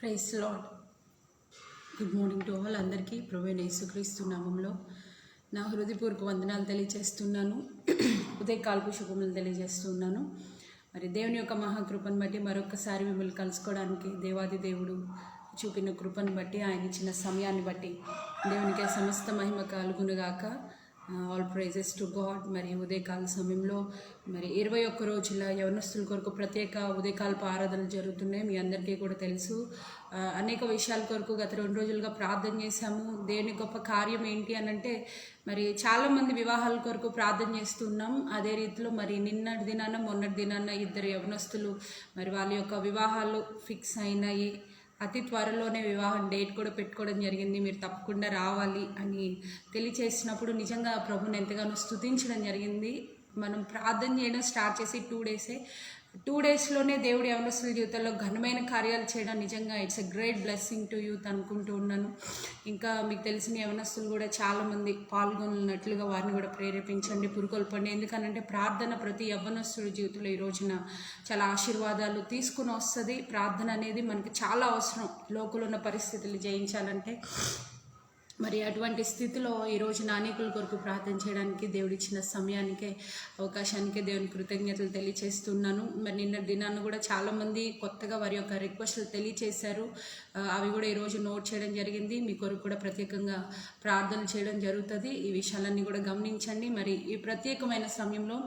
Praise lord. Good morning to all. అందరికీ ప్రభువైన యేసుక్రీస్తు నామంలో నా హృదయపూర్వక వందనాలు తెలియజేస్తున్నాను. ఉదయకాలపు శుభములు తెలియజేస్తున్నాను. మరి దేవుని యొక్క మహాకృపను బట్టి మరొకసారి మిమ్మల్ని కలుసుకోవడానికి దేవాది దేవుడు చూపిన కృపను బట్టి, ఆయన ఇచ్చిన సమయాన్ని బట్టి దేవునికి సమస్త మహిమ కలుగునుగాక. All praises to God. మరి ఉదయకాల సమయంలో మరి 21 రోజుల యవనస్తుల కొరకు ప్రత్యేక ఉదయకాలపు ఆరాధనలు జరుగుతున్నాయి. మీ అందరికీ కూడా తెలుసు. అనేక విషయాల కొరకు గత 2 రోజులుగా ప్రార్థన చేశాము. దేవుని గొప్ప కార్యం ఏంటి అని అంటే, మరి చాలామంది వివాహాల కొరకు ప్రార్థన చేస్తున్నాం. అదే రీతిలో మరి నిన్నటి దినాన మొన్నటి దినాన 2 యవనస్తులు మరి వాళ్ళ యొక్క వివాహాలు ఫిక్స్ అయినాయి. అతి త్వరలోనే వివాహం డేట్ కూడా పెట్టుకోవడం జరిగింది. మీరు తప్పకుండా రావాలి అని తెలియచేసినప్పుడు నిజంగా ప్రభుని ఎంతగానో స్తుతించడం జరిగింది. మనం ప్రార్థన చేయడం స్టార్ట్ చేసి 2 డేస్లోనే దేవుడి యవనస్తుల జీవితంలో ఘనమైన కార్యాలు చేయడం నిజంగా it's a great blessing to youth అనుకుంటూ ఉన్నాను. ఇంకా మీకు తెలిసిన యవనస్తులు కూడా చాలామంది పాల్గొన్నట్లుగా వారిని కూడా ప్రేరేపించండి, పురుకొల్పండి. ఎందుకనంటే ప్రార్థన ప్రతి యవనస్తుడి జీవితంలో ఈ రోజున చాలా ఆశీర్వాదాలు తీసుకుని వస్తుంది. ప్రార్థన అనేది మనకి చాలా అవసరం లోకంలో ఉన్న పరిస్థితులు జయించాలంటే. మరి అటువంటి స్థితిలో ఈరోజు అనేకుల కొరకు ప్రార్థన చేయడానికి దేవుడిచ్చిన సమయానికే, అవకాశానికే దేవుని కృతజ్ఞతలు తెలియచేస్తున్నాను. మరి నిన్న దినాన్ని కూడా చాలామంది కొత్తగా వారి యొక్క రిక్వెస్ట్లు తెలియచేశారు. అవి కూడా ఈరోజు నోట్ చేయడం జరిగింది. మీ కొరకు కూడా ప్రత్యేకంగా ప్రార్థన చేయడం జరుగుతుంది. ఈ విషయాలన్నీ కూడా గమనించండి. మరి ఈ ప్రత్యేకమైన సమయంలో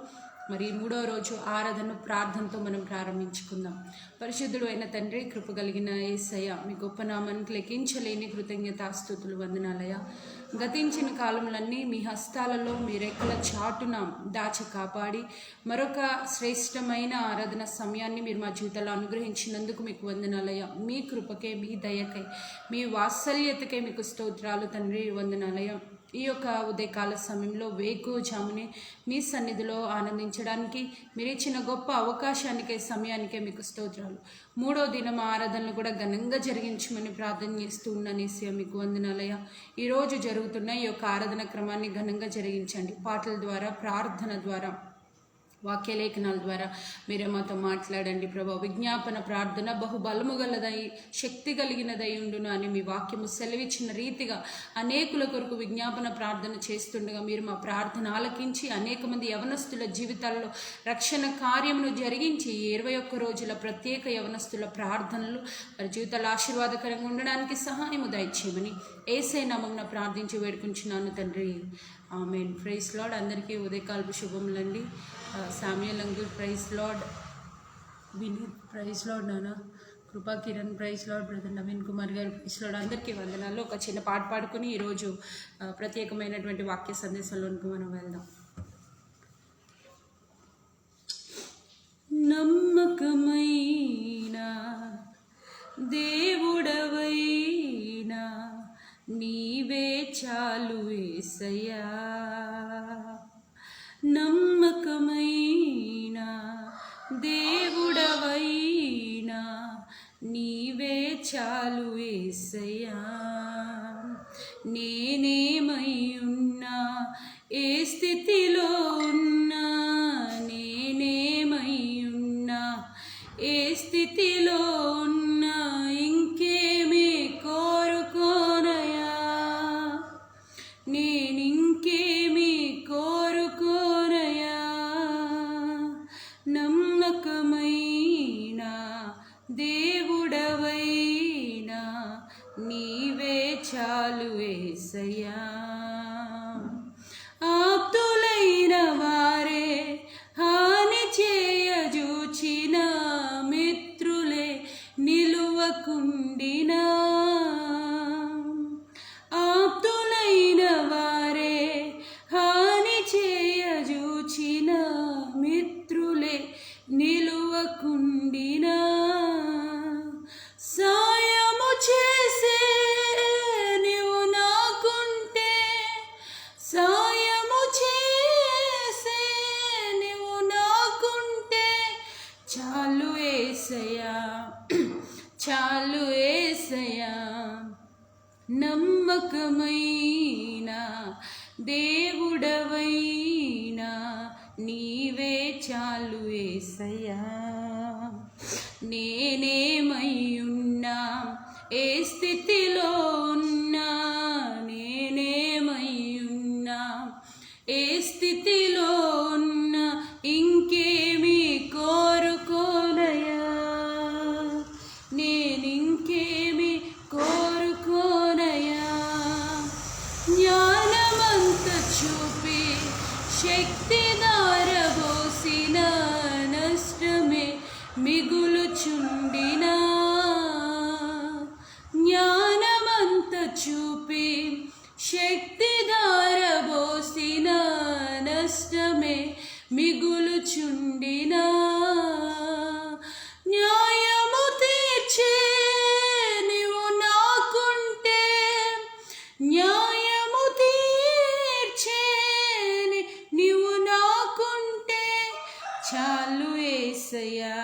మరి 3వ రోజు ఆరాధన ప్రార్థనతో మనం ప్రారంభించుకుందాం. పరిశుద్ధుడు అయిన తండ్రి, కృప కలిగిన యేసయ్య, మీ గొప్ప నామానికి లెక్కించలేని కృతజ్ఞతాస్తుతులు వందనాలయ్య. గతించిన కాలములన్నీ మీ హస్తాలలో మీ రెక్కల చాటున దాచి కాపాడి మరొక శ్రేష్టమైన ఆరాధన సమయాన్ని మీరు మా జీవితాల్లో అనుగ్రహించినందుకు మీకు వందనాలయ్య. మీ కృపకే, మీ దయకై, మీ వాత్సల్యతకై మీకు స్తోత్రాలు తండ్రి, వందనాలయ్య. ఈ యొక్క ఉదయకాల సమయంలో వేకువజామునే మీ సన్నిధిలో ఆనందించడానికి మీరు ఇచ్చిన గొప్ప అవకాశానికే, సమయానికే మీకు స్తోత్రాలు. 3వ దినం ఆరాధనలు కూడా ఘనంగా జరిగించమని ప్రార్థన చేస్తూ ఉన్నానేసి మీకు వందనాలయ్య. ఈరోజు జరుగుతున్న ఈ యొక్క ఆరాధన క్రమాన్ని ఘనంగా జరిగించండి. పాటల ద్వారా, ప్రార్థన ద్వారా, వాక్యలేఖనాల ద్వారా మీరే మాతో మాట్లాడండి ప్రభా. విజ్ఞాపన ప్రార్థన బహుబలము గలదై శక్తి కలిగినదై ఉండును అని మీ వాక్యము సెలవిచ్చిన రీతిగా అనేకుల కొరకు విజ్ఞాపన ప్రార్థన చేస్తుండగా మీరు మా ప్రార్థన ఆలకించి అనేక మంది యవనస్తుల జీవితాల్లో రక్షణ కార్యమును జరిగించి 21 రోజుల ప్రత్యేక యవనస్తుల ప్రార్థనలు వారి జీవితాలు ఆశీర్వాదకరంగా ఉండడానికి సహాయము దయచేయమని యేసయ్య నామమున ప్రార్థించి వేడుకుంటున్నాను తండ్రి, ఆమేన్. Praise Lord. అందరికీ ఉదయకాలపు శుభములండి. Samuel uncle praise Lord, Vineet praise Lord, నాన్న Kripa Kiran praise Lord, brother Naveen Kumar garu praise Lord. అందరికీ వందనాలు. ఒక చిన్న పాట పాడుకొని ఈరోజు ప్రత్యేకమైనటువంటి వాక్య సందేశంలోనికి మనం వెళ్దాం. నమ్మకమైన దేవుడవైనా నీవే చాలు యేసయ్యా. నమ్మకమైన దేవుడవైనా నీవే చాలు యేసయ్యా. నేనేమై ఉన్నా, ఏ స్థితిలో ఉన్నా, నేనేమై ఉన్నా, ఏ స్థితిలో ఉన్నా, ఇంకేమీ కోరుకోనయా, నేనింకేమీ కోరుకోనయా. నమ్మకమైన దేవుడవైనా నీవే చాలు యేసయ్యా. ఆప్తులైన వారే హాని చేయజూచిన మిత్రులే నిలువకుండినా, ఆప్తులైన వారే హాని చేయజూచిన మిత్రులే నిలువకుండినా, సాయము చేసే నీవు నాకుంటే, సాయము చేసే నీవు నాకుంటే చాలు యేసయ్యా, చాలు యేసయ్యా. నమ్మకమైన దేవుడవైనా నీవే చాలు యేసయ్యా. నేనేమై ఉన్నా, చుండినా జ్ఞానమంత చూపి శక్తి దారబోసిన నష్టమే మిగులుచుండినా న్యాయము తీర్చే నీవు నాకుంటే న్యాయము తీర్చే నీవు నాకుంటే చాలు యేసయ్యా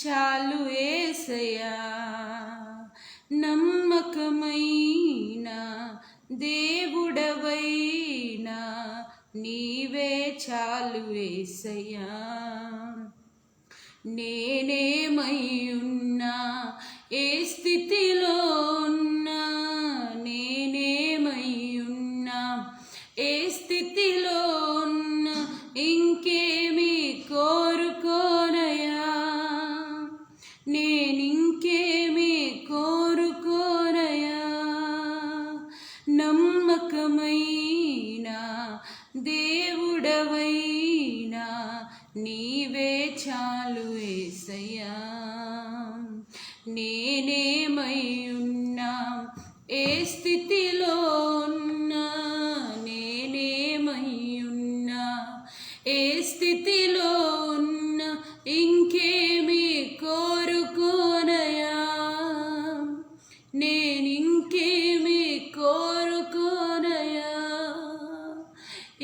చాలు యేసయ్యా నమ్మకమైన దేవుడవైనా నీవే చాలు యేసయ్యా నేనేమయ్యున్నా ఏ స్థితిలో ఉన్నా నేనేమయ్యున్నా ఏ స్థితిలో ఉన్నా ఇంకేమి కోరుకోనయా నేనింకేమి కోరుకోనయా నమ్మకమైన దేవుడవైనా నీవే చాలు యేసయ్యా నేనేమయ్యున్నా ఏ స్థితిలో ఉన్నా నేనేమయ్యున్నా ఏ స్థితిలో ఉన్నా ఇంకేమి కోరుకోనయా నేనింకేమి కోరుకోనయా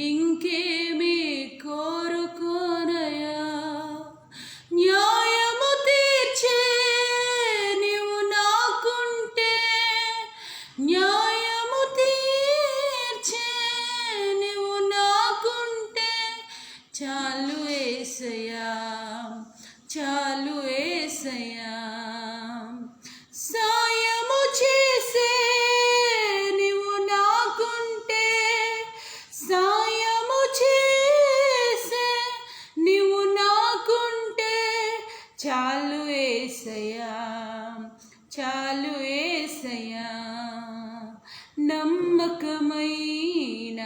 ఇంకేమి కోరుకోనయా న్యాయము తీర్చే నీవు నాకుంటే న్యాయము తీర్చే నీవు నాకుంటే చాలు యేసయ్యా చాలు యేసయ్యా సాయము చేసే నీవు నాకుంటే సాయము చేసే నీవు నాకుంటే చాలు యేసయ్యా చాలు యేసయ్యా నమ్మకమైన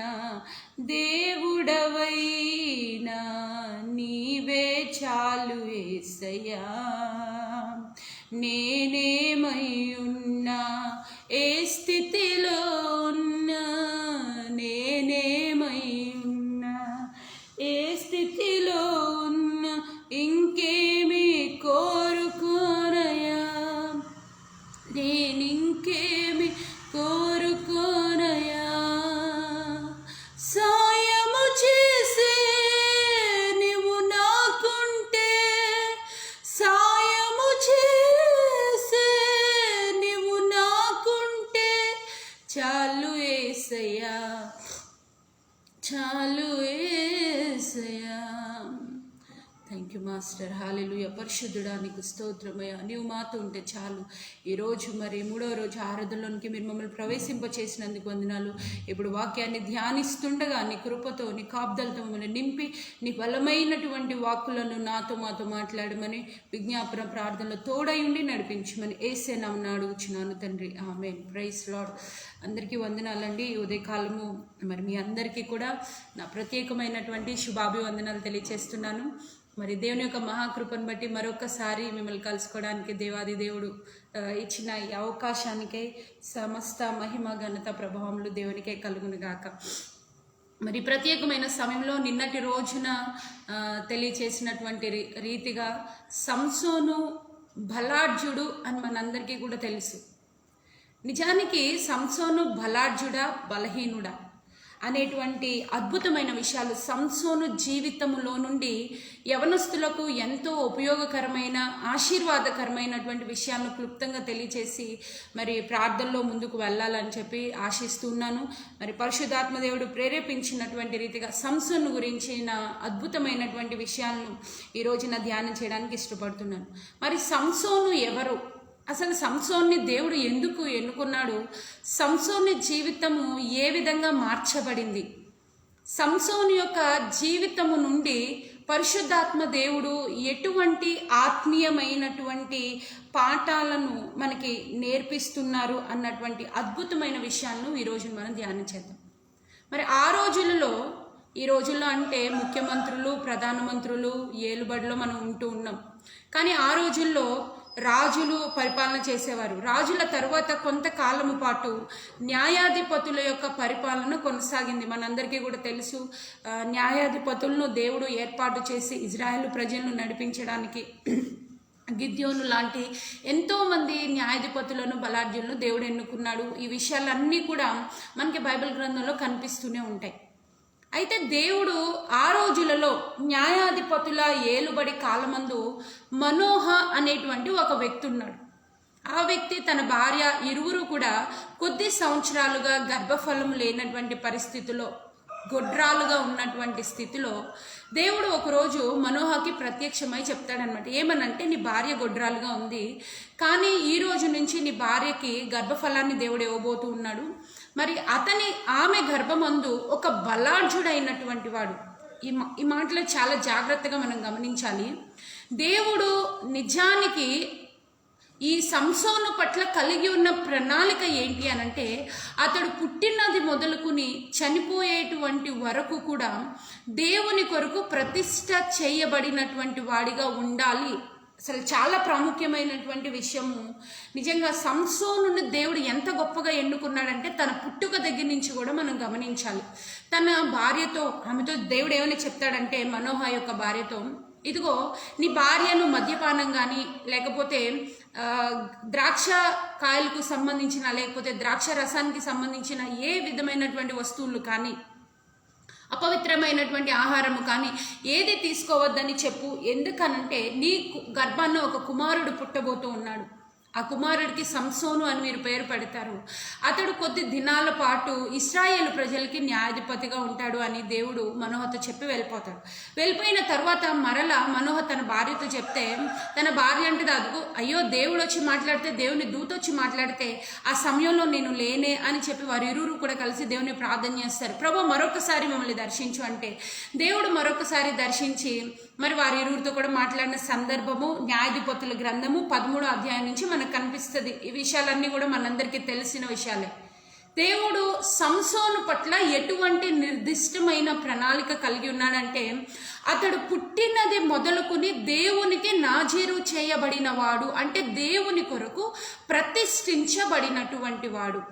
దేవుడవైనా నీవే చాలు యేసయ్యా నేనేమయ్యున్నా ఏ స్థితిలో ఉన్నా నేనేమయ్యున్నా ఏ స్థితిలో ఉన్నా ఇంకేమి కోరుకోనయా నేనింకేమి కోరుకోనయా సాయము చేసే నీవు నాకుంటే సాయము చేసే నీవు నాకుంటే చాలు యేసయ్యా చాలు యేసయ్యా థ్యాంక్ యూ మాస్టర్ హల్లెలూయా పరిశుద్ధుడా నీకు స్తోత్రమయ్యా నీవు మాతో ఉంటే చాలు ఈరోజు మరి 3వ రోజు ఆరాధనలోనికి మీరు మమ్మల్ని ప్రవేశింపచేసినందుకు వందనాలు ఇప్పుడు వాక్యాన్ని ధ్యానిస్తుండగా నీ కృపతో నీ కాపుదలతో మమ్మల్ని నింపి నీ బలమైనటువంటి వాక్కులను మాతో మాట్లాడమని విజ్ఞాపన ప్రార్థనలో తోడై ఉండి నడిపించమని యేసే నామమున అడుగుచున్నాను తండ్రి ఆమేన్ ప్రైజ్ లార్డ్ అందరికీ వందనాలండి ఉదయకాలము మరి మీ అందరికీ కూడా నా ప్రత్యేకమైనటువంటి శుభాభివందనాలు తెలియజేస్తున్నాను మరి దేవుని యొక్క మహాకృపను బట్టి మరొకసారి మిమ్మల్ని కలుసుకోవడానికి దేవాది దేవుడు ఇచ్చిన ఈ అవకాశానికై సమస్త మహిమ ఘనత ప్రభావములు దేవునికే కలుగునుగాక మరి ప్రత్యేకమైన సమయంలో నిన్నటి రోజున తెలియచేసినటువంటి రీతిగా సంసోను బలాఢ్యుడు అని మనందరికీ కూడా తెలుసు నిజానికి సంసోను బలాఢ్యుడా బలహీనుడా అనేటువంటి అద్భుతమైన విషయాలు సంసోను జీవితంలో నుండి యవనస్తులకు ఎంతో ఉపయోగకరమైన ఆశీర్వాదకరమైనటువంటి విషయాలను క్లుప్తంగా తెలియచేసి మరి ప్రార్థనలో ముందుకు వెళ్ళాలని చెప్పి ఆశిస్తున్నాను. మరి పరిశుద్ధాత్మ దేవుడు ప్రేరేపించినటువంటి రీతిగా సంసోను గురించిన అద్భుతమైనటువంటి విషయాలను ఈ రోజున ధ్యానం చేయడానికి ఇష్టపడుతున్నాను. మరి సంసోను ఎవరు, అసలు సంసోన్ని దేవుడు ఎందుకు ఎన్నుకున్నాడు, సంసోని జీవితము ఏ విధంగా మార్చబడింది, సంసోను యొక్క జీవితము నుండి పరిశుద్ధాత్మ దేవుడు ఎటువంటి ఆత్మీయమైనటువంటి పాఠాలను మనకి నేర్పిస్తున్నారు అన్నటువంటి అద్భుతమైన విషయాలను ఈరోజు మనం ధ్యానం చేద్దాం. మరి ఆ రోజులలో ఈ రోజుల్లో అంటే ముఖ్యమంత్రులు, ప్రధానమంత్రులు ఏలుబడిలో మనం ఉంటూ ఉన్నాం. కానీ ఆ రోజుల్లో రాజులు పరిపాలన చేసేవారు. రాజుల తర్వాత కొంతకాలము పాటు న్యాయాధిపతుల యొక్క పరిపాలన కొనసాగింది. మనందరికీ కూడా తెలుసు, న్యాయాధిపతులను దేవుడు ఏర్పాటు చేసి ఇజ్రాయేల్ ప్రజలను నడిపించడానికి గిద్యోను లాంటి ఎంతోమంది న్యాయాధిపతులను, బలాఢ్యులను దేవుడు ఎన్నుకున్నాడు. ఈ విషయాలన్నీ కూడా మనకి బైబిల్ గ్రంథంలో కనిపిస్తూనే ఉంటాయి. అయితే దేవుడు ఆ రోజులలో న్యాయాధిపతుల ఏలుబడి కాలమందు మనోహ అనేటువంటి ఒక వ్యక్తి ఉన్నాడు. ఆ వ్యక్తి తన భార్య ఇరువురు కూడా కొద్ది సంవత్సరాలుగా గర్భఫలం లేనటువంటి పరిస్థితిలో, గొడ్రాలుగా ఉన్నటువంటి స్థితిలో దేవుడు ఒకరోజు మనోహకి ప్రత్యక్షమై చెప్తాడనమాట. ఏమనంటే, నీ భార్య గొడ్రాలుగా ఉంది, కానీ ఈ రోజు నుంచి నీ భార్యకి గర్భఫలాన్ని దేవుడు ఇవ్వబోతూ ఉన్నాడు. మరి ఆమె గర్భమందు ఒక బలాఢ్యుడైనటువంటి వాడు. ఈ మాటలు చాలా జాగ్రత్తగా మనం గమనించాలి. దేవుడు నిజానికి ఈ సంసోను పట్ల కలిగి ఉన్న ప్రణాళిక ఏంటి అనంటే, అతడు పుట్టినది మొదలుకుని చనిపోయేటువంటి వరకు కూడా దేవుని కొరకు ప్రతిష్ట చేయబడినటువంటి వాడిగా ఉండాలి. అసలు చాలా ప్రాముఖ్యమైనటువంటి విషయము. నిజంగా సంసోనుని దేవుడు ఎంత గొప్పగా ఎన్నుకున్నాడంటే, తన పుట్టుక దగ్గర నుంచి కూడా మనం గమనించాలి. తన భార్యతో, ఆమెతో దేవుడు ఏమని చెప్తాడంటే, మనోహ యొక్క భార్యతో, ఇదిగో నీ భార్యను మద్యపానం కానీ, లేకపోతే ద్రాక్ష కాయలకు సంబంధించిన, లేకపోతే ద్రాక్ష రసానికి సంబంధించిన ఏ విధమైనటువంటి వస్తువులు కానీ, అపవిత్రమైనటువంటి ఆహారము కానీ ఏది తీసుకోవద్దని చెప్పు. ఎందుకనంటే నీ గర్భాన్న ఒక కుమారుడు పుట్టబోతూ ఉన్నాడు. ఆ కుమారుడికి సంసోను అని మీరు పేరు పెడతారు. అతడు కొద్ది దినాల పాటు ఇశ్రాయేలు ప్రజలకి న్యాయాధిపతిగా ఉంటాడు అని దేవుడు మనోహతో చెప్పి వెళ్ళిపోతాడు. వెళ్ళిపోయిన తర్వాత మరలా మనోహ తన భార్యతో చెప్తే, తన భార్య అంటే అదుగు, అయ్యో దేవుడు వచ్చి మాట్లాడితే, దేవుని దూత వచ్చి మాట్లాడితే ఆ సమయంలో నేను లేనే అని చెప్పి వారు ఇరువురు కూడా కలిసి దేవుని ప్రార్థన చేస్తారు. ప్రభు మరొకసారి మమ్మల్ని దర్శించు అంటే దేవుడు మరొకసారి దర్శించి మరి వారి ఇరువురితో కూడా మాట్లాడిన సందర్భము న్యాయాధిపతుల గ్రంథము 13వ అధ్యాయం నుంచి మనకు కనిపిస్తుంది. ఈ విషయాలన్నీ కూడా మనందరికీ తెలిసిన విషయాలే. దేవుడు సంసోను పట్ల ఎటువంటి నిర్దిష్టమైన ప్రణాళిక కలిగి ఉన్నాడంటే, అతడు పుట్టినది మొదలుకుని దేవునికి నాజీరు చేయబడిన వాడు, అంటే దేవుని కొరకు ప్రతిష్ఠించబడినటువంటి వాడు.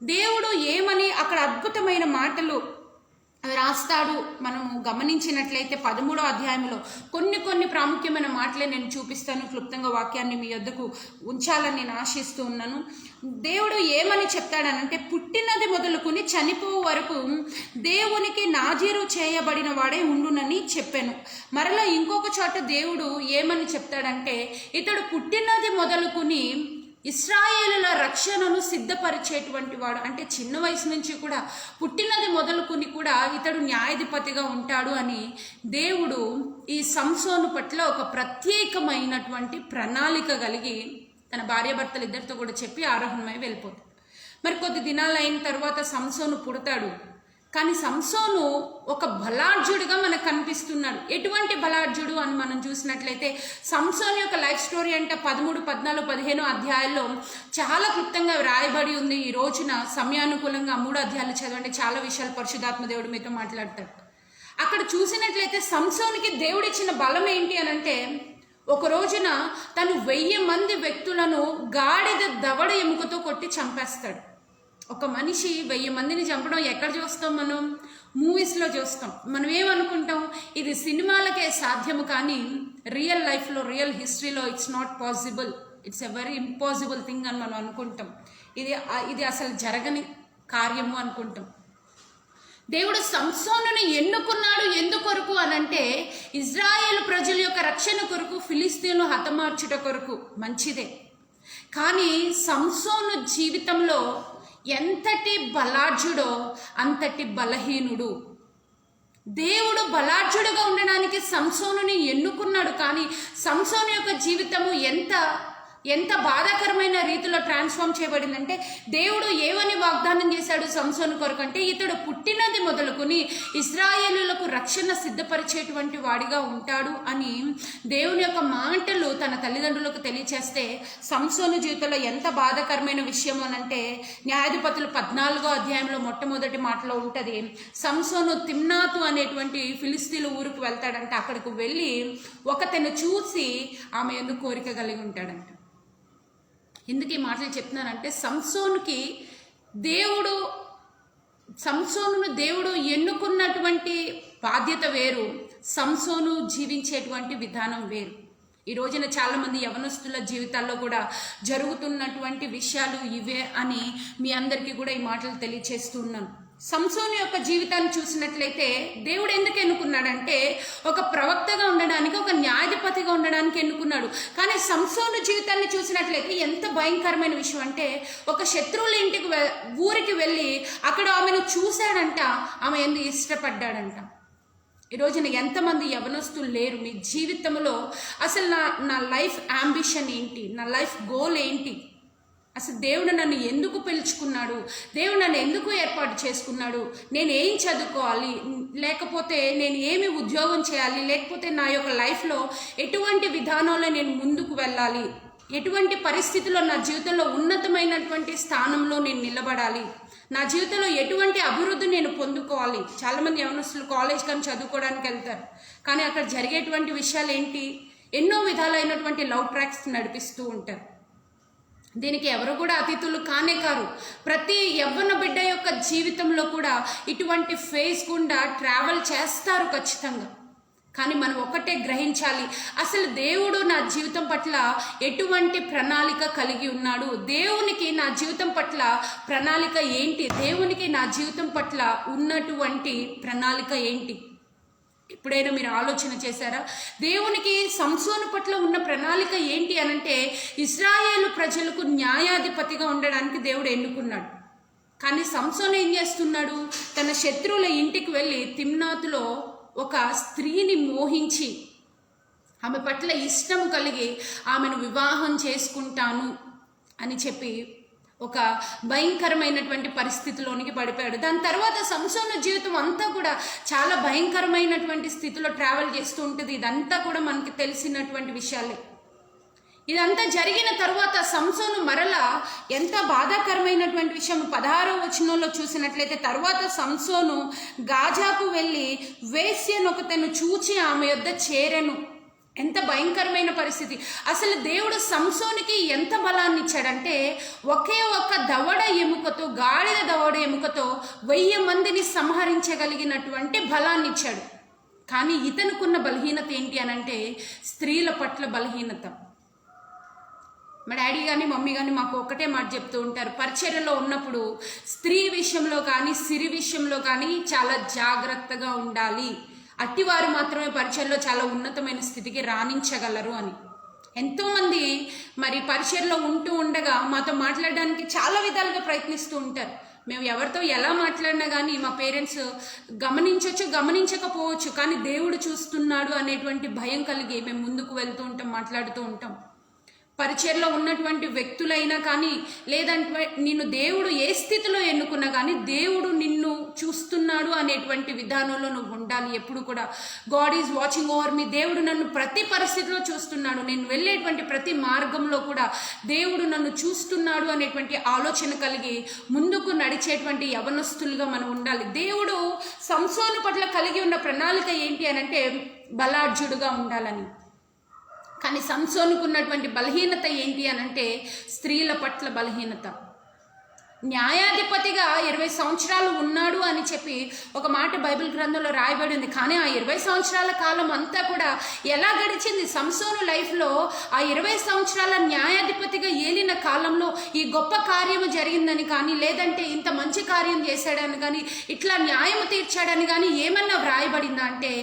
దేవుడు ఏమని అక్కడ అద్భుతమైన మాటలు రాస్తాడు. మనము గమనించినట్లయితే 13వ అధ్యాయంలో కొన్ని ప్రాముఖ్యమైన మాటలే నేను చూపిస్తాను. క్లుప్తంగా వాక్యాన్ని మీ వద్దకు ఉంచాలని నేను ఆశిస్తూ ఉన్నాను. దేవుడు ఏమని చెప్తాడనంటే, పుట్టినది మొదలుకుని చనిపో వరకు దేవునికి నాజీరు చేయబడిన వాడే ఉండునని చెప్పాను. మరలా ఇంకొక చోట దేవుడు ఏమని చెప్తాడంటే, ఇతడు పుట్టినది మొదలుకుని ఇశ్రాయేలుల రక్షణను సిద్ధపరిచేటువంటి వాడు, అంటే చిన్న వయసు నుంచి కూడా పుట్టినది మొదలుకుని కూడా ఇతడు న్యాయాధిపతిగా ఉంటాడు అని దేవుడు ఈ సంసోను పట్ల ఒక ప్రత్యేకమైనటువంటి ప్రణాళిక కలిగి తన భార్యాభర్తలు ఇద్దరితో కూడా చెప్పి ఆరోహణమై వెళ్ళిపోతాడు. మరి కొద్ది దినాలు అయిన తర్వాత సంసోను పుడతాడు. కానీ సంసోను ఒక బలాఢ్యుడిగా మనకు కనిపిస్తున్నాడు. ఎటువంటి బలాఢ్యుడు అని మనం చూసినట్లయితే, సంసోను యొక్క లైఫ్ స్టోరీ అంటే 13, 14, 15 అధ్యాయాల్లో చాలా క్లుప్తంగా రాయబడి ఉంది. ఈ రోజున సమయానుకూలంగా 3 అధ్యాయాలు చదవండి, చాలా విషయాలు పరిశుద్ధాత్మ దేవుడు మీతో మాట్లాడతాడు. అక్కడ చూసినట్లయితే సంసోనుకి దేవుడిచ్చిన బలం ఏంటి అని అంటే, ఒక రోజున తను 1000 మంది వ్యక్తులను గాడిద దవడ ఎముకతో కొట్టి చంపేస్తాడు. ఒక మనిషి 1000 మందిని చంపడం ఎక్కడ చూస్తాం? మనం మూవీస్లో చూస్తాం. మనం ఏమనుకుంటాం, ఇది సినిమాలకే సాధ్యము, కానీ రియల్ లైఫ్లో, రియల్ హిస్టరీలో it's not possible, it's a very impossible thing అని మనం అనుకుంటాం. ఇది అసలు జరగని కార్యము అనుకుంటాం. దేవుడు సంసోనుని ఎన్నుకున్నాడు ఎందుకొరకు అనంటే, ఇజ్రాయేలు ప్రజల యొక్క రక్షణ కొరకు, ఫిలిస్తీన్లు హతమార్చుట కొరకు. మంచిదే, కానీ సంసోను జీవితంలో ఎంతటి బలాఢ్యుడో అంతటి బలహీనుడు. దేవుడు బలాఢ్యుడుగా ఉండడానికి సంసోనుని ఎన్నుకున్నాడు, కానీ సంసోను యొక్క జీవితము ఎంత ఎంత బాధాకరమైన రీతిలో ట్రాన్స్ఫార్మ్ చేయబడిందంటే, దేవుడు ఏమని వాగ్దానం చేశాడు సంసోను కొరకు అంటే, ఇతడు పుట్టినది మొదలుకొని ఇశ్రాయేలులకు రక్షణ సిద్ధపరిచేటువంటి వాడిగా ఉంటాడు అని దేవుని యొక్క మాటలు తన తల్లిదండ్రులకు తెలియచేస్తే, సంసోను జీవితంలో ఎంత బాధాకరమైన విషయం అనంటే, న్యాయాధిపతులు 14వ అధ్యాయంలో మొట్టమొదటి మాటలో ఉంటుంది, సంసోను తిమ్నాతు అనేటువంటి ఫిలిస్తీన్ల ఊరికి వెళ్తాడంట. అక్కడికి వెళ్ళి ఒకతను చూసి ఆమె ఎందుకు కోరిక కలిగి ఉంటాడంట. ఎందుకు ఈ మాటలు చెప్తున్నానంటే, సంసోనును దేవుడు ఎన్నుకున్నటువంటి బాధ్యత వేరు, సంసోను జీవించేటువంటి విధానం వేరు. ఈ రోజున చాలామంది యవనస్తుల జీవితాల్లో కూడా జరుగుతున్నటువంటి విషయాలు ఇవే అని మీ అందరికీ కూడా ఈ మాటలు తెలియచేస్తున్నాను. సంసోను యొక్క జీవితాన్ని చూసినట్లయితే దేవుడు ఎందుకు ఎన్నుకున్నాడంటే, ఒక ప్రవక్తగా ఉండడానికి, ఒక న్యాయాధిపతిగా ఉండడానికి ఎన్నుకున్నాడు. కానీ సంసోను జీవితాన్ని చూసినట్లయితే ఎంత భయంకరమైన విషయం అంటే, ఒక శత్రువుల ఊరికి వెళ్ళి అక్కడ ఆమెను చూశాడంట, ఆమె ఎందుకు ఇష్టపడ్డాడంట. ఈ రోజున ఎంతమంది యవనస్తులు లేరు మీ జీవితంలో? అసలు నా లైఫ్ అంబిషన్ ఏంటి, నా లైఫ్ గోల్ ఏంటి, అసలు దేవుడు నన్ను ఎందుకు పిలుచుకున్నాడు, దేవుడు నన్ను ఎందుకు ఏర్పాటు చేసుకున్నాడు, నేను ఏం చదువుకోవాలి, లేకపోతే నేను ఏమి ఉద్యోగం చేయాలి, లేకపోతే నా యొక్క లైఫ్లో ఎటువంటి విధానంలో నేను ముందుకు వెళ్ళాలి, ఎటువంటి పరిస్థితుల్లో నా జీవితంలో ఉన్నతమైనటువంటి స్థానంలో నేను నిలబడాలి, నా జీవితంలో ఎటువంటి అభివృద్ధి నేను పొందుకోవాలి. చాలామంది యవనస్తులు కాలేజ్ కానీ చదువుకోవడానికి వెళ్తారు, కానీ అక్కడ జరిగేటువంటి విషయాలు ఏంటి? ఎన్నో విధాలైనటువంటి లవ్ ట్రాక్స్ నడిపిస్తూ ఉంటారు. దీనికి ఎవరు కూడా అతిథులు కానే కారు. ప్రతి యవ్వన బిడ్డ యొక్క జీవితంలో కూడా ఇటువంటి ఫేజ్ గుండా ట్రావెల్ చేస్తారు ఖచ్చితంగా. కానీ మనం ఒకటే గ్రహించాలి, అసలు దేవుడు నా జీవితం పట్ల ఎటువంటి ప్రణాళిక కలిగి ఉన్నాడు, దేవునికి నా జీవితం పట్ల ప్రణాళిక ఏంటి, దేవునికి నా జీవితం పట్ల ఉన్నటువంటి ప్రణాళిక ఏంటి? ఎప్పుడైనా మీరు ఆలోచన చేశారా? దేవునికి సంసోను పట్ల ఉన్న ప్రణాళిక ఏంటి అనంటే, ఇశ్రాయేలు ప్రజలకు న్యాయాధిపతిగా ఉండడానికి దేవుడు ఎన్నుకున్నాడు. కానీ సంసోను ఏం చేస్తున్నాడు? తన శత్రువుల ఇంటికి వెళ్ళి తిమ్నాతులో ఒక స్త్రీని మోహించి ఆమె పట్ల ఇష్టం కలిగి ఆమెను వివాహం చేసుకుంటాను అని చెప్పి ఒక భయంకరమైనటువంటి పరిస్థితిలోనికి పడిపోయాడు. దాని తర్వాత సంసోను జీవితం అంతా కూడా చాలా భయంకరమైనటువంటి స్థితిలో ట్రావెల్ చేస్తూ ఉంటుంది. ఇదంతా కూడా మనకి తెలిసినటువంటి విషయాలే. ఇదంతా జరిగిన తర్వాత సంసోను మరలా ఎంత బాధాకరమైనటువంటి విషయం 16వ వచనంలో చూసినట్లయితే, తర్వాత సంసోను గాజాకు వెళ్ళి వేశ్యనొకతను చూచి ఆమె యొద్ద చేరెను. ఎంత భయంకరమైన పరిస్థితి! అసలు దేవుడు సంసోనికి ఎంత బలాన్ని ఇచ్చాడంటే, ఒకే ఒక్క దవడ ఎముకతో, గాడిద దవడ ఎముకతో 1000 మందిని సంహరించగలిగినటువంటి బలాన్ని ఇచ్చాడు. కానీ ఇతనుకున్న బలహీనత ఏంటి అనంటే, స్త్రీల పట్ల బలహీనత. మా డాడీ కానీ మమ్మీ కానీ మాకు ఒకటే మాట చెప్తూ ఉంటారు, పరిచర్యలో ఉన్నప్పుడు స్త్రీ విషయంలో కానీ సిరి విషయంలో కానీ చాలా జాగ్రత్తగా ఉండాలి, అట్టివారు మాత్రమే పరిచర్యలో చాలా ఉన్నతమైన స్థితికి రాణించగలరు అని. ఎంతోమంది మరి పరిచర్యలో ఉంటూ ఉండగా మాతో మాట్లాడడానికి చాలా విధాలుగా ప్రయత్నిస్తూ ఉంటారు. మేము ఎవరితో ఎలా మాట్లాడినా కానీ మా పేరెంట్స్ గమనించవచ్చు, గమనించకపోవచ్చు, కానీ దేవుడు చూస్తున్నాడు అనేటువంటి భయం కలిగి మేము ముందుకు వెళ్తూ ఉంటాం, మాట్లాడుతూ ఉంటాం. పరిచర్లో ఉన్నటువంటి వ్యక్తులైనా కానీ, లేదంటే నిన్ను దేవుడు ఏ స్థితిలో ఎన్నుకున్నా కానీ దేవుడు నిన్ను చూస్తున్నాడు అనేటువంటి విధానంలో నువ్వు ఉండాలి. ఎప్పుడు కూడా గాడ్ ఈజ్ వాచింగ్ ఓవర్ మీ, దేవుడు నన్ను ప్రతి పరిస్థితిలో చూస్తున్నాడు, నేను వెళ్ళేటువంటి ప్రతి మార్గంలో కూడా దేవుడు నన్ను చూస్తున్నాడు అనేటువంటి ఆలోచన కలిగి ముందుకు నడిచేటువంటి యవనస్తులుగా మనం ఉండాలి. దేవుడు సంసోను పట్ల కలిగి ఉన్న ప్రణాళిక ఏంటి అనంటే, బలాఢ్యుడుగా ఉండాలని. కానీ సంసోనుకు ఉన్నటువంటి బలహీనత ఏంటి అనంటే, స్త్రీల పట్ల బలహీనత. న్యాయాధిపతిగా 20 సంవత్సరాలు ఉన్నాడు అని చెప్పి ఒక మాట బైబిల్ గ్రంథంలో రాయబడి ఉంది. కానీ ఆ 20 సంవత్సరాల కాలం అంతా కూడా ఎలా గడిచింది? సంసోను లైఫ్లో ఆ 20 సంవత్సరాల న్యాయాధిపతిగా ఏలిన కాలంలో ఈ గొప్ప కార్యము జరిగిందని కానీ, లేదంటే ఇంత మంచి కార్యం చేశాడని కానీ, ఇట్లా న్యాయం తీర్చాడని కానీ ఏమన్నా వ్రాయబడిందా అంటే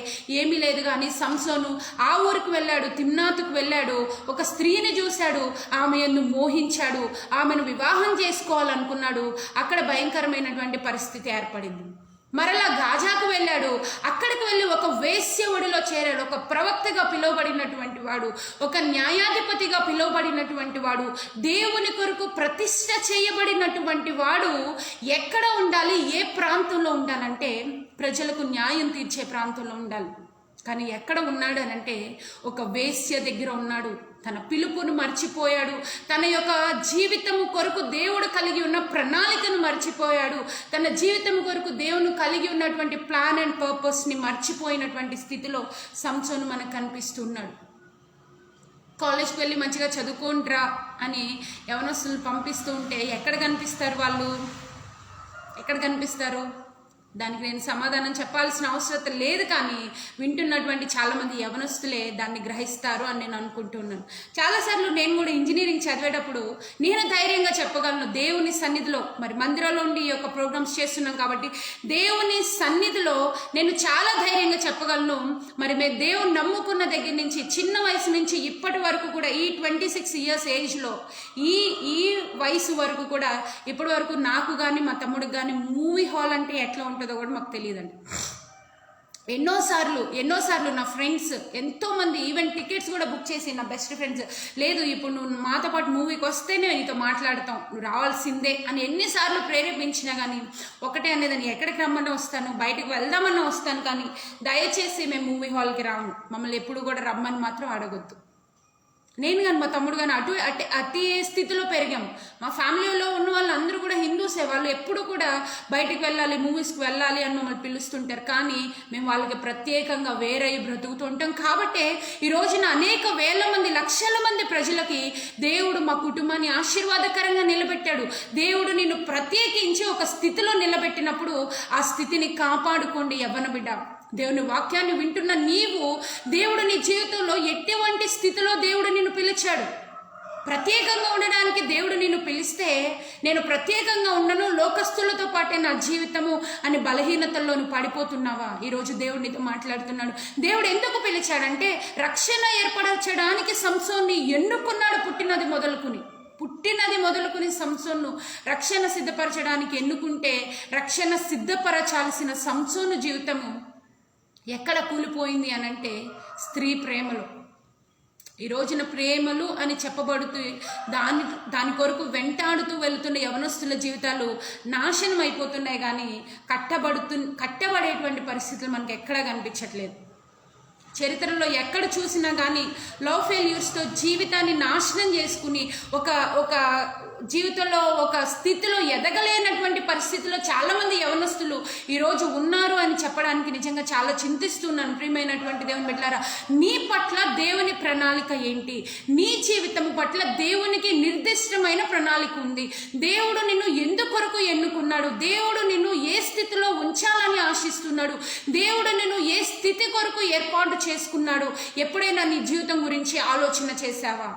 ఏమీ లేదు. కానీ సంసోను ఆ ఊరికి వెళ్ళాడు, తిమ్నాతుకు వెళ్ళాడు, ఒక స్త్రీని చూశాడు, ఆమెను మోహించాడు, ఆమెను వివాహం చేసుకోవాలనుకున్నాడు. అక్కడ భయంకరమైనటువంటి పరిస్థితి ఏర్పడింది. మరలా గాజాకు వెళ్ళాడు, అక్కడికి వెళ్ళి ఒక వేశ్య ఒడిలో చేరాడు. ఒక ప్రవక్తగా పిలువబడినటువంటి వాడు, ఒక న్యాయాధిపతిగా పిలువబడి పిలువబడినటువంటి వాడు, దేవుని కొరకు ప్రతిష్ఠ చేయబడినటువంటి వాడు ఎక్కడ ఉండాలి, ఏ ప్రాంతంలో ఉండాలంటే ప్రజలకు న్యాయం తీర్చే ప్రాంతంలో ఉండాలి. కానీ ఎక్కడ ఉన్నాడు అనంటే ఒక వేశ్య దగ్గర ఉన్నాడు. తన పిలుపును మర్చిపోయాడు. తన యొక్క జీవితము కొరకు దేవుడు కలిగి ఉన్న ప్రణాళికను మర్చిపోయాడు. తన జీవితం కొరకు దేవుడు కలిగి ఉన్నటువంటి ప్లాన్ అండ్ పర్పస్ని మర్చిపోయినటువంటి స్థితిలో సంసోను మనకు కనిపిస్తున్నాడు. కాలేజ్కి వెళ్ళి మంచిగా చదువుకోండిరా అని యవనస్తులు పంపిస్తూ ఉంటే ఎక్కడ కనిపిస్తారు? దానికి నేను సమాధానం చెప్పాల్సిన అవసరం లేదు. కానీ వింటున్నటువంటి చాలామంది యవనస్తులే దాన్ని గ్రహిస్తారు అని నేను అనుకుంటున్నాను. చాలాసార్లు నేను కూడా ఇంజనీరింగ్ చదివేటప్పుడు నేను ధైర్యంగా చెప్పగలను, దేవుని సన్నిధిలో, మరి మందిరంలో ఉండి ఈ యొక్క ప్రోగ్రామ్స్ చేస్తున్నాం కాబట్టి దేవుని సన్నిధిలో నేను చాలా ధైర్యంగా చెప్పగలను. మరి మేము దేవుని నమ్ముకున్న దగ్గర నుంచి, చిన్న వయసు నుంచి ఇప్పటి వరకు కూడా, ఈ 26 years ఏజ్లో ఈ వయసు వరకు కూడా ఇప్పటి వరకు నాకు కానీ మా తమ్ముడికి కానీ మూవీ హాల్ అంటే ఎట్లా ఉంటుందో కూడా మాకు తెలియదండి. ఎన్నోసార్లు నా ఫ్రెండ్స్ ఎంతోమంది ఈవెన్ టికెట్స్ కూడా బుక్ చేసి, నా బెస్ట్ ఫ్రెండ్స్, లేదు ఇప్పుడు నువ్వు మాతో పాటు మూవీకి వస్తేనే నీతో మాట్లాడతాం, నువ్వు రావాల్సిందే అని ఎన్నిసార్లు ప్రేరేపించినా కానీ ఒకటే అనేదాన్ని, ఎక్కడికి రమ్మన్నా వస్తాను, బయటకు వెళ్దామన్నా వస్తాను, కానీ దయచేసి మేము మూవీ హాల్కి రాము, మమ్మల్ని ఎప్పుడు కూడా రమ్మని మాత్రం అడగొద్దు. నేను కానీ మా తమ్ముడు కానీ అతి స్థితిలో పెరిగాము. మా ఫ్యామిలీలో ఉన్న వాళ్ళు అందరూ కూడా హిందూసే. వాళ్ళు ఎప్పుడు కూడా బయటికి వెళ్ళాలి, మూవీస్కి వెళ్ళాలి అని మమ్మల్ని పిలుస్తుంటారు. కానీ మేము వాళ్ళకి ప్రత్యేకంగా వేరై బ్రతుకుతుంటాం. కాబట్టి ఈ రోజున అనేక వేల మంది, లక్షల మంది ప్రజలకి దేవుడు మా కుటుంబాన్ని ఆశీర్వాదకరంగా నిలబెట్టాడు. దేవుడు నిన్ను ప్రత్యేకించి ఒక స్థితిలో నిలబెట్టినప్పుడు ఆ స్థితిని కాపాడుకోండి యవ్వన బిడ్డ. దేవుని వాక్యాన్ని వింటున్న నీవు, దేవుడు నీ జీవితంలో ఎటువంటి స్థితిలో దేవుడు నిన్ను పిలిచాడు. ప్రత్యేకంగా ఉండడానికి దేవుడు నిన్ను పిలిస్తే, నేను ప్రత్యేకంగా ఉండను, లోకస్తులతో పాటే నా జీవితము అని బలహీనతల్లోను పడిపోతున్నావా? ఈరోజు దేవుడు నీతో మాట్లాడుతున్నాడు. దేవుడు ఎందుకు పిలిచాడంటే రక్షణ ఏర్పరచడానికి సంసోన్ని ఎన్నుకున్నాడు. పుట్టినది మొదలుకుని సంసోన్ను రక్షణ సిద్ధపరచడానికి ఎన్నుకుంటే, రక్షణ సిద్ధపరచాల్సిన సంసోను జీవితము ఎక్కడ కూలిపోయింది అనంటే స్త్రీ ప్రేమలో. ఈ రోజున ప్రేమలు అని చెప్పబడుతూ దాని కొరకు వెంటాడుతూ వెళుతున్న యవనస్తుల జీవితాలు నాశనం అయిపోతున్నాయి. కానీ కట్టబడేటువంటి పరిస్థితులు మనకు ఎక్కడా కనిపించట్లేదు. చరిత్రలో ఎక్కడ చూసినా కానీ లవ్ ఫెయిల్యూర్స్తో జీవితాన్ని నాశనం చేసుకుని ఒక జీవితంలో ఒక స్థితిలో ఎదగలేనటువంటి పరిస్థితిలో చాలామంది యవనస్తులు ఈరోజు ఉన్నారు అని చెప్పడానికి నిజంగా చాలా చింతిస్తున్నాను. ప్రియమైనటువంటి దేవుని బిడ్డలారా, నీ పట్ల దేవుని ప్రణాళిక ఏంటి? నీ జీవితం పట్ల దేవునికి నిర్దిష్టమైన ప్రణాళిక ఉంది. దేవుడు నిన్ను ఎందుకొరకు ఎన్నుకున్నాడు? దేవుడు నిన్ను ఏ స్థితిలో ఉంచాలని ఆశిస్తున్నాడు? దేవుడు నిన్ను ఏ స్థితి కొరకు ఏర్పాటు చేసుకున్నాడు? ఎప్పుడైనా నీ జీవితం గురించి ఆలోచన చేశావా?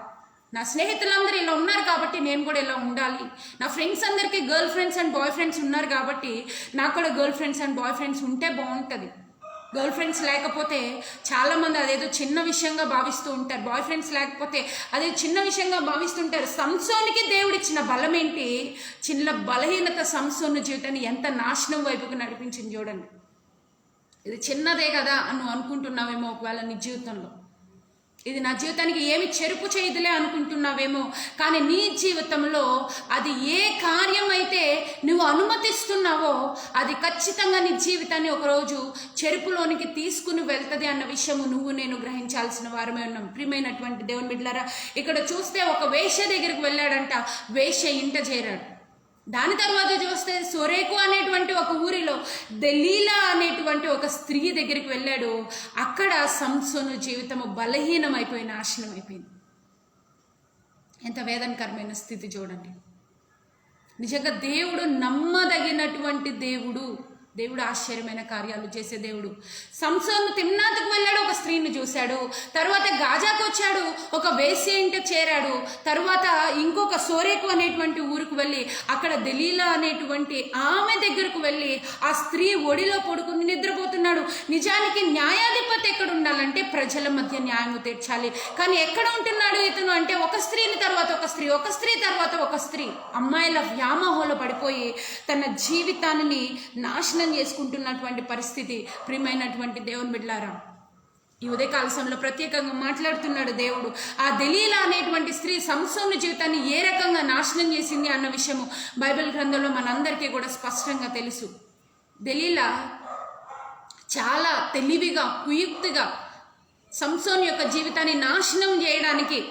నా స్నేహితులందరూ ఇలా ఉన్నారు కాబట్టి నేను కూడా ఇలా ఉండాలి. నా ఫ్రెండ్స్ అందరికీ girlfriends and boyfriends ఉన్నారు కాబట్టి నాకు కూడా girlfriends and boyfriends ఉంటే బాగుంటుంది. గర్ల్ ఫ్రెండ్స్ లేకపోతే చాలామంది అదేదో చిన్న విషయంగా భావిస్తూ ఉంటారు. బాయ్ ఫ్రెండ్స్ లేకపోతే అదే చిన్న విషయంగా భావిస్తుంటారు. సంసోనికి దేవుడిచ్చిన బలం ఏంటి? చిన్న బలహీనత సంసోను జీవితాన్ని ఎంత నాశనం వైపుకు నడిపించింది చూడండి. ఇది చిన్నదే కదా అని నువ్వు అనుకుంటున్నావేమో. ఒకవేళ నీ జీవితంలో ఇది నా జీవితానికి ఏమి చెరుపు చేయదులే అనుకుంటున్నావేమో. కానీ నీ జీవితంలో అది ఏ కార్యం అయితే నువ్వు అనుమతిస్తున్నావో అది ఖచ్చితంగా నీ జీవితాన్ని ఒకరోజు చెరుపులోనికి తీసుకుని వెళ్తుంది అన్న విషయము నువ్వు నేను గ్రహించాల్సిన వారమే ఉన్నాం. ప్రియమైనటువంటి దేవుని బిడ్డలారా, ఇక్కడ చూస్తే ఒక వేశ్య దగ్గరికి వెళ్ళాడంట. వేశ్య ఇంట చేరాడు. దాని తర్వాత చూస్తే సొరేకు అనేటువంటి ఒక ఊరిలో దలీలా అనేటువంటి ఒక స్త్రీ దగ్గరికి వెళ్ళాడు. అక్కడ సంసోను జీవితము బలహీనమైపోయి నాశనం అయిపోయింది. ఎంత వేదనకరమైన స్థితి చూడండి. నిజంగా దేవుడు నమ్మదగినటువంటి దేవుడు ఆశ్చర్యమైన కార్యాలు చేసే దేవుడు. సంసోను తిమ్నాతుకు వెళ్ళాడు, ఒక స్త్రీని చూశాడు. తర్వాత గాజాకు వచ్చాడు, ఒక వేశ్య ఇంట చేరాడు. తర్వాత ఇంకొక సోరేకు అనేటువంటి ఊరికి వెళ్ళి అక్కడ దలీలా అనేటువంటి ఆమె దగ్గరకు వెళ్ళి ఆ స్త్రీ ఒడిలో పడుకుని నిద్రపోతున్నాడు. నిజానికి న్యాయాధిపతి ఎక్కడ ఉండాలంటే ప్రజల మధ్య న్యాయం తీర్చాలి. కానీ ఎక్కడ ఉంటున్నాడు ఇతను అంటే ఒక స్త్రీని తర్వాత ఒక స్త్రీ, ఒక స్త్రీ తర్వాత ఒక స్త్రీ, అమ్మాయిల వ్యామోహంలో పడిపోయి తన జీవితాన్ని నాశనం చేసుకుంటున్నటువంటి పరిస్థితి. ప్రియమైనటువంటి దేవుని బిడ్డలారా, ఈ ఉదయకాల సమయంలో ప్రత్యేకంగా మాట్లాడుతున్నాడు దేవుడు. ఆ దెలీలా అనేటువంటి స్త్రీ సంసోను జీవితాన్ని ఏ రకంగా నాశనం చేసింది అన్న విషయము బైబిల్ గ్రంథంలో మనందరికీ కూడా స్పష్టంగా తెలుసు. దెలీలా చాలా తెలివిగా, కుయుక్తిగా సంసోను యొక్క జీవితాన్ని నాశనం చేయడానికి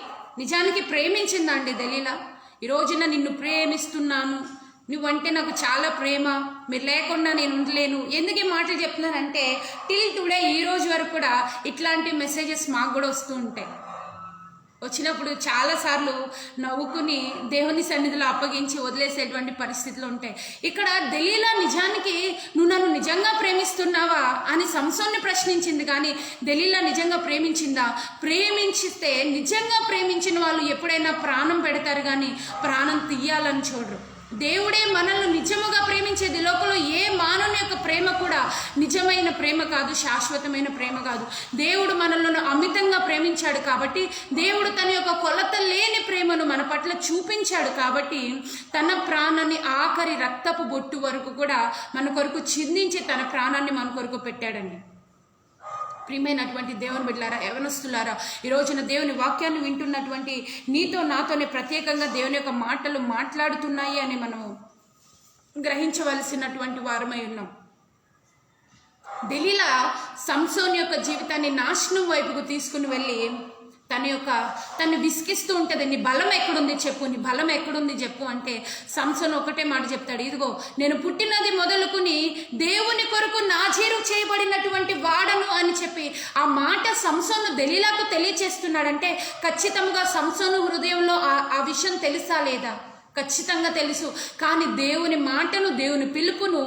నిజానికి ప్రేమించిందండి దెలీలా. ఈ రోజున నిన్ను ప్రేమిస్తున్నాను, నువ్వంటే నాకు చాలా ప్రేమ, మీరు లేకుండా నేను ఉండలేను. ఎందుకు ఈ మాటలు చెప్తున్నానంటే టిల్ టుడే ఈ రోజు వరకు కూడా ఇట్లాంటి మెసేజెస్ మాకు కూడా వస్తూ ఉంటాయి. వచ్చినప్పుడు చాలాసార్లు నవ్వుకుని దేవుని సన్నిధిలో అప్పగించి వదిలేసేటువంటి పరిస్థితులు ఉంటాయి. ఇక్కడ దెలీలా నిజానికి నువ్వు నన్ను నిజంగా ప్రేమిస్తున్నావా అని సంసోన్ని ప్రశ్నించింది, కానీ దెలీలా నిజంగా ప్రేమించిందా? ప్రేమించితే నిజంగా ప్రేమించిన వాళ్ళు ఎప్పుడైనా ప్రాణం పెడతారు కానీ ప్రాణం తీయాలని చూడరు. దేవుడే మనల్ని నిజముగా ప్రేమించేది. లోకంలో ఏ మానవుని యొక్క ప్రేమ కూడా నిజమైన ప్రేమ కాదు, శాశ్వతమైన ప్రేమ కాదు. దేవుడు మనల్ని అమితంగా ప్రేమించాడు కాబట్టి, దేవుడు తన యొక్క కొలత లేని ప్రేమను మన పట్ల చూపించాడు కాబట్టి తన ప్రాణాన్ని ఆఖరి రక్తపు బొట్టు వరకు కూడా మన కొరకు చిందించి తన ప్రాణాన్ని మన కొరకు పెట్టాడండి. ప్రియమైనటువంటి దేవుని బిడ్డలారా, యవనస్తులారా, ఈ రోజున దేవుని వాక్యాన్ని వింటున్నటువంటి నీతో నాతోనే ప్రత్యేకంగా దేవుని యొక్క మాటలు మాట్లాడుతున్నాయి అని మనము గ్రహించవలసినటువంటి వారమై ఉన్నాం. దెలీలా సంసోను యొక్క జీవితాన్ని నాశనం వైపుకు తీసుకుని వెళ్ళి తను విసిగిస్తూ ఉంటుంది. నీ బలం ఎక్కడుంది చెప్పు, నీ బలం ఎక్కడుంది చెప్పు అంటే సంసోను ఒకటే మాట చెప్తాడు, ఇదిగో నేను పుట్టినది మొదలుకుని దేవుని కొరకు నాజీరు చేయబడినటువంటి వాడను అని చెప్పి ఆ మాట సంసోను దెలీలాకు తెలియచేస్తున్నాడంటే ఖచ్చితంగా సంసోను హృదయంలో ఆ విషయం తెలుసా లేదా? ఖచ్చితంగా తెలుసు. కానీ దేవుని మాటను, దేవుని పిలుపును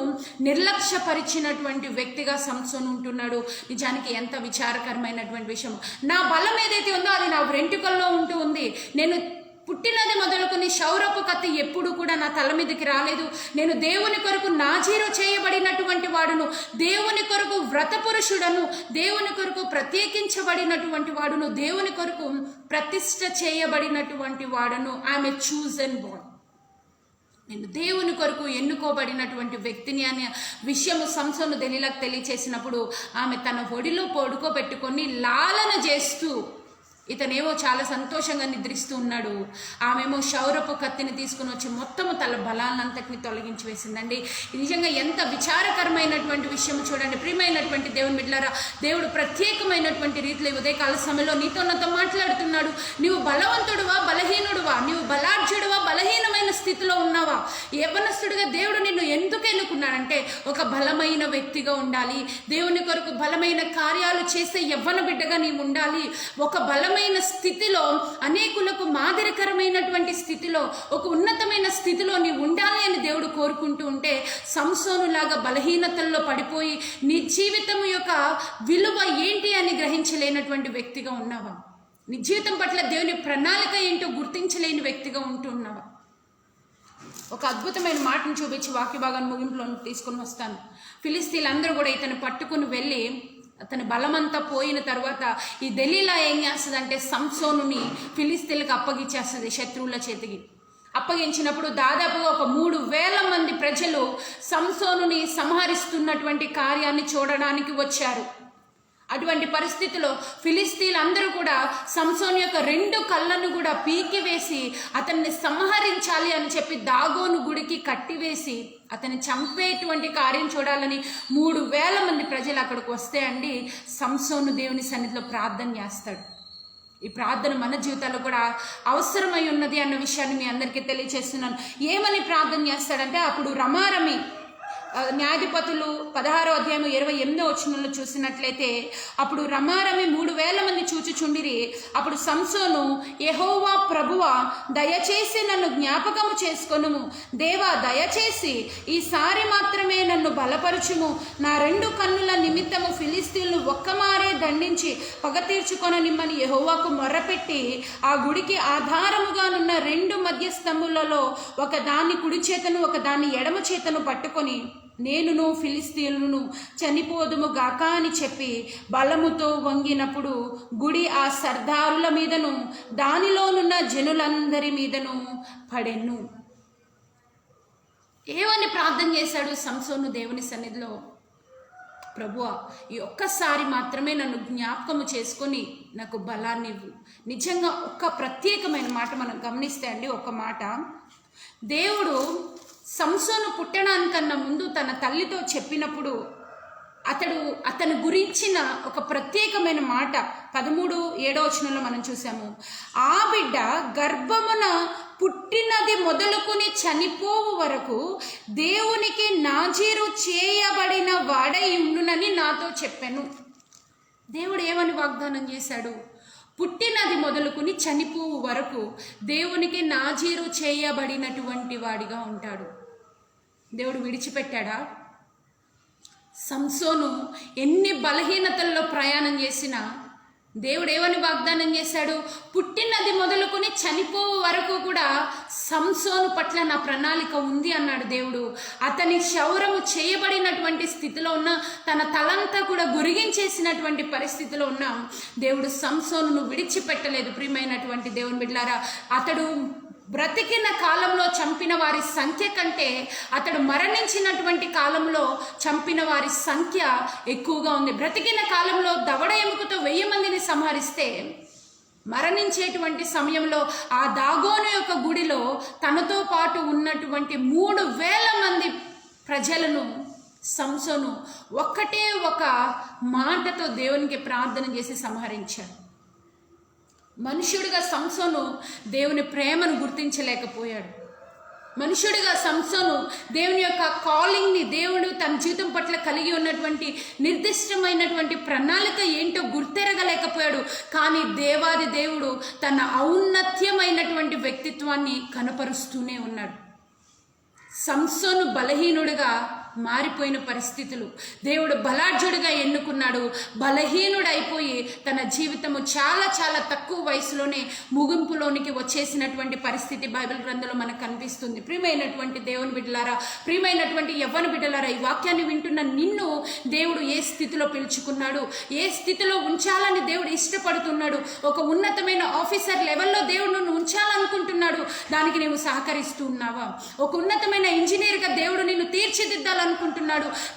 నిర్లక్ష్యపరిచినటువంటి వ్యక్తిగా సంసోను ఉంటున్నాడు. నిజానికి ఎంత విచారకరమైనటువంటి విషయం. నా బలం ఏదైతే ఉందో అది నా వెంట్రుకల్లో ఉంటూ ఉంది. నేను పుట్టినది మొదలుకొని క్షౌరపు కత్తి ఎప్పుడు కూడా నా తల మీదకి రాలేదు. నేను దేవుని కొరకు నాజీరు చేయబడినటువంటి వాడును, దేవుని కొరకు వ్రతపురుషుడను, దేవుని కొరకు ప్రత్యేకించబడినటువంటి వాడును, దేవుని కొరకు ప్రతిష్ఠ చేయబడినటువంటి వాడును. I am a chosen boy. నేను దేవుని కొరకు ఎన్నుకోబడినటువంటి వ్యక్తిని అనే విషయము సంసోను దెలీలాకు తెలియచేసినప్పుడు ఆమె తన ఒడిలో పడుకోబెట్టుకొని లాలన చేస్తూ, ఇతనేమో చాలా సంతోషంగా నిద్రిస్తూ ఉన్నాడు, ఆమెమో క్షౌరపు కత్తిని తీసుకుని వచ్చి మొత్తము తన బలాన్నంతటిని తొలగించి వేసిందండి. నిజంగా ఎంత విచారకరమైనటువంటి విషయం చూడండి. ప్రియమైనటువంటి దేవుని బిడ్డలారా, దేవుడు ప్రత్యేకమైనటువంటి రీతిలో ఉదయకాల సమయంలో నీతో నాతో మాట్లాడుతున్నాడు. నీవు బలవంతుడువా, బలహీనుడువా? నీవు బలాఢ్యుడువా, బలహీనమైన స్థితిలో ఉన్నావా? యవ్వనస్తుడిగా దేవుడు నిన్ను ఎందుకు ఎన్నుకున్నాడంటే ఒక బలమైన వ్యక్తిగా ఉండాలి, దేవుని కొరకు బలమైన కార్యాలు చేసే యవ్వన బిడ్డగా నీవు ఉండాలి. ఒక బలమైన స్థితిలో, అనేకులకు మాదిరికరమైనటువంటి స్థితిలో, ఒక ఉన్నతమైన స్థితిలో నీవు ఉండాలి అని దేవుడు కోరుకుంటూ ఉంటే సంసోను లాగా బలహీనతల్లో పడిపోయి నీ జీవితం యొక్క విలువ ఏంటి అని గ్రహించలేనటువంటి వ్యక్తిగా ఉన్నావా? నీ జీవితం పట్ల దేవుని ప్రణాళిక ఏంటో గుర్తించలేని వ్యక్తిగా ఉంటున్నావా? ఒక అద్భుతమైన మాటను చూపించి వాక్య భాగాన్ని ముగింపులో తీసుకుని వస్తాను. ఫిలిస్తీన్లందరూ కూడా ఇతను పట్టుకుని వెళ్ళి అతని బలమంతా పోయిన తర్వాత ఈ దెలీలా ఏం చేస్తుందంటే సంసోనుని ఫిలిస్తీన్లకు అప్పగించేస్తుంది, శత్రువుల చేతికి అప్పగించినప్పుడు దాదాపుగా ఒక 3,000 మంది ప్రజలు సంసోనుని సంహరిస్తున్నటువంటి కార్యాన్ని చూడడానికి వచ్చారు. అటువంటి పరిస్థితిలో ఫిలిస్తీన్లందరూ కూడా సంసోను యొక్క 2 కళ్ళను కూడా పీకివేసి అతన్ని సంహరించాలి అని చెప్పి దాగోను గుడికి కట్టివేసి అతన్ని చంపేటువంటి కార్యం చూడాలని 3,000 మంది ప్రజలు అక్కడికి వస్తే అండి సంసోను దేవుని సన్నిధిలో ప్రార్థన చేస్తాడు. ఈ ప్రార్థన మన జీవితాల్లో కూడా అవసరమై ఉన్నది అన్న విషయాన్ని మీ అందరికీ తెలియజేస్తున్నాను. ఏమని ప్రార్థన చేస్తాడంటే, అప్పుడు రమారమి న్యాయాధిపతులు 16వ అధ్యాయం 28వ వచనంలో చూసినట్లయితే, అప్పుడు రమారమి 3,000 మంది చూచుచుండిరి. అప్పుడు సంసోను, యెహోవా ప్రభువా, దయచేసి నన్ను జ్ఞాపకము చేసుకొనుము. దేవా, దయచేసి ఈసారి మాత్రమే నన్ను బలపరచుము. నా 2 కన్నుల నిమిత్తము ఫిలిస్తీన్లు ఒక్కమారే దండించి పగ తీర్చుకొననిమ్మని యెహోవాకు మొర్రపెట్టి ఆ గుడికి ఆధారముగానున్న 2 మధ్య స్తంభములలో ఒక దాన్ని కుడి చేతను ఒక దాన్ని ఎడమ చేతను పట్టుకొని నేనును ఫిలిస్తీన్లను చనిపోదుము గాక అని చెప్పి బలముతో వంగినప్పుడు గుడి ఆ సర్దారుల మీదను దానిలోనున్న జనులందరి మీదను పడెను. ఏమని ప్రార్థన చేశాడు సంసోను దేవుని సన్నిధిలో? ప్రభువా, ఈ ఒక్కసారి మాత్రమే నన్ను జ్ఞాపకము చేసుకొని నాకు బలాన్ని ఇవ్వు. నిజంగా ఒక ప్రత్యేకమైన మాట మనం గమనిస్తే అండి, ఒక మాట దేవుడు సంసోను పుట్టడానికన్నా ముందు తన తల్లితో చెప్పినప్పుడు అతని గురించిన ఒక ప్రత్యేకమైన మాట 13:7 మనం చూసాము. ఆ బిడ్డ గర్భమున పుట్టినది మొదలుకొని చనిపోవు వరకు దేవునికి నాజీరు చేయబడిన వాడై ఉండునని నాతో చెప్పాను. దేవుడు ఏమని వాగ్దానం చేశాడు? పుట్టినది మొదలుకొని చనిపోవు వరకు దేవునికి నాజీరు చేయబడినటువంటి వాడిగా ఉంటాడు. దేవుడు విడిచిపెట్టాడా? సంసోను ఎన్ని బలహీనతల్లో ప్రయాణం చేసినా దేవుడు ఏమని వాగ్దానం చేశాడు? పుట్టినది మొదలుకొని చనిపోవు వరకు కూడా సంసోను పట్ల నా ప్రణాళిక ఉంది అన్నాడు దేవుడు. అతని క్షౌరము చేయబడినటువంటి స్థితిలో ఉన్న, తన తలంతా కూడా గురిగించేసినటువంటి పరిస్థితిలో ఉన్న దేవుడు సంసోనును విడిచిపెట్టలేదు. ప్రియమైనటువంటి దేవుని బిడ్డలారా, అతడు బ్రతికిన కాలంలో చంపిన వారి సంఖ్య కంటే అతడు మరణించినటువంటి కాలంలో చంపిన వారి సంఖ్య ఎక్కువగా ఉంది. బ్రతికిన కాలంలో దవడ ఎముకతో 1000 మందిని సంహరిస్తే, మరణించేటువంటి సమయంలో ఆ దాగోను యొక్క గుడిలో తనతో పాటు ఉన్నటువంటి 3000 మంది ప్రజలను సంసోను ఒక్కటే ఒక మాటతో దేవునికి ప్రార్థన చేసి సంహరించాడు. మనుష్యుడిగా సంసోను దేవుని ప్రేమను గుర్తించలేకపోయాడు. మనుష్యుడిగా సంసోను దేవుని యొక్క కాలింగ్ని, దేవుడు తన జీవితం పట్ల కలిగి ఉన్నటువంటి నిర్దిష్టమైనటువంటి ప్రణాళిక ఏంటో గుర్తెరగలేకపోయాడు. కానీ దేవాది దేవుడు తన ఔన్నత్యమైనటువంటి వ్యక్తిత్వాన్ని కనపరుస్తూనే ఉన్నాడు. సంసోను బలహీనుడిగా మారిపోయిన పరిస్థితులు దేవుడు బలాఢ్యుడిగా ఎన్నుకున్నాడు. బలహీనుడైపోయి తన జీవితము చాలా చాలా తక్కువ వయసులోనే ముగింపులోనికి వచ్చేసినటువంటి పరిస్థితి బైబిల్ గ్రంథంలో మనకు కనిపిస్తుంది. ప్రియమైనటువంటి దేవుని బిడ్డలారా, ప్రియమైనటువంటి యవ్వన బిడ్డలారా, ఈ వాక్యాన్ని వింటున్న నిన్ను దేవుడు ఏ స్థితిలో పిలుచుకున్నాడు, ఏ స్థితిలో ఉంచాలని దేవుడు ఇష్టపడుతున్నాడు, ఒక ఉన్నతమైన ఆఫీసర్ లెవెల్లో దేవుడు నిన్ను ఉంచాలనుకుంటున్నాడు. దానికి నీవు సహకరిస్తూ ఉన్నావా? ఒక ఉన్నతమైన ఇంజనీర్గా దేవుడు నిన్ను తీర్చిదిద్దాలనుకుంటున్నాడు.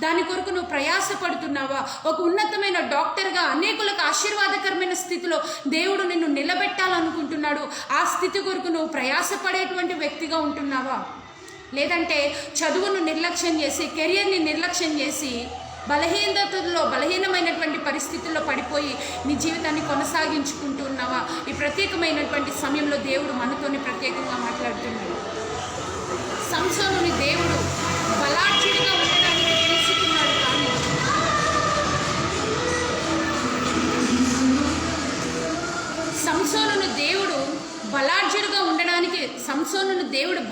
దాని కొరకు నువ్వు ప్రయాసపడుతున్నావా? ఒక ఉన్నతమైన డాక్టర్గా అనేకులకు ఆశీర్వాదకరమైన స్థితిలో దేవుడు నిన్ను నిలబెట్టాలనుకుంటున్నాడు. ఆ స్థితి కొరకు నువ్వు ప్రయాసపడేటువంటి వ్యక్తిగా ఉంటున్నావా? లేదంటే చదువును నిర్లక్ష్యం చేసి, కెరియర్ని నిర్లక్ష్యం చేసి, బలహీనమైనటువంటి పరిస్థితుల్లో పడిపోయి నీ జీవితాన్ని కొనసాగించుకుంటూ ఉన్నావా? ఈ ప్రత్యేకమైనటువంటి సమయంలో దేవుడు మనతోని ప్రత్యేకంగా మాట్లాడుతున్నాడు. సంసోనుని దేవుడు బలాఢ్యుడిగా ఉండడానికి పిలుచుకున్నాడు. కానీ సంసోనుని దేవుడు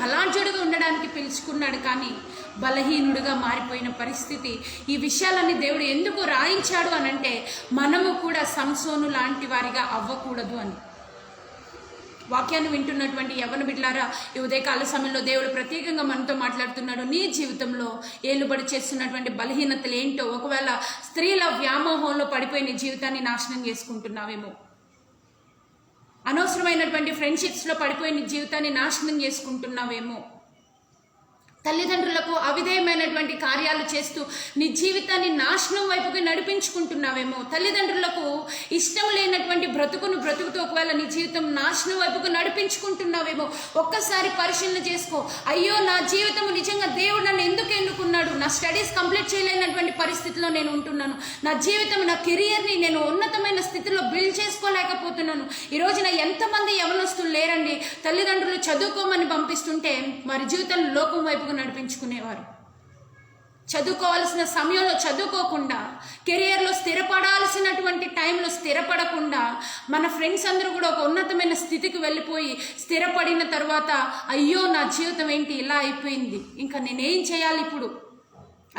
బలాఢ్యుడిగా ఉండడానికి పిలుచుకున్నాడు. కానీ బలహీనుడిగా మారిపోయిన పరిస్థితి. ఈ విషయాలన్నీ దేవుడు ఎందుకు రాయించాడు అనంటే, మనము కూడా సంసోను లాంటి వారిగా అవ్వకూడదు అని. వాక్యాన్ని వింటున్నటువంటి యవ్వన బిడ్డలారా, ఈ ఉదయకాల సమయంలో దేవుడు ప్రత్యేకంగా మనతో మాట్లాడుతున్నాడు. నీ జీవితంలో ఏలుబడి చేస్తున్నటువంటి బలహీనతలు ఏంటో, ఒకవేళ స్త్రీల వ్యామోహంలో పడిపోయి నీ జీవితాన్ని నాశనం చేసుకుంటున్నావేమో, అనవసరమైనటువంటి ఫ్రెండ్షిప్స్లో పడిపోయి నీ జీవితాన్ని నాశనం చేసుకుంటున్నావేమో, తల్లిదండ్రులకు అవిధేయమైనటువంటి కార్యాలు చేస్తూ నీ జీవితాన్ని నాశనం వైపుకి నడిపించుకుంటున్నావేమో, తల్లిదండ్రులకు ఇష్టం లేనటువంటి బ్రతుకుతూ ఒకవేళ నీ జీవితం నాశనం వైపుకు నడిపించుకుంటున్నావేమో, ఒక్కసారి పరిశీలన చేసుకో. అయ్యో, నా జీవితం నిజంగా దేవుడు నన్ను ఎందుకు ఎన్నుకున్నాడు? నా స్టడీస్ కంప్లీట్ చేయలేనటువంటి పరిస్థితిలో నేను ఉంటున్నాను. నా జీవితం, నా కెరియర్ని నేను ఉన్నతమైన స్థితిలో బిల్డ్ చేసుకోలేకపోతున్నాను. ఈ రోజున ఎంతమంది యవనస్తులు లేరండి, తల్లిదండ్రులు చదువుకోమని పంపిస్తుంటే వారి జీవితంలో లోకం వైపుకు నడిపించుకునేవారు. చదువుకోవాల్సిన సమయంలో చదువుకోకుండా, కెరియర్లో స్థిరపడాల్సినటువంటి టైంలో స్థిరపడకుండా, మన ఫ్రెండ్స్ అందరూ కూడా ఒక ఉన్నతమైన స్థితికి వెళ్ళిపోయి స్థిరపడిన తర్వాత అయ్యో నా జీవితం ఏంటి ఇలా అయిపోయింది, ఇంకా నేనేం చేయాలి ఇప్పుడు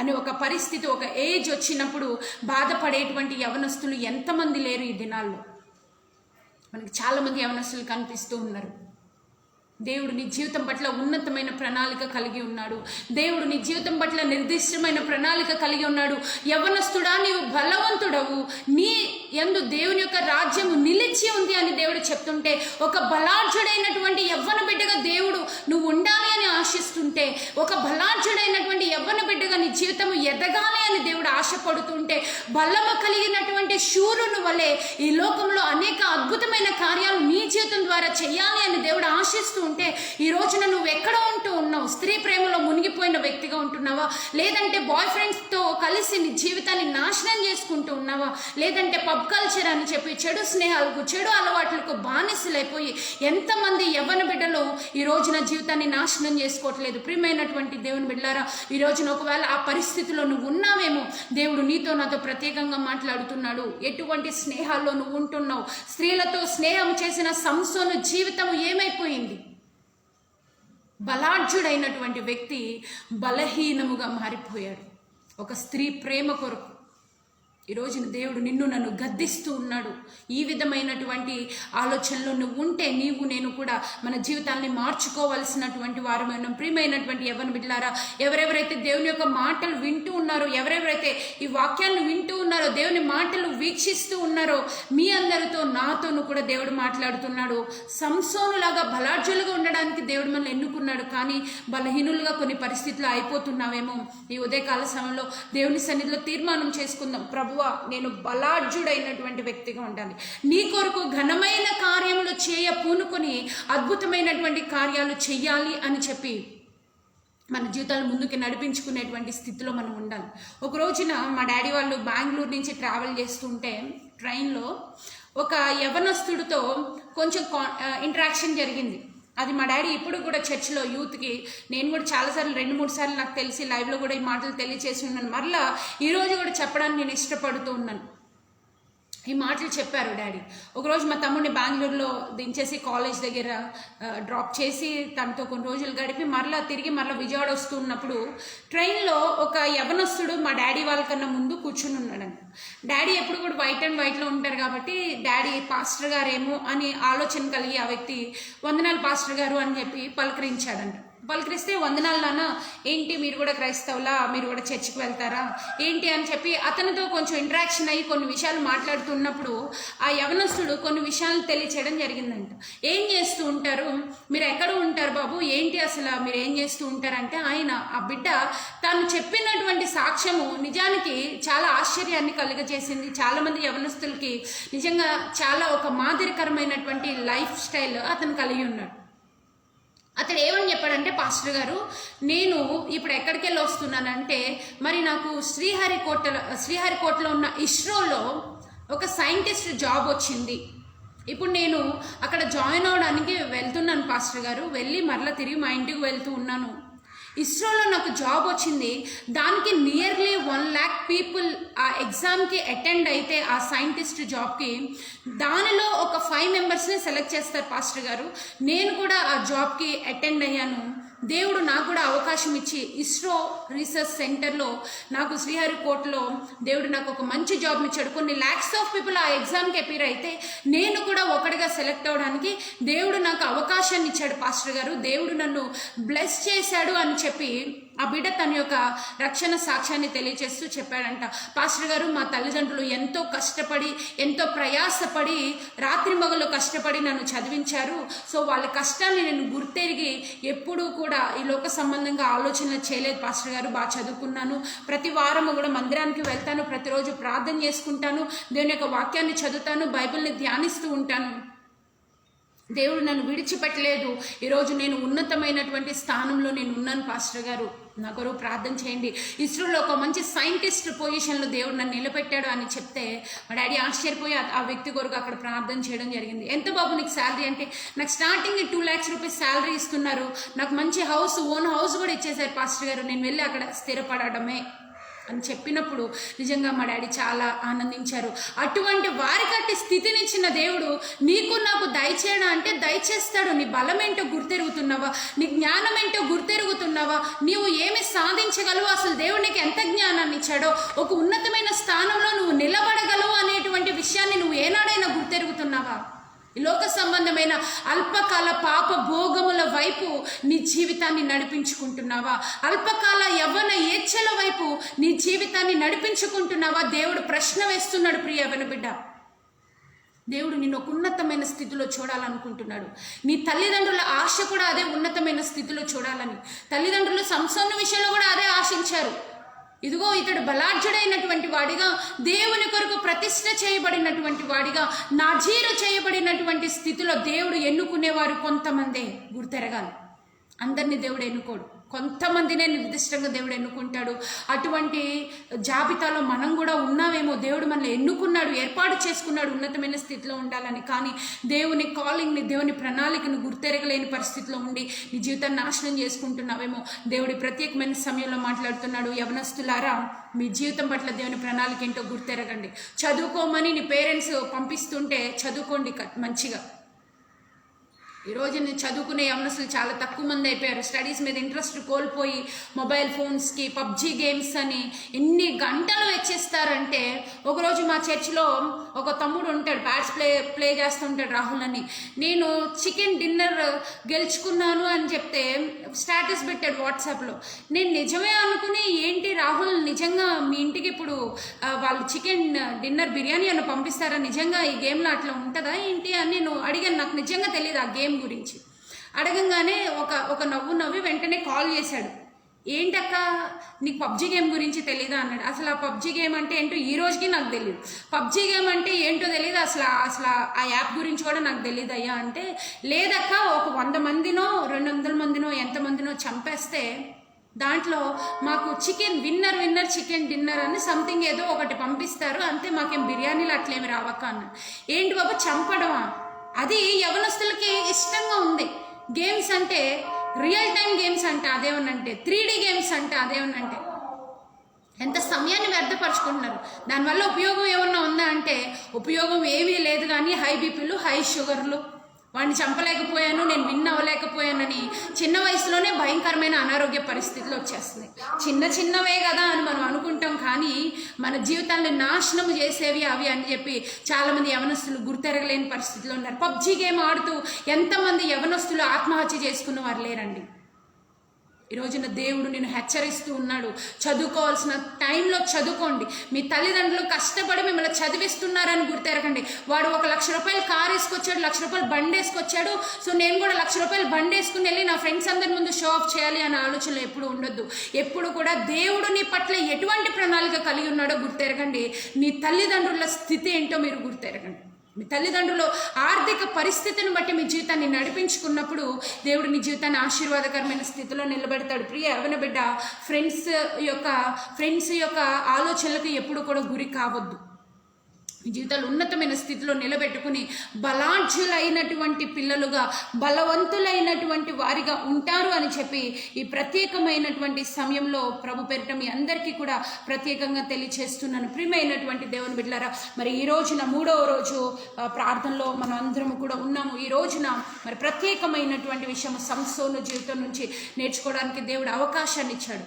అని ఒక పరిస్థితి, ఒక ఏజ్ వచ్చినప్పుడు బాధపడేటువంటి యవనస్తులు ఎంతమంది లేరు ఈ దినాల్లో? మనకి చాలామంది యవనస్తులు కనిపిస్తూ ఉన్నారు. దేవుడు నీ జీవితం పట్ల ఉన్నతమైన ప్రణాళిక కలిగి ఉన్నాడు. దేవుడు నీ జీవితం పట్ల నిర్దిష్టమైన ప్రణాళిక కలిగి ఉన్నాడు. యవ్వనస్తుడా, నీవు బలవంతుడవు, నీ యందు దేవుని యొక్క రాజ్యము నిలిచి ఉంది అని దేవుడు చెప్తుంటే, ఒక బలాఢ్యుడైనటువంటి యవ్వన బిడ్డగా దేవుడు నువ్వు ఉండాలి అని ఆశిస్తుంటే, ఒక బలాఢ్యుడైనటువంటి యవ్వన బిడ్డగా నీ జీవితం ఎదగాలి అని దేవుడు ఆశపడుతుంటే, బలము కలిగినటువంటి శూరుని వలె ఈ లోకంలో అనేక అద్భుతమైన కార్యాలు నీ జీవితం ద్వారా చేయాలి అని దేవుడు ఆశిస్తూ ఉంటే, ఈ రోజున నువ్వు ఎక్కడ ఉంటూ ఉన్నావు? స్త్రీ ప్రేమలో మునిగిపోయిన వ్యక్తిగా ఉంటున్నావా? లేదంటే బాయ్ ఫ్రెండ్స్తో కలిసి నీ జీవితాన్ని నాశనం చేసుకుంటూ ఉన్నావా? లేదంటే పబ్ కల్చర్ అని చెప్పి చెడు స్నేహాలకు, చెడు అలవాట్లకు బానిసలైపోయి ఎంతమంది యవ్వన బిడ్డలు ఈ రోజున జీవితాన్ని నాశనం చేసుకోవట్లేదు? ప్రియమైనటువంటి దేవుని బిడ్డలారా, ఈ రోజున ఒకవేళ ఆ పరిస్థితిలో నువ్వు ఉన్నావేమో, దేవుడు నీతో నాతో ప్రత్యేకంగా మాట్లాడుతున్నాడు. ఎటువంటి స్నేహాల్లో నువ్వు ఉంటున్నావు? స్త్రీలతో స్నేహం చేసిన సంసోను జీవితం ఏమైపోయింది? బలాఢ్యుడైనటువంటి వ్యక్తి బలహీనముగా మారిపోయాడు ఒక స్త్రీ ప్రేమ కొరకు. ఈరోజున దేవుడు నిన్ను నన్ను గద్దిస్తూ ఉన్నాడు. ఈ విధమైనటువంటి ఆలోచనలో నువ్వు ఉంటే నీవు నేను కూడా మన జీవితాన్ని మార్చుకోవాల్సినటువంటి వారమైన ప్రియమైనటువంటి యవ్వన బిడ్డలారా, ఎవరెవరైతే దేవుని యొక్క మాటలు వింటూ ఉన్నారో, ఎవరెవరైతే ఈ వాక్యాలను వింటూ ఉన్నారో, దేవుని మాటలు వీక్షిస్తూ ఉన్నారో, మీ అందరితో నాతోను కూడా దేవుడు మాట్లాడుతున్నాడు. సంసోనులాగా బలాఢ్యులుగా ఉండడానికి దేవుడు మనల్ని ఎన్నుకున్నాడు, కానీ బలహీనులుగా కొన్ని పరిస్థితులు అయిపోతున్నావేమో. ఈ ఉదయకాల సమయంలో దేవుని సన్నిధిలో తీర్మానం చేసుకుందాం, ప్రభువా నేను బలాఢ్యుడైనటువంటి వ్యక్తిగా ఉండాలి. నీ కొరకు ఘనమైన కార్యములు చేయ పూనుకొని అద్భుతమైనటువంటి కార్యాలు చెయ్యాలి అని చెప్పి మన జీవితాలు ముందుకు నడిపించుకునేటువంటి స్థితిలో మనం ఉండాలి. ఒక రోజున మా డాడీ వాళ్ళు బెంగళూరు నుంచి ట్రావెల్ చేస్తుంటే ట్రైన్లో ఒక యవనస్తుడితో కొంచెం ఇంటరాక్షన్ జరిగింది. అది మా డాడీ ఇప్పుడు కూడా చర్చిలో యూత్కి, నేను కూడా చాలాసార్లు 2-3 సార్లు నాకు తెలిసి లైవ్లో కూడా ఈ మాటలు తెలియచేసి ఉన్నాను. మరలా ఈరోజు కూడా చెప్పడానికి నేను ఇష్టపడుతూ ఉన్నాను. ఈ మాటలు చెప్పారు డాడీ. ఒకరోజు మా తమ్ముడిని బెంగళూరులో దించేసి కాలేజ్ దగ్గర డ్రాప్ చేసి తనతో కొన్ని రోజులు గడిపి తిరిగి విజయవాడ వస్తూ ఉన్నప్పుడు ట్రైన్లో ఒక యవనస్తుడు మా డాడీ వాళ్ళకన్నా ముందు కూర్చుని ఉన్నాడంట. డాడీ ఎప్పుడు కూడా వైట్ అండ్ వైట్లో ఉంటారు కాబట్టి డాడీ పాస్టర్ గారేమో అని ఆలోచన కలిగి ఆ వ్యక్తి వందనాలు పాస్టర్ గారు అని చెప్పి పలకరించాడంట. పలకరిస్తే వందనాలు నాన్న, ఏంటి మీరు కూడా క్రైస్తవులా, మీరు కూడా చర్చికి వెళ్తారా ఏంటి అని చెప్పి అతనితో కొంచెం ఇంటరాక్షన్ అయ్యి కొన్ని విషయాలు మాట్లాడుతున్నప్పుడు ఆ యవనస్తుడు కొన్ని విషయాలు తెలియచేయడం జరిగిందంట. ఏం చేస్తూ ఉంటారు మీరు, ఎక్కడ ఉంటారు బాబు, ఏంటి అసలు మీరు ఏం చేస్తూ ఉంటారంటే, ఆయన ఆ బిడ్డ తాను చెప్పినటువంటి సాక్ష్యము నిజానికి చాలా ఆశ్చర్యాన్ని కలుగజేసింది. చాలామంది యవనస్తులకి నిజంగా చాలా ఒక మాదిరికరమైనటువంటి లైఫ్ స్టైల్ అతను కలిగి ఉన్నాడు. అతడు ఏమని చెప్పాడంటే, పాస్టర్ గారు నేను ఇప్పుడు ఎక్కడికి వెళ్ళి వస్తున్నానంటే, మరి నాకు శ్రీహరికోటలో ఉన్న ఇస్రోలో ఒక సైంటిస్ట్ జాబ్ వచ్చింది. ఇప్పుడు నేను అక్కడ జాయిన్ అవడానికి వెళ్తున్నాను పాస్టర్ గారు, వెళ్ళి తిరిగి మా ఇంటికి వెళ్తూ ఉన్నాను. ఇస్రోలో నాకు జాబ్ వచ్చింది, దానికి నియర్లీ 1 lakh పీపుల్ ఆ ఎగ్జామ్కి అటెండ్ అయితే ఆ సైంటిస్ట్ జాబ్కి దానిలో ఒక 5 మెంబర్స్ని సెలెక్ట్ చేస్తారు పాస్టర్ గారు. నేను కూడా ఆ జాబ్కి అటెండ్ అయ్యాను. దేవుడు నాకు కూడా అవకాశం ఇచ్చి ఇస్రో రీసెర్చ్ సెంటర్లో నాకు శ్రీహరికోటలో దేవుడు నాకు ఒక మంచి జాబ్ ఇచ్చాడు. కొన్ని lakhs ఆఫ్ పీపుల్ ఆ ఎగ్జామ్కి అపీర్ అయితే నేను కూడా ఒకటిగా సెలెక్ట్ అవ్వడానికి దేవుడు నాకు అవకాశాన్ని ఇచ్చాడు పాస్టర్ గారు, దేవుడు నన్ను బ్లెస్ చేశాడు అని చెప్పి ఆ బిడ్డ తన యొక్క రక్షణ సాక్ష్యాన్ని తెలియచేస్తూ చెప్పాడంట. పాస్టర్ గారు మా తల్లిదండ్రులు ఎంతో కష్టపడి, ఎంతో ప్రయాసపడి, రాత్రి మగలు కష్టపడి నన్ను చదివించారు. సో వాళ్ళ కష్టాన్ని నేను గుర్తెరిగి ఎప్పుడూ కూడా ఈ లోక సంబంధంగా ఆలోచన చేయలేదు పాస్టర్ గారు. బాగా చదువుకున్నాను, ప్రతి వారము కూడా మందిరానికి వెళ్తాను, ప్రతిరోజు ప్రార్థన చేసుకుంటాను, దేవుని యొక్క వాక్యాన్ని చదువుతాను, బైబిల్ని ధ్యానిస్తూ ఉంటాను. దేవుడు నన్ను విడిచిపెట్టలేదు. ఈరోజు నేను ఉన్నతమైనటువంటి స్థానంలో నేను ఉన్నాను పాస్టర్ గారు, నా కొరకు ప్రార్థన చేయండి. ఇస్రోలో ఒక మంచి సైంటిస్ట్ పొజిషన్లో దేవుడు నన్ను నిలబెట్టాడు అని చెప్తే మా డాడీ ఆశ్చర్యపోయి ఆ వ్యక్తి కొరకు అక్కడ ప్రార్థన చేయడం జరిగింది. ఎంత బాబు నీకు శాలరీ అంటే, నాకు స్టార్టింగ్ 2 lakhs రూపీస్ శాలరీ ఇస్తున్నారు, నాకు మంచి ఓన్ హౌస్ కూడా ఇచ్చేశారు పాస్టర్ గారు, నేను వెళ్ళి అక్కడ స్థిరపడడమే అని చెప్పినప్పుడు నిజంగా మా డాడీ చాలా ఆనందించారు. అటువంటి వారికట్టి స్థితినిచ్చిన దేవుడు నీకు నాకు దయచేయడం అంటే దయచేస్తాడు. నీ బలం ఏంటో గుర్తెరుగుతున్నావా, నీ జ్ఞానం ఏంటో గుర్తెరుగుతున్నావా, నీవు ఏమి సాధించగలవు, అసలు దేవుడు నీకు ఎంత జ్ఞానాన్ని ఇచ్చాడో, ఒక ఉన్నతమైన స్థానంలో నువ్వు నిలబడగలవు అనేటువంటి విషయాన్ని నువ్వు ఏనాడైనా గుర్తెరుగుతున్నావా? ఈ లోక సంబంధమైన అల్పకాల పాప భోగముల వైపు నీ జీవితాన్ని నడిపించుకుంటున్నావా? అల్పకాల యవ్వన ఏచ్ఛల వైపు నీ జీవితాన్ని నడిపించుకుంటున్నావా? దేవుడు ప్రశ్న వేస్తున్నాడు ప్రియ యవ్వన బిడ్డ. దేవుడు నిన్ను ఒక ఉన్నతమైన స్థితిలో చూడాలనుకుంటున్నాడు. నీ తల్లిదండ్రుల ఆశ కూడా అదే ఉన్నతమైన స్థితిలో చూడాలని. తల్లిదండ్రులు సంసోను విషయంలో కూడా అదే ఆశించారు. ఇదిగో ఇతడు బలాఢ్యుడైనటువంటి వాడిగా, దేవుని కొరకు ప్రతిష్ఠ చేయబడినటువంటి వాడిగా, నాజీరు చేయబడినటువంటి స్థితిలో దేవుడు ఎన్నుకునేవారు కొంతమందే. గుర్తెరగాలి, అందరినీ దేవుడు ఎన్నుకోడు, కొంతమందినే నిర్దిష్టంగా దేవుడు ఎన్నుకుంటాడు. అటువంటి జాబితాలో మనం కూడా ఉన్నామేమో. దేవుడు మనల్ని ఎన్నుకున్నాడు, ఏర్పాటు చేసుకున్నాడు ఉన్నతమైన స్థితిలో ఉండాలని. కానీ దేవుని కాలింగ్ని, దేవుని ప్రణాళికను గుర్తెరగలేని పరిస్థితిలో ఉండి నీ జీవితాన్ని నాశనం చేసుకుంటున్నావేమో. దేవుడి ప్రత్యేకమైన సమయంలో మాట్లాడుతున్నాడు, యవనస్తులారా మీ జీవితం పట్ల దేవుని ప్రణాళిక ఏంటో గుర్తెరగండి. చదువుకోమని నీ పేరెంట్స్ పంపిస్తుంటే చదువుకోండి మంచిగా. ఈరోజు నేను చదువుకునే యవనస్తులు చాలా తక్కువ మంది అయిపోయారు. స్టడీస్ మీద ఇంట్రెస్ట్ కోల్పోయి మొబైల్ ఫోన్స్కి, పబ్జీ గేమ్స్ అని ఎన్ని గంటలు వెచ్చేస్తారంటే, ఒకరోజు మా చర్చిలో ఒక తమ్ముడు ఉంటాడు, బ్యాట్స్ ప్లే చేస్తుంటాడు, రాహుల్ అని. నేను చికెన్ డిన్నర్ గెలుచుకున్నాను అని చెప్తే స్టేటస్ పెట్టాడు వాట్సాప్లో. నేను నిజమే అనుకుని, ఏంటి రాహుల్ నిజంగా మీ ఇంటికి ఇప్పుడు వాళ్ళు చికెన్ డిన్నర్ బిర్యానీ అని పంపిస్తారా, నిజంగా ఈ గేమ్లో అట్లా ఉంటుందా ఏంటి అని నేను అడిగాను. నాకు నిజంగా తెలియదు ఆ గేమ్ గురించి. అడగంగానే ఒక నవ్వు నవ్వి వెంటనే కాల్ చేశాడు. ఏంటక్క నీకు పబ్జీ గేమ్ గురించి తెలీదా అన్నాడు. అసలు ఆ పబ్జీ గేమ్ అంటే ఏంటో ఈ రోజుకి నాకు తెలియదు. పబ్జీ గేమ్ అంటే ఏంటో తెలియదు, అసలు ఆ యాప్ గురించి కూడా నాకు తెలియదు అయ్యా అంటే, లేదక్క ఒక 100 మందినో 200 మందినో ఎంతమందినో చంపేస్తే దాంట్లో మాకు విన్నర్ చికెన్ డిన్నర్ అని సంథింగ్ ఏదో ఒకటి పంపిస్తారు, అంతే, మాకేం బిర్యానీలు అట్లేమి రావక్క అన్నాడు. ఏంటి బాబా చంపడమా? అది యవనస్తులకి ఇష్టంగా ఉంది. గేమ్స్ అంటే రియల్ టైం గేమ్స్ అంటే అదేమనంటే, 3D గేమ్స్ అంటే అదేమనంటే ఎంత సమయాన్ని వ్యర్థపరుచుకుంటున్నారు. దానివల్ల ఉపయోగం ఏమన్నా ఉందా అంటే ఉపయోగం ఏమీ లేదు. కానీ హై బీపీలు, హై షుగర్లు, వాడిని చంపలేకపోయాను, నేను విన్ అవ్వలేకపోయానని చిన్న వయసులోనే భయంకరమైన అనారోగ్య పరిస్థితులు వచ్చేస్తున్నాయి. చిన్నవే కదా అని మనం అనుకుంటాం, కానీ మన జీవితాన్ని నాశనం చేసేవి అవి అని చెప్పి చాలామంది యవనస్తులు గుర్తెరగలేని పరిస్థితిలో ఉన్నారు. పబ్జీ గేమ్ ఆడుతూ ఎంతమంది యవనస్తులు ఆత్మహత్య చేసుకున్న వారు లేరండి. ఈ రోజున దేవుడు నేను హెచ్చరిస్తూ ఉన్నాడు, చదువుకోవాల్సిన టైంలో చదువుకోండి. మీ తల్లిదండ్రులు కష్టపడి మిమ్మల్ని చదివిస్తున్నారని గుర్తెరగండి. వాడు 1 లక్ష రూపాయలు కారు వేసుకొచ్చాడు, 1 లక్ష రూపాయలు బండి వేసుకొచ్చాడు, సో నేను కూడా 1 లక్ష రూపాయలు బండి వేసుకుని వెళ్ళి నా ఫ్రెండ్స్ అందరి ముందు షో ఆఫ్ చేయాలి అనే ఆలోచనలు ఎప్పుడు ఉండొద్దు. ఎప్పుడు కూడా దేవుడు నీ పట్ల ఎటువంటి ప్రణాళిక కలిగి ఉన్నాడో గుర్తెరగండి. నీ తల్లిదండ్రుల స్థితి ఏంటో మీరు గుర్తెరగండి. మీ తల్లిదండ్రులు ఆర్థిక పరిస్థితిని బట్టి మీ జీవితాన్ని నడిపించుకున్నప్పుడు దేవుడు మీ జీవితాన్ని ఆశీర్వాదకరమైన స్థితిలో నిలబెడతాడు. ప్రియ యవ్వన బిడ్డ, ఫ్రెండ్స్ యొక్క ఆలోచనలకు ఎప్పుడు కూడా గురి కావద్దు. మీ జీవితాలు ఉన్నతమైన స్థితిలో నిలబెట్టుకుని బలాఢ్యులైనటువంటి పిల్లలుగా, బలవంతులైనటువంటి వారిగా ఉంటారు అని చెప్పి ఈ ప్రత్యేకమైనటువంటి సమయంలో ప్రభు పేరిట మీ అందరికీ కూడా ప్రత్యేకంగా తెలియచేస్తున్నాను. ప్రియమైనటువంటి దేవుని బిడ్డలారా, మరి ఈ రోజున 3వ రోజు ప్రార్థనలో మనం అందరము కూడా ఉన్నాము. ఈ రోజున మరి ప్రత్యేకమైనటువంటి విషయం సంసోను జీవితం నుంచి నేర్చుకోవడానికి దేవుడు అవకాశాన్ని ఇచ్చాడు.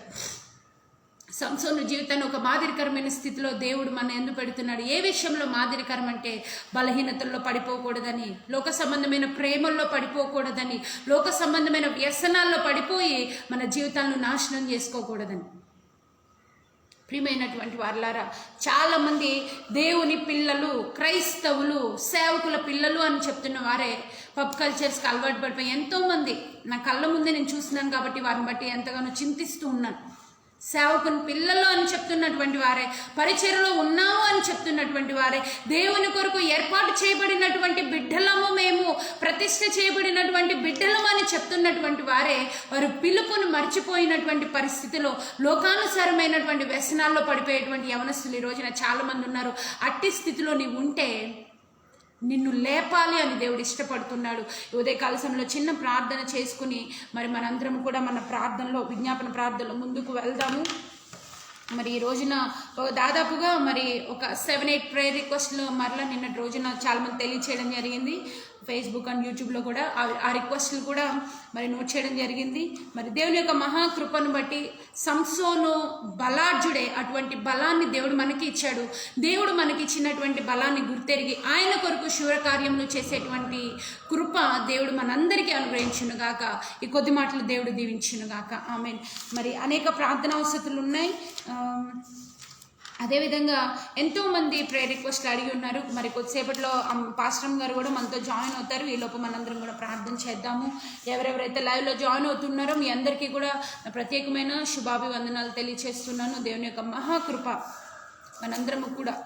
సంసోను జీవితాన్ని ఒక మాదిరికరమైన స్థితిలో దేవుడు మన ఎందుకు పెడుతున్నాడు. ఏ విషయంలో మాదిరికరం అంటే బలహీనతల్లో పడిపోకూడదని, లోక సంబంధమైన ప్రేమల్లో పడిపోకూడదని, లోక సంబంధమైన వ్యసనాల్లో పడిపోయి మన జీవితాలను నాశనం చేసుకోకూడదని. ప్రియమైనటువంటి వారలారా, చాలామంది దేవుని పిల్లలు, క్రైస్తవులు, సేవకుల పిల్లలు అని చెప్తున్న వారే పబ్ కల్చర్స్కి అలవాటు పడిపోయి ఎంతోమంది నా కళ్ళ ముందే నేను చూస్తున్నాను కాబట్టి వారిని బట్టి ఎంతగానో చింతిస్తూ ఉన్నాను. సేవకుని పిల్లలు అని చెప్తున్నటువంటి వారే, పరిచర్యలో ఉన్నాము అని చెప్తున్నటువంటి వారే, దేవుని కొరకు ఏర్పాటు చేయబడినటువంటి బిడ్డలము, మేము ప్రతిష్ఠ చేయబడినటువంటి బిడ్డలము అని చెప్తున్నటువంటి వారే వారు పిలుపును మర్చిపోయినటువంటి పరిస్థితిలో లోకానుసారమైనటువంటి వ్యసనాల్లో పడిపోయేటువంటి యవనస్తులు ఈ రోజున చాలామంది ఉన్నారు. అట్టి స్థితిలో నీవు ఉంటే నిన్ను లేపాలి అని దేవుడు ఇష్టపడుతున్నాడు. ఉదయకాల సమయంలో చిన్న ప్రార్థన చేసుకుని మరి మనందరం కూడా మన ప్రార్థనలో, విజ్ఞాపన ప్రార్థనలో ముందుకు వెళ్దాము. మరి ఈ రోజున దాదాపుగా మరి ఒక 7-8 ప్రేయర్ రిక్వెస్ట్లు మరలా నిన్నటి రోజున చాలామంది తెలియచేయడం జరిగింది. ఫేస్బుక్ అండ్ యూట్యూబ్లో కూడా ఆ రిక్వెస్ట్లు కూడా మరి నోట్ చేయడం జరిగింది. మరి దేవుని యొక్క మహాకృపను బట్టి సంసోను బలాఢ్యుడే, అటువంటి బలాన్ని దేవుడు మనకి ఇచ్చాడు. దేవుడు మనకి ఇచ్చినటువంటి బలాన్ని గుర్తెరిగి ఆయన కొరకు శూరకార్యములు చేసేటువంటి కృప దేవుడు మనందరికీ అనుగ్రహించునుగాక. ఈ కొద్ది మాటలు దేవుడు దీవించునుగాక. ఆమేన్. మరి అనేక ప్రార్థనా అవసరాలు ఉన్నాయి. అదేవిధంగా ఎంతోమంది ప్రేయర్ రిక్వెస్ట్లు అడిగి ఉన్నారు. మరి కొద్దిసేపట్లో పాస్టర్ గారు కూడా మనతో జాయిన్ అవుతారు. ఈలోపు మనందరం కూడా ప్రార్థన చేద్దాము. ఎవరెవరైతే లైవ్లో జాయిన్ అవుతున్నారో మీ అందరికీ కూడా ప్రత్యేకమైన శుభాభివందనాలు తెలియచేస్తున్నాను. దేవుని యొక్క మహాకృప మనందరము కూడా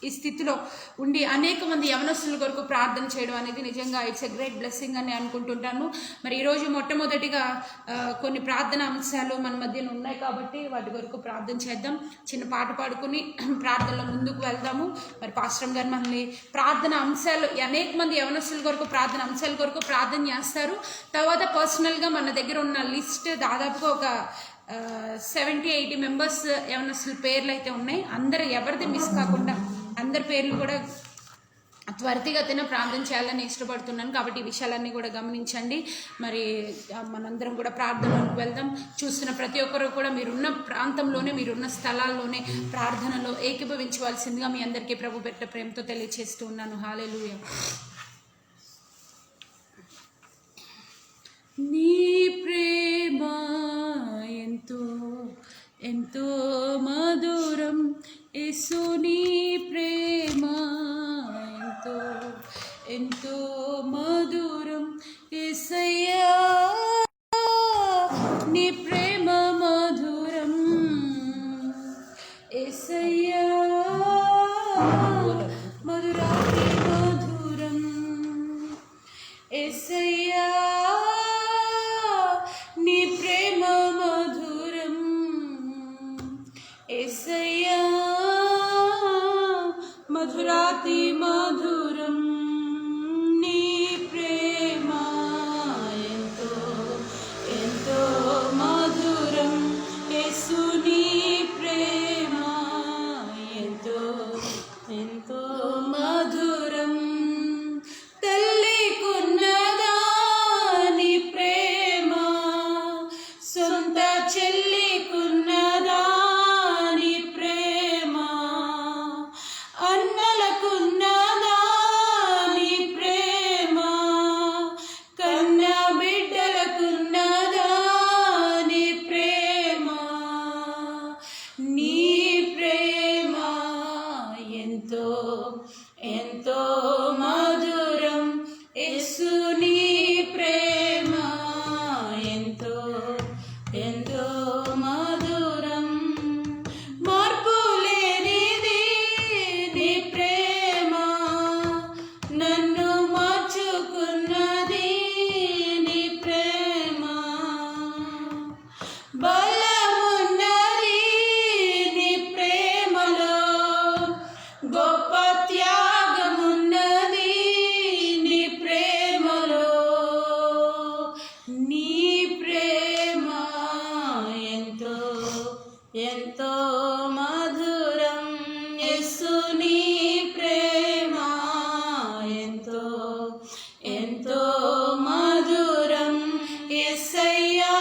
ఈ స్థితిలో ఉండి అనేక మంది యవనస్తుల కొరకు ప్రార్థన చేయడం అనేది నిజంగా ఇట్స్ ఎ గ్రేట్ బ్లెస్సింగ్ అని అనుకుంటుంటాను. మరి ఈరోజు మొట్టమొదటిగా కొన్ని ప్రార్థన అంశాలు మన మధ్యన ఉన్నాయి కాబట్టి వాటి కొరకు ప్రార్థన చేద్దాం. చిన్న పాట పాడుకుని ప్రార్థనలో ముందుకు వెళ్దాము. మరి పాస్టర్ గారు మనల్ని ప్రార్థన అంశాలు అనేక మంది యవనస్తుల కొరకు ప్రార్థన అంశాల కొరకు ప్రార్థన చేస్తారు. తర్వాత పర్సనల్గా మన దగ్గర ఉన్న లిస్ట్ దాదాపుగా ఒక 70-80 మెంబర్స్ యవనస్తుల పేర్లు అయితే ఉన్నాయి. అందరూ ఎవరిది మిస్ కాకుండా అందరి పేర్లు కూడా త్వరితగతిన ప్రార్థన చేయాలని ఇష్టపడుతున్నాను. కాబట్టి ఈ విషయాలన్నీ కూడా గమనించండి. మరి మనందరం కూడా ప్రార్థనలోకి వెళ్దాం. చూస్తున్న ప్రతి ఒక్కరు కూడా మీరున్న ప్రాంతంలోనే మీరున్న స్థలాల్లోనే ప్రార్థనలో ఏకీభవించవలసిందిగా మీ అందరికీ ప్రభు పెట్ట ప్రేమతో తెలియజేస్తూ ఉన్నాను. హల్లెలూయా. నీ ప్రేమ ఎంతో ఎంతో మధురం, యేసు నీ ప్రేమ ఎంతో ఎంతో మధురం, యేసయ్యా నీ ప్రేమ మధురం, యేసయ్యా మధురాతి మధురం, యేసయ్యా నీ ప్రేమ మధురం, యేసయ్యా మధురాతి మధురం, నీ ప్రేమ ఎంతో ఎంతో మధురం, యేసు నీ ప్రేమ ఎంతో ఎంతో మధురం, తల్లి కున్నదా నీ ప్రేమ, సొంత చెల్లి కున్నదా నీ ప్రేమ, అన్నలకున్నదా నీ ప్రేమ, కన్న బిడ్డలకున్నదా నీ ప్రేమ, నీ ప్రేమ ఎంతో ఎంతో మధురం, యేసు నీ ప్రేమ ఎంతో ఎంతో మధురం, మార్పు లేనిది నీ ప్రేమ, నన్ను మార్చుకున్నది నీ ప్రేమ, బలమున్నది నీ ప్రేమలో, గొప్ప త్యాగమున్నది నీ ప్రేమలో, నీ ప్రేమ ఎంతో ఎంతో మధురం, యేసు నీ ప్రేమ ఎంతో ఎంతో మధురం, యేసయ్యా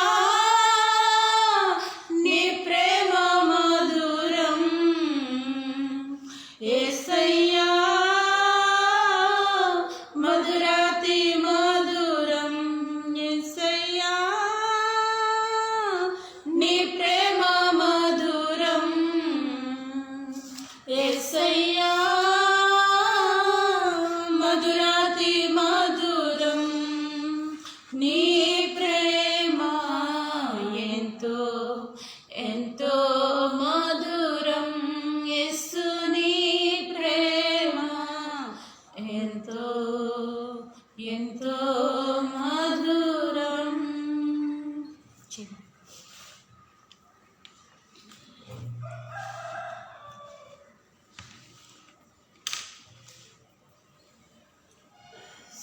నీ ప్రేమ మధురం, యేసయ్యా మధురాతి మధురం, యేసయ్యా నీ ప్రేమ మధురం, యేసయ్యా మధురాతి మధురం, నీ ప్రేమ ఎంతో ఎంతో మధురం, యేసు నీ ప్రేమ ఎంతో ఎంతో మధురం.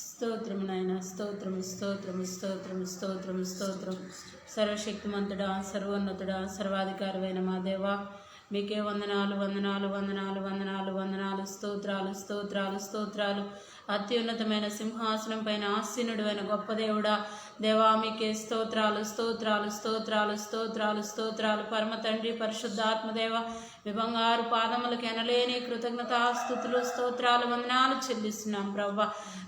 స్తోత్రం నాయన, స్తోత్రం స్తోత్రం స్తోత్రం స్తోత్రం స్తోత్రం. సర్వశక్తిమంతుడా, సర్వోన్నతుడా, సర్వాధికారమైన మా దేవా, మీకే వందనాలు వందనాలు వందనాలు వందనాలు వందనాలు, స్తోత్రాలు స్తోత్రాలు స్తోత్రాలు. అత్యున్నతమైన సింహాసనం పైన ఆసీనుడు అయిన గొప్ప దేవుడా, దేవా మీకే స్తోత్రాలు స్తోత్రాలు స్తోత్రాలు స్తోత్రాలు స్తోత్రాలు. పరమ తండ్రి పరిశుద్ధాత్మదేవ, మీ బంగారు పాదములకు ఎనలేని కృతజ్ఞతాస్తుతులు స్తోత్రాలు వందనాలు చెల్లిస్తున్నాం ప్రభా.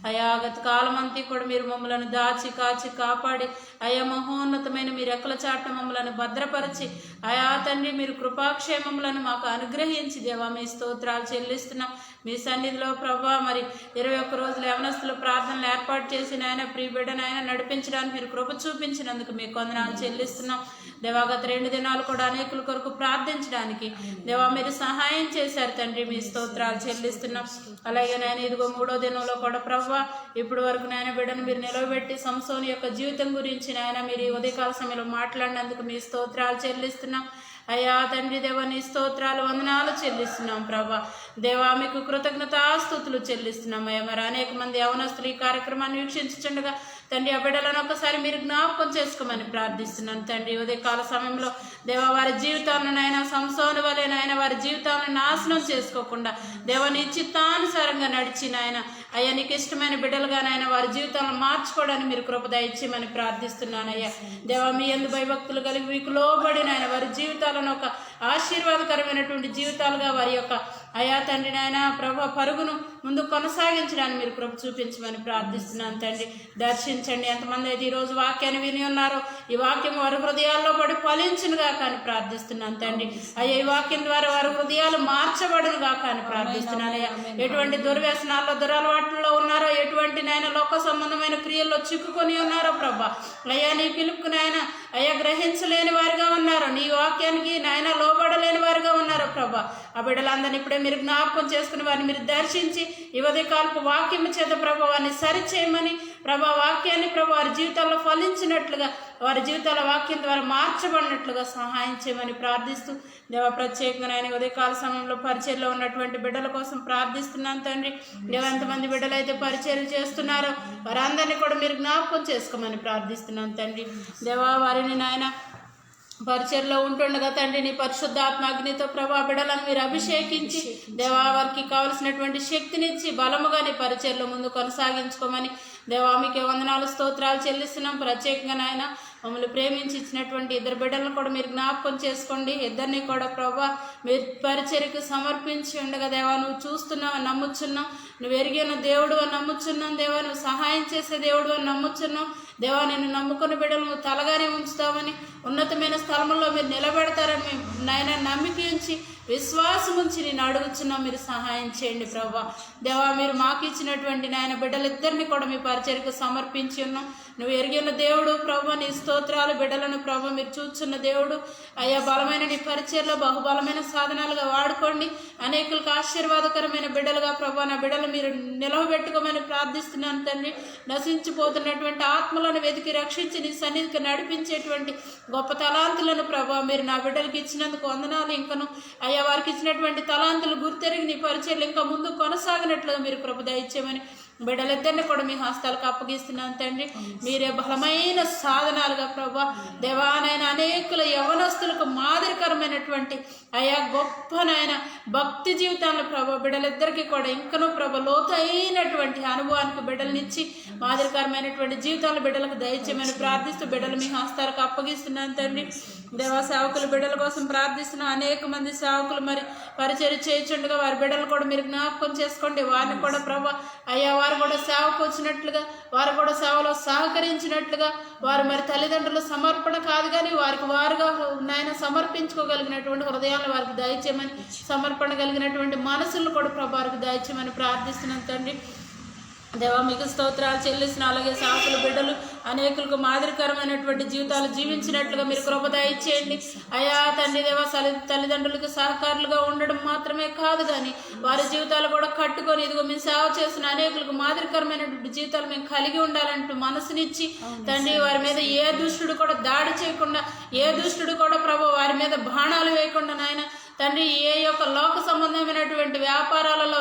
అయా గత కాలమంతా కూడా మీరు మమ్మలను దాచి కాచి కాపాడి అయా మహోన్నతమైన మీ రెక్కల చాటున మమ్మలను భద్రపరిచి అయా తండ్రి మీరు కృపాక్షేమములను మాకు అనుగ్రహించి దేవా మీ స్తోత్రాలు చెల్లిస్తున్నాం. మీ సన్నిధిలో ప్రభా మరి 21 రోజులు యవనస్తులు ప్రార్థనలు ఏర్పాటు చేసి నాయన ప్రియ బిడ్డనైనా నడిపించడానికి మీరు కృప చూపించినందుకు మీకు వందనాలు చెల్లిస్తున్నాం దేవా. గత 2 దినాలు కూడా అనేకుల కొరకు ప్రార్థించడానికి దేవా మీరు సహాయం చేశారు తండ్రి, మీ స్తోత్రాలు చెల్లిస్తున్నాం. అలాగే నాయన ఇదిగో 3వ దినంలో కూడా ప్రభా ఇప్పటి వరకు నాయన బిడ్డను మీరు నిలవబెట్టి సంసోని యొక్క జీవితం గురించి నాయన మీరు ఈ ఉదయకాల సమయంలో మాట్లాడినందుకు మీ స్తోత్రాలు చెల్లిస్తున్నాం. అయ్యా తండ్రి దేవా నీ స్తోత్రాలు వందనాలు చెల్లిస్తున్నాం ప్రభా. దేవా మీకు కృతజ్ఞతాస్తుతులు చెల్లిస్తున్నాం. అయ్యా మరి అనేక మంది యవనస్తులు ఈ కార్యక్రమాన్ని వీక్షించుండగా తండ్రి ఆ బిడ్డలను ఒకసారి మీరు జ్ఞాపకం చేసుకోమని ప్రార్థిస్తున్నాను తండ్రి. ఉదయకాల సమయంలో దేవా వారి జీవితాలను నాయన సంసోను వలె నాయన వారి జీవితాలను నాశనం చేసుకోకుండా దేవా నీ చిత్తానుసారంగా నడిచి నాయన అయ్యా నీకు ఇష్టమైన బిడ్డలుగా నాయన వారి జీవితాలను మార్చుకోవడానికి మీరు కృప దయచేయమని ప్రార్థిస్తున్నానయ్యా. దేవా మీ యందు భయభక్తులు కలిగి మీకు లోబడి నాయన వారి జీవితాలను ఒక ఆశీర్వాదకరమైనటువంటి జీవితాలుగా వారి యొక్క అయా తండ్రి నాయన ప్రభా పరుగును ముందు కొనసాగించడానికి మీరు కృప చూపించమని ప్రార్థిస్తున్నాను తండ్రి. దర్శించండి. ఎంతమంది అయితే ఈరోజు వాక్యాన్ని విని ఉన్నారో ఈ వాక్యం వారి హృదయాల్లో పడి ఫలించునుగా కానీ ప్రార్థిస్తున్నాను తండ్రి. అయ్యా ఈ వాక్యం ద్వారా వారి హృదయాలు మార్చబడునుగా కానీ ప్రార్థిస్తున్నాను అయ్యా. ఎటువంటి దుర్వ్యసనాల్లో దురలవాట్లలో ఉన్నారో, ఎటువంటి నాయన లోక సంబంధమైన క్రియల్లో చిక్కుకొని ఉన్నారో ప్రభా అయ్యా నీ పిలుపుకు నాయన అయ్యా గ్రహించలేని వారిగా ఉన్నారో, నీ వాక్యానికి నాయన లోబడలేని వారిగా ఉన్నారో ప్రభా ఆ బిడ్డలందరినీ ఇప్పుడే మీరు జ్ఞాపకం చేసుకుని వారిని మీరు దర్శించి ఈ ఉదయకాలపు వాక్యం చేత ప్రభా వారిని సరిచేయమని ప్రభా వాక్యాన్ని ప్రభా వారి జీవితాల్లో ఫలించినట్లుగా వారి జీవితాల వాక్యం ద్వారా మార్చబడినట్లుగా సహాయం చేయమని ప్రార్థిస్తూ దేవ ప్రత్యేకంగా ఆయన ఉదయకాల సమయంలో పరిచర్లో ఉన్నటువంటి బిడ్డల కోసం ప్రార్థిస్తున్నాను తండ్రి. దేవ ఎంతమంది బిడ్డలు అయితే పరిచర్లు చేస్తున్నారో వారందరినీ కూడా మీరు జ్ఞాపకం చేసుకోమని ప్రార్థిస్తున్నాను తండ్రి. దేవా వారిని నాయన పరిచర్లో ఉంటుండగా తండ్రి నీ పరిశుద్ధాత్మ అగ్నితో ప్రభా బిడ్డలను మీరు అభిషేకించి దేవా వారికి కావలసినటువంటి శక్తినిచ్చి బలముగా నీ పరిచర్లో ముందు కొనసాగించుకోమని దేవా మీకే వందనాలు స్తోత్రాలు చెల్లిస్తున్నాం. ప్రత్యేకంగా నాయన మమ్మల్ని ప్రేమించి ఇచ్చినటువంటి 2 బిడ్డలను కూడా మీరు జ్ఞాపకం చేసుకోండి. ఇద్దరిని కూడా ప్రభా మీరు పరిచర్యకు సమర్పించి ఉండగా దేవా నువ్వు చూస్తున్నావు అని నమ్ముచున్నావు, నువ్వు ఎరిగిన దేవుడు అని నమ్ముచున్నావు దేవా, నువ్వు సహాయం చేసే దేవుడు అని నమ్ముచున్నావు దేవా. నిన్ను నమ్ముకున్న బిడ్డలు నువ్వు తలగానే ఉంచుతామని, ఉన్నతమైన స్థలంలో మీరు నిలబెడతారని మేము నాయన నమ్మిక ఉంచి విశ్వాసం ఉంచి నేను అడుగుచున్నాం. మీరు సహాయం చేయండి ప్రభా దేవా. మీరు మాకు ఇచ్చినటువంటి నాయన బిడ్డలిద్దరిని కూడా మీ పరిచర్యకు సమర్పించి ఉన్నాం. నువ్వు ఎరిగిన దేవుడు ప్రభా, నీ స్తోత్రాలు. బిడ్డలను ప్రభా మీరు చూచున్న దేవుడు అయ్యా. బలమైన నీ పరిచర్లో బహుబలమైన సాధనాలుగా వాడుకోండి. అనేకులకు ఆశీర్వాదకరమైన బిడ్డలుగా ప్రభా నా బిడ్డలు మీరు నిలవబెట్టుకోమని ప్రార్థిస్తున్నాను తండ్రి. నశించిపోతున్నటువంటి ఆత్మలను వెతికి రక్షించి నీ సన్నిధికి నడిపించేటువంటి గొప్ప తలాంతులను ప్రభా మీరు నా బిడ్డలకి ఇచ్చినందుకు వందనాలు. ఇంకను అయ్యా వారికి ఇచ్చినటువంటి తలాంతులు గుర్తెరిగి నీ పరిచర్లు ఇంకా ముందు కొనసాగినట్లుగా మీరు కృప దయచేయమని బిడ్డలిద్దరిని కూడా మీ హస్తాలకు అప్పగిస్తున్నాను తండ్రి. మీరే బలమైన సాధనాలుగా ప్రభా దేవానైనా అనేకుల యవనస్తులకు మాదిరికరమైనటువంటి అయా గొప్ప నాయన భక్తి జీవితాలను ప్రభా బిడ్డలిద్దరికీ కూడా ఇంకనూ ప్రభా లోతైనటువంటి అనుభవానికి బిడ్డలనిచ్చి మాదిరికరమైనటువంటి జీవితాలు బిడ్డలకు దయచేయమని ప్రార్థిస్తూ బిడ్డలు మీ హస్తాలకు అప్పగిస్తున్నాను తండ్రి. దేవా సేవకులు బిడ్డల కోసం ప్రార్థిస్తున్నాం. అనేక మంది సేవకులు మరి పరిచర్య చేయించుండగా వారి బిడ్డలు కూడా మీరు జ్ఞాపకం చేసుకోండి. వారిని కూడా ప్రభా అయ్యా వారు కూడా సేవకు వచ్చినట్లుగా, వారు కూడా సేవలో సహకరించినట్లుగా, వారు మరి తల్లిదండ్రుల సమర్పణ కాదు కానీ వారికి వారుగా నాయన సమర్పించుకోగలిగినటువంటి హృదయాలను వారికి దయచేయమని, సమర్పణ కలిగినటువంటి మనసులను కూడా ప్రభావికి దయచేయమని ప్రార్థిస్తున్నాను తండ్రి. దేవా మీకు స్తోత్రాలు చెల్లిస్తున్న. అలాగే సేవకుల బిడ్డలు అనేకులకు మాదిరికరమైనటువంటి జీవితాలు జీవించినట్లుగా మీరు కృప దయచేయండి అయా తండ్రి. దేవా తల్లిదండ్రులకు సహకారులుగా ఉండడం మాత్రమే కాదు కానీ వారి జీవితాలు కూడా కట్టుకొని ఇదిగో మేము సేవ చేసిన అనేకులకు మాదిరికరమైనటువంటి జీవితాలు మేము కలిగి ఉండాలంటూ మనసునిచ్చి తండ్రి వారి మీద ఏ దుష్టుడు కూడా దాడి చేయకుండా, ఏ దుష్టుడు కూడా ప్రభు వారి మీద బాణాలు వేయకుండా నాయన తండ్రి ఏ యొక్క లోక సంబంధమైనటువంటి వ్యాపారాలలో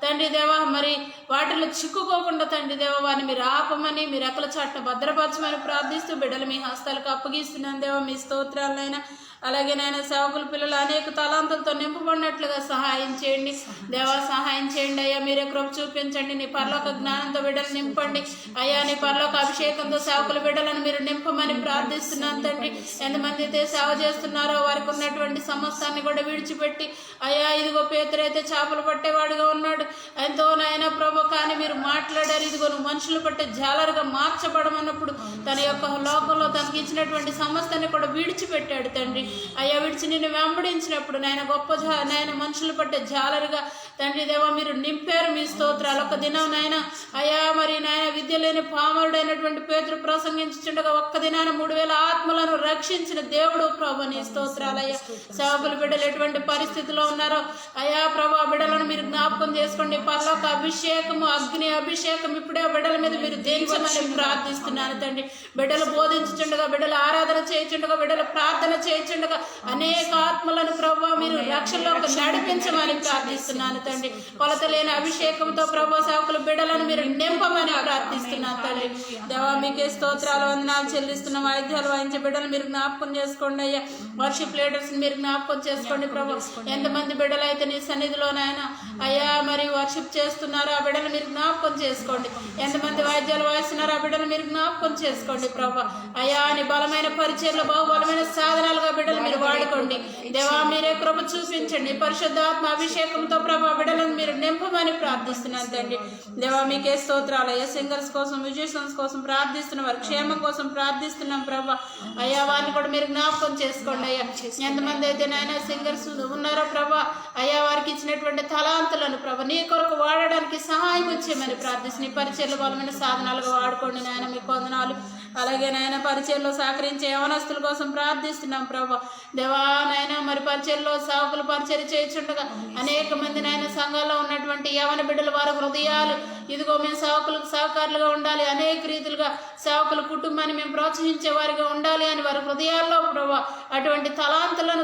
తండ్రి దేవా మరి వాటిలో చిక్కుకోకుండా తండ్రి దేవా వారిని మీరు ఆపమని, మీరు రెక్కల చాటున భద్రపరచమని ప్రార్థిస్తూ బిడ్డలు మీ హస్తాలకు అప్పగిస్తున్నాను దేవా. మీ స్తోత్రాలైనా అలాగే నాయన సేవకుల పిల్లలు అనేక తలాంతులతో నింపబడినట్లుగా సహాయం చేయండి దేవా, సహాయం చేయండి అయ్యా. మీరే కృప చూపించండి. నీ పరలోక జ్ఞానంతో బిడ్డలు నింపండి అయ్యా. నీ పరలోక అభిషేకంతో సేవకుల బిడ్డలను మీరు నింపమని ప్రార్థిస్తున్నాను తండ్రి. ఎంతమంది అయితే సేవ చేస్తున్నారో వారికి ఉన్నటువంటి సమస్తాన్ని కూడా విడిచిపెట్టి అయ్యా, ఇదిగో పేతురైతే చేపలు పట్టేవాడుగా ఉన్నాడు ఎంతో నాయన ప్రభు, కానీ మీరు మాట్లాడారు. ఇదిగో నువ్వు మనుషులు పట్టే జాలరుగా మార్చబడమన్నప్పుడు తన యొక్క లోకంలో తనకి ఇచ్చినటువంటి సమస్తాన్ని కూడా విడిచిపెట్టాడు తండ్రి. అయ్యా, విడిచి నిన్ను వెంబడించినప్పుడు నాయన గొప్ప నాయన మనుషులు పట్టే జాలరుగా తండ్రి దేవా మీరు నింపారు. మీ స్తోత్రాలు. ఒక దినం నాయన అయ్యా, మరి నాయన విద్య లేని పామరుడైనటువంటి పేతురు ప్రసంగించుండగా ఒక్క దినాన 3000 ఆత్మలను రక్షించిన దేవుడు ప్రభు, నీ స్తోత్రాలయ్యా. సేవకుల బిడ్డలు ఎటువంటి పరిస్థితిలో ఉన్నారో అయ్యా ప్రభు, ఆ బిడ్డలను మీరు జ్ఞాపకం చేసుకోండి. పరలోక అభిషేకము, అగ్ని అభిషేకం ఇప్పుడే బిడ్డల మీద మీరు దించమని ప్రార్థిస్తున్నాను తండ్రి. బిడ్డలు బోధించుండగా, బిడ్డలు ఆరాధన చేయించుండగా, బిడ్డలు ప్రార్థన చేయించుండగా అనేక ఆత్మలను ప్రభు మీరు రక్షణలోకి నడిపించమని ప్రార్థిస్తున్నాను తండ్రి. కొలత లేని అభిషేకంతో ప్రభు సేవకుల బిడ్డలను మీరు నింపమని ప్రార్థిస్తున్నాను తండ్రి. దేవా మీకే స్తోత్రాలు, వందనాలు చెల్లిస్తున్న వాయిద్యాలు వాయించే బిడ్డలు మీరు జ్ఞాపకం చేసుకోండి అయ్యా. వర్షిప్ లీడర్స్ మీరు జ్ఞాపకం చేసుకోండి ప్రభు. ఎంతమంది బిడ్డలు అయితే నీ సన్నిధిలోనైనా అయ్యా మరి వర్షిప్ చేస్తున్నారో ఆ బిడ్డలు మీరు జ్ఞాపకం చేసుకోండి. ఎంతమంది వాయిద్యాలు వాయిస్తున్నారో ఆ బిడ్డలు మీరు జ్ఞాపకం చేసుకోండి ప్రభు. అయ్యా నీ బలమైన పరిచయలు, బహుబలమైన సాధనాలుగా బిడ్డలు మీరు వాడుకోండి దేవా. మీరే కృప చూపించండి. పరిశుద్ధాత్మ అభిషేకంతో ప్రభు బిడ్డలను మీరు నింపమని ప్రార్థిస్తున్నాను తండ్రి. దేవా మీకే స్తోత్రాలు అయ్యా. సింగర్స్ కోసం, మ్యూజిషియన్స్ కోసం ప్రార్థిస్తున్నాం, వారి క్షేమం కోసం ప్రార్థిస్తున్నాం ప్రభా. అయ్యా వారిని కూడా మీరు జ్ఞాపకం చేసుకోండి అయ్యా. ఎంతమంది అయితే నాయన సింగర్స్ ఉన్నారో ప్రభా అయ్యా, వారికి ఇచ్చినటువంటి తలాంతులను ప్రభా నీ కొరకు వాడడానికి సహాయం వచ్చేయమని ప్రార్థిస్తున్న ఈ పరిచయలు బలమైన సాధనాలుగా వాడుకోండి నాయన. మీకు వందనాలు. అలాగే నాయన పరిచయల్లో సహకరించే యవనస్తుల కోసం ప్రార్థిస్తున్నాం ప్రభా. దేవా నాయన మరి పరిచయల్లో సేవకులు పరిచయం చేయించుండగా అనేక మంది నాయన సంఘాల్లో ఉన్నటువంటి యవన బిడ్డలు వారి హృదయాలు ఇదిగో మేము సేవకులకు సహకారులుగా ఉండాలి, అనేక రీతిలుగా సేవకుల కుటుంబాన్ని మేము ప్రోత్సహించే వారిగా ఉండాలి అని వారి హృదయాల్లో ప్రభా అటువంటి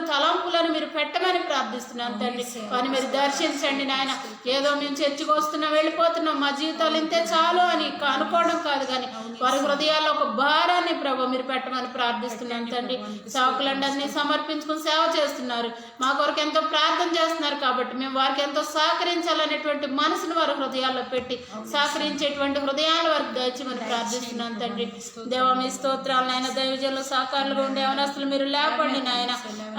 తలంపులను మీరు పెట్టమని ప్రార్థిస్తున్నాను తండ్రి. వారిని మీరు దర్శించండి నాయన. ఏదో మేము చర్చకు వస్తున్నాం, వెళ్ళిపోతున్నాం, మా జీవితాలు ఇంతే చాలు అని అనుకోవడం కాదు, కానీ వారి హృదయాల్లో ఒక భారాన్ని ప్రభా మీరు పెట్టమని ప్రార్థిస్తున్నాను తండ్రి. సేవకులందరినీ సమర్పించుకుని సేవ చేస్తున్నారు, మా కొరకు ఎంతో ప్రార్థన చేస్తున్నారు కాబట్టి మేము వారికి ఎంతో సహకరించాలనేటువంటి మనసును వారి హృదయాల్లో పెట్టి సహకరించేటువంటి హృదయాలు వారికి దయచేయమని ప్రార్థిస్తున్నాను తండ్రి. దేవా మీ స్తోత్రాలు నాయన. దైవజనులు సహకారులుగా ఉండే యవనస్తులు మీరు లేపండి నాయన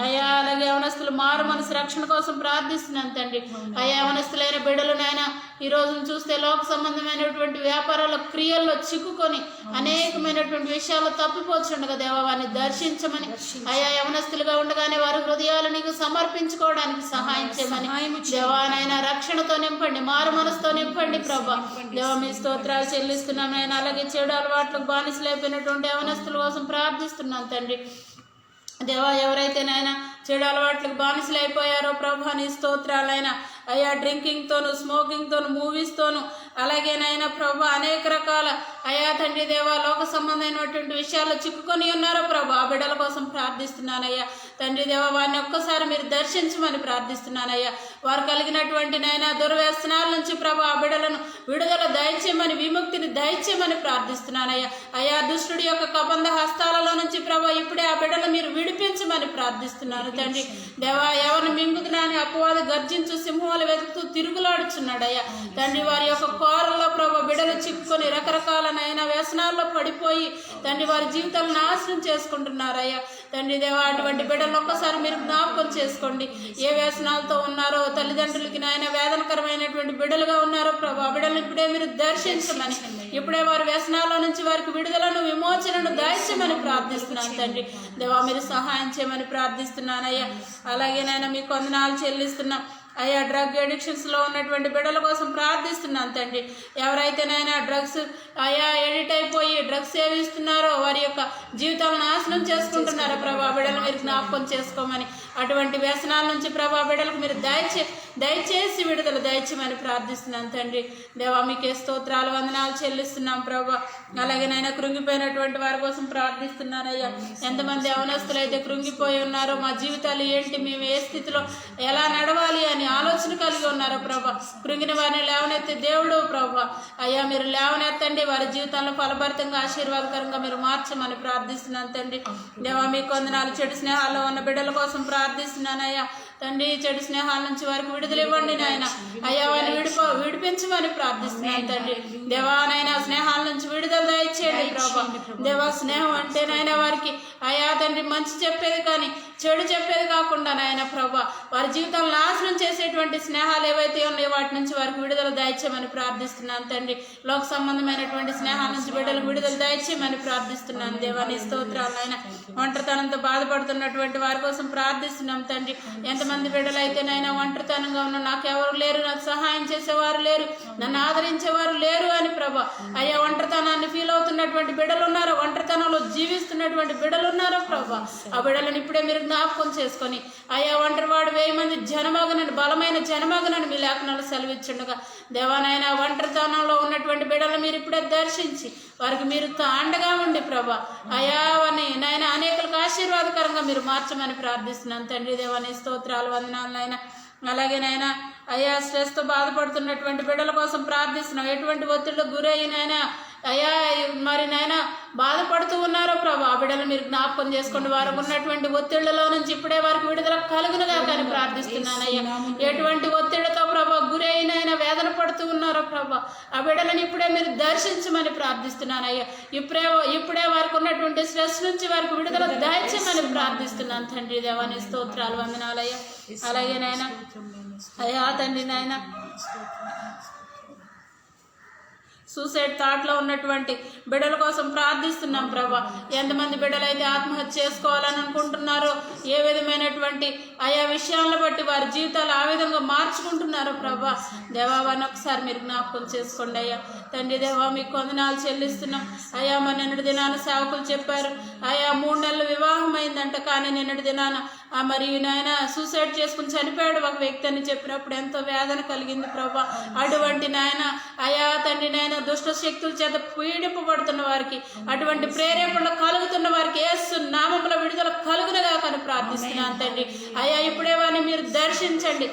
అయ్యా. అలాగే యవనస్తులు మారు మనసు రక్షణ కోసం ప్రార్థిస్తున్నాను తండ్రి. అయ్యా యవనస్తులైన బిడ్డలు నాయన ఈ రోజును చూస్తే లోక సంబంధమైనటువంటి వ్యాపారాల క్రియల్లో చిక్కుకొని అనేకమైనటువంటి విషయాలు తప్పిపోతుండగా దేవా వారిని దర్శించమని అయ్యా. యవనస్తులుగా ఉండగానే వారి హృదయాలు నీకు సమర్పించుకోవడానికి సహాయం చేయమని దేవా నాయన. రక్షణతో నింపండి, మారు మనసుతో నింపండి ప్రభా. దేవా మీ స్తోత్రాలు చెల్లిస్తున్నాం నాయన. అలాగే చెడు అలవాట్లకు బానిసలైపోయినటువంటి యవనస్తుల కోసం ప్రార్థిస్తున్నాను తండ్రి. దేవా ఎవరైతే నాయన చెడు అలవాట్లకు బానిసలు అయిపోయారో ప్రభా నీ స్తోత్రాలైనా అయ్యా. డ్రింకింగ్తోను, స్మోకింగ్తోను, మూవీస్తోను అలాగే నాయన ప్రభా అనేక రకాల అయ్యా తండ్రి దేవా లోక సంబంధమైనటువంటి విషయాల్లో చిక్కుకొని ఉన్నారో ప్రభా ఆ బిడ్డల కోసం ప్రార్థిస్తున్నానయ్యా తండ్రి దేవా. వారిని ఒక్కసారి మీరు దర్శించమని ప్రార్థిస్తున్నానయ్యా. వారు కలిగినటువంటి నాయన దుర్వ్యసనాల నుంచి ప్రభా ఆ బిడ్డలను విడుదల దయచేయమని, విముక్తిని దయచేయమని ప్రార్థిస్తున్నానయ్యా. అయ్యా దుష్టుడి యొక్క కబంధ హస్తాలలో నుంచి ప్రభా ఇప్పుడే ఆ బిడ్డను మీరు విడిపించమని ప్రార్థిస్తున్నాను తండ్రి దేవా. ఎవరిని మింగుతున్నాని అపవాది గర్జించు సింహాలు వెతుకుతూ తిరుగులాడుచున్నాడయ్యా తండ్రి. వారి యొక్క కోరల్లో ప్రభా బిడ్డలు చిక్కుకొని రకరకాలనైనా వ్యసనాల్లో పడిపోయి తండ్రి వారి జీవితాలను నాశనం చేసుకుంటున్నారయ్యా తండ్రి దేవా. అటువంటి బిడ్డలను ఒక్కసారి మీరు జ్ఞాపకం చేసుకోండి. ఏ వ్యసనాలతో ఉన్నారో, తల్లిదండ్రులకి నాయన వేదనకరమైనటువంటి బిడ్డలుగా ఉన్నారో ప్రభా ఆ బిడ్డలను ఇప్పుడే మీరు దర్శించమని, ఇప్పుడే వారి వ్యసనాల నుంచి వారికి విడుదలను, విమోచనను దయచేయమని ప్రార్థిస్తున్నాను తండ్రి దేవా. మీరు సహాయం చేయమని ప్రార్థిస్తున్నానయ్యా. అలాగే నాయన మీకు వందనాలు చెల్లిస్తున్నాం అయ్యా. డ్రగ్ అడిక్షన్స్లో ఉన్నటువంటి బిడ్డల కోసం ప్రార్థిస్తున్నాను తండ్రి. ఎవరైతే నాయన డ్రగ్స్ అయ్యా ఎడిట్ అయిపోయి డ్రగ్స్ సేవిస్తున్నారో వారి యొక్క జీవితాలను నాశనం చేసుకుంటున్నారో ప్రభా బిడ్డలు మీరు జ్ఞాపకం చేసుకోమని, అటువంటి వ్యసనాల నుంచి ప్రభా బిడ్డలకు మీరు దయచేసి విడుదల దయచేయమని ప్రార్థిస్తున్నాను తండ్రి దేవా. మీకే స్తోత్రాలు, వందనాలు చెల్లిస్తున్నాం ప్రభా. అలాగే నైనా కృంగిపోయినటువంటి వారి కోసం ప్రార్థిస్తున్నానయ్యా. ఎంతమంది యవనస్తులు అయితే కృంగిపోయి ఉన్నారో, మా జీవితాలు ఏంటి, మేము ఏ స్థితిలో ఎలా నడవాలి అని ఆలోచన కలిగి ఉన్నారో ప్రభా, కృంగిన వారిని లేవనెత్తే దేవుడు ప్రభా, అయ్యా మీరు లేవనెత్తండి, వారి జీవితాలను ఫలభరితంగా ఆశీర్వాదకరంగా మీరు మార్చమని ప్రార్థిస్తున్నాను తండ్రి. దేవా మీకు వందనాలు. చెడు స్నేహాల్లో ఉన్న బిడ్డల కోసం ప్రార్థిస్తున్నానయ్యా తండ్రి. చెడు స్నేహాల నుంచి వారికి విడుదల ఇవ్వండి నాయన. అయ్యా వారిని విడిపించమని ప్రార్థిస్తున్నాను తండ్రి. దేవానైనా స్నేహాల నుంచి విడుదల దయచేయండి ప్రభా. దేవా స్నేహం అంటే నాయన వారికి అయ్యా తండ్రి మంచి చెప్పేది కానీ చెడు చెప్పేది కాకుండా నాయన ప్రభా, వారి జీవితాలను నాశనం చేసేటువంటి స్నేహాలు ఏవైతే ఉన్నాయో వాటి నుంచి వారికి విడుదల దయచేయమని ప్రార్థిస్తున్నాను తండ్రి. లోక సంబంధమైనటువంటి స్నేహాల నుంచి బిడ్డలకు విడుదల దయచేయమని ప్రార్థిస్తున్నాను దేవా. నీ స్తోత్రాలు నాయన. ఒంటరితనంతో బాధపడుతున్నటువంటి వారి కోసం ప్రార్థిస్తున్నాం తండ్రి. ఎంతమంది బిడ్డలు అయితే నాయన ఒంటరితనంగా ఉన్నా, నాకెవరు లేరు, నాకు సహాయం చేసేవారు లేరు, నన్ను ఆదరించేవారు లేరు అని ప్రభా, అయ్యా ఒంటరితనాన్ని ఫీల్ అవుతున్నటువంటి బిడ్డలు ఉన్నారో, ఒంటరితనంలో జీవిస్తున్నటువంటి బిడ్డలు ఉన్నారో ప్రభా, ఆ బిడ్డలను ఇప్పుడే మీరు జ్ఞాపకం చేసుకొని అయ్యా ఒంటరివాడు 1000 మంది జనమగనని, బలమైన జనమగనని మీ లేఖనాలు సెలవిచ్చుండగా దేవానైనా ఒంటరితనంలో ఉన్నటువంటి బిడ్డలను మీరు ఇప్పుడే దర్శించి వారికి మీరు అండగా ఉండి ప్రభా, అయ్యా అని నాయన అనేకులకు ఆశీర్వాదకరంగా మీరు మార్చమని ప్రార్థిస్తున్నాను తండ్రి. దేవాని స్తోత్రాలు వందనాలు నాయన. అలాగే నాయన అయ్యా స్ట్రెస్తో బాధపడుతున్నటువంటి బిడ్డల కోసం ప్రార్థిస్తున్నాం. ఎటువంటి ఒత్తిడికి గురైనైనా అయ్యా మరి నాయన బాధపడుతూ ఉన్నారో ప్రభా, ఆ బిడ్డలు మీరు జ్ఞాపకం చేసుకోండి. వారికి ఉన్నటువంటి ఒత్తిళ్లలో నుంచి ఇప్పుడే వారికి విడుదల కలుగునుగా కానీ ప్రార్థిస్తున్నాను అయ్యా. ఎటువంటి ఒత్తిడితో ప్రభా గురి అయినా వేదన పడుతూ ఉన్నారో ప్రభా, ఆ బిడ్డలను ఇప్పుడే మీరు దర్శించమని ప్రార్థిస్తున్నాను అయ్యా. ఇప్పుడే వారికి ఉన్నటువంటి స్ట్రెస్ నుంచి వారికి విడుదల దయచేయమని ప్రార్థిస్తున్నాను తండ్రి. దేవాని స్తోత్రాలు వందనాలు అయ్యా. అలాగే నాయన అయ్యా తండ్రి నాయన సూసైడ్ థాట్లో ఉన్నటువంటి బిడ్డల కోసం ప్రార్థిస్తున్నాం ప్రభా. ఎంతమంది బిడ్డలైతే ఆత్మహత్య చేసుకోవాలని అనుకుంటున్నారో, ఏ విధమైనటువంటి ఆయా విషయాలను బట్టి వారి జీవితాలు ఆ విధంగా మార్చుకుంటున్నారో ప్రభా, దేవా వారిని ఒకసారి మీరు జ్ఞాపకం చేసుకోండి అయ్యా తండ్రి. దేవా మీకు వందనాలు చెల్లిస్తున్నాం అయ్యా. మరి నిన్నటి దినాన సేవకులు చెప్పారు అయ్యా 3 నెలలు వివాహం అయిందంట, కానీ నిన్నటి దినాన మరి నాయన సూసైడ్ చేసుకుని చనిపోయాడు ఒక వ్యక్తి అని చెప్పినప్పుడు ఎంతో వేదన కలిగింది ప్రభా. అటువంటి నాయన అయా తండ్రి నాయన దుష్ట శక్తుల చేత పీడింపబడుతున్న వారికి, అటువంటి ప్రేరేపణలు కలుగుతున్న వారికి యేసు నామములో విడుదల కలుగునగా కానీ ప్రార్థిస్తున్నాను తండ్రి. అయ్యా ఇప్పుడే వారిని మీరు దర్శించండి.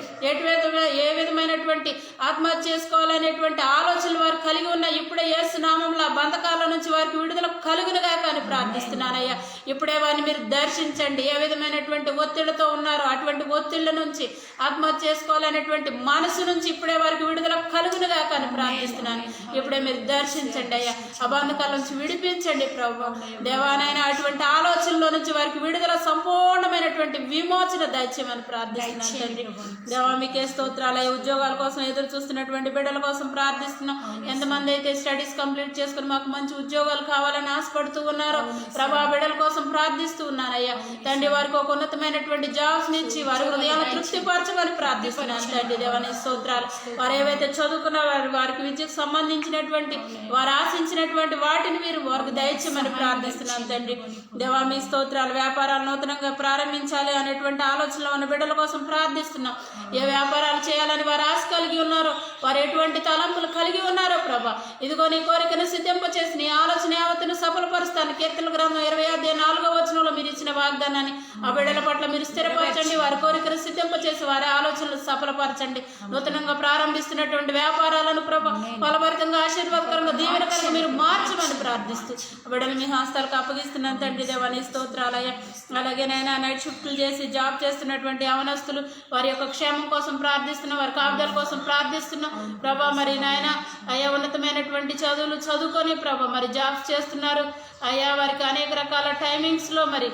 ఏ విధమైనటువంటి ఆత్మహత్య చేసుకోవాలనేటువంటి ఆలోచనలు వారు కలిగి ఉన్న ఇప్పుడే యేసు నామములో ఆ బంధకాల నుంచి వారికి విడుదల కలుగునగా కానీ ప్రార్థిస్తున్నానయ్యా. ఇప్పుడే వారిని మీరు దర్శించండి. ఏ విధమైనటువంటి ఒత్తిడితో ఉన్నారో అటువంటి ఒత్తిళ్ల నుంచి, ఆత్మహత్య చేసుకోవాలనేటువంటి మనసు నుంచి ఇప్పుడే వారికి విడుదల కలుగునుగా కానీ ప్రార్థిస్తున్నాను. ఇప్పుడే మీరు దర్శించండి అయ్యా. ఆ బంధకాల నుంచి విడిపించండి ప్రభు. దేవానైనా అటువంటి ఆలోచనలో నుంచి వారికి విడుదల, సంపూర్ణమైనటువంటి విమోచన దయచేయమని ప్రార్థిస్తున్నాను తండ్రి. దేవా మీకే స్తోత్రాలు. ఉద్యోగాల కోసం ఎదురు చూస్తున్నటువంటి బిడ్డల కోసం ప్రార్థిస్తున్నాం. ఎంతమంది అయితే స్టడీస్ కంప్లీట్ చేసుకుని మాకు మంచి ఉద్యోగాలు కావాలని ఆశపడుతూ ఉన్నారో ప్రభా, బిడ్డల కోసం ప్రార్థిస్తూ ఉన్నానయ్యా తండ్రి. వారికి ఒక ఉన్నతమైనటువంటి జాబ్స్ నుంచి వారి హృదయాలను తృప్తిపరచమని ప్రార్థిస్తున్నాను తండ్రి. దేవాని స్తోత్రాలు. వారు ఏవైతే చదువుకున్నారో వారికి విద్యకు సంబంధించినటువంటి వారు ఆశించినటువంటి వాటిని మీరు వారికి దయచేయమని ప్రార్థిస్తున్నాను తండ్రి. దేవా మీ స్తోత్రాలు. వ్యాపారాలు నూతనంగా ప్రారంభించాలి అనేటువంటి ఆలోచనలో ఉన్న బిడ్డల కోసం ప్రార్థిస్తున్నాం. ఏ వ్యాపారాలు చేయాలని వారు ఆశ కలిగి ఉన్నారో, వారు ఎటువంటి తలంపులు కలిగి ఉన్నారో ప్రభా, ఇదిగో నీ కోరికను సిద్ధింపచేసి నీ ఆలోచన యావత్తును సఫలపరుస్తాను. కీర్తనల గ్రంథం 25:4 మీరు ఇచ్చిన వాగ్దానాన్ని ఆ బిడ్డల పట్ల మీరు స్థిరపరచండి. వారి కోరికను సిద్ధింపచేసి వారి ఆలోచనలు సఫలపరచండి. నూతనంగా ప్రారంభిస్తున్నటువంటి వ్యాపారాలను ప్రభా ఫలభరితంగా, ఆశీర్వాదకరంగా, దీవెనకరంగా మీరు మార్చమని ప్రార్థిస్తూ బిడ్డలు మీ హస్తాలకు అప్పగిస్తున్నాను తండ్రి. దేవాని స్తోత్రాలయ్య. అలాగే నైనా నైట్ షిఫ్ట్లు చేసి జాబ్ చేస్తున్నటువంటి యవనస్తులు వారి యొక్క క్షేమం కోసం ప్రార్థిస్తున్నాం. వారి కాపుదల కోసం ప్రార్థిస్తున్నాం ప్రభా. మరి నాయన అయ్యా ఉన్నతమైనటువంటి చదువులు చదువుకొని ప్రభా మరి జాబ్స్ చేస్తున్నారు అయ్యా. వారికి అనేక రకాల టైమింగ్స్లో మరి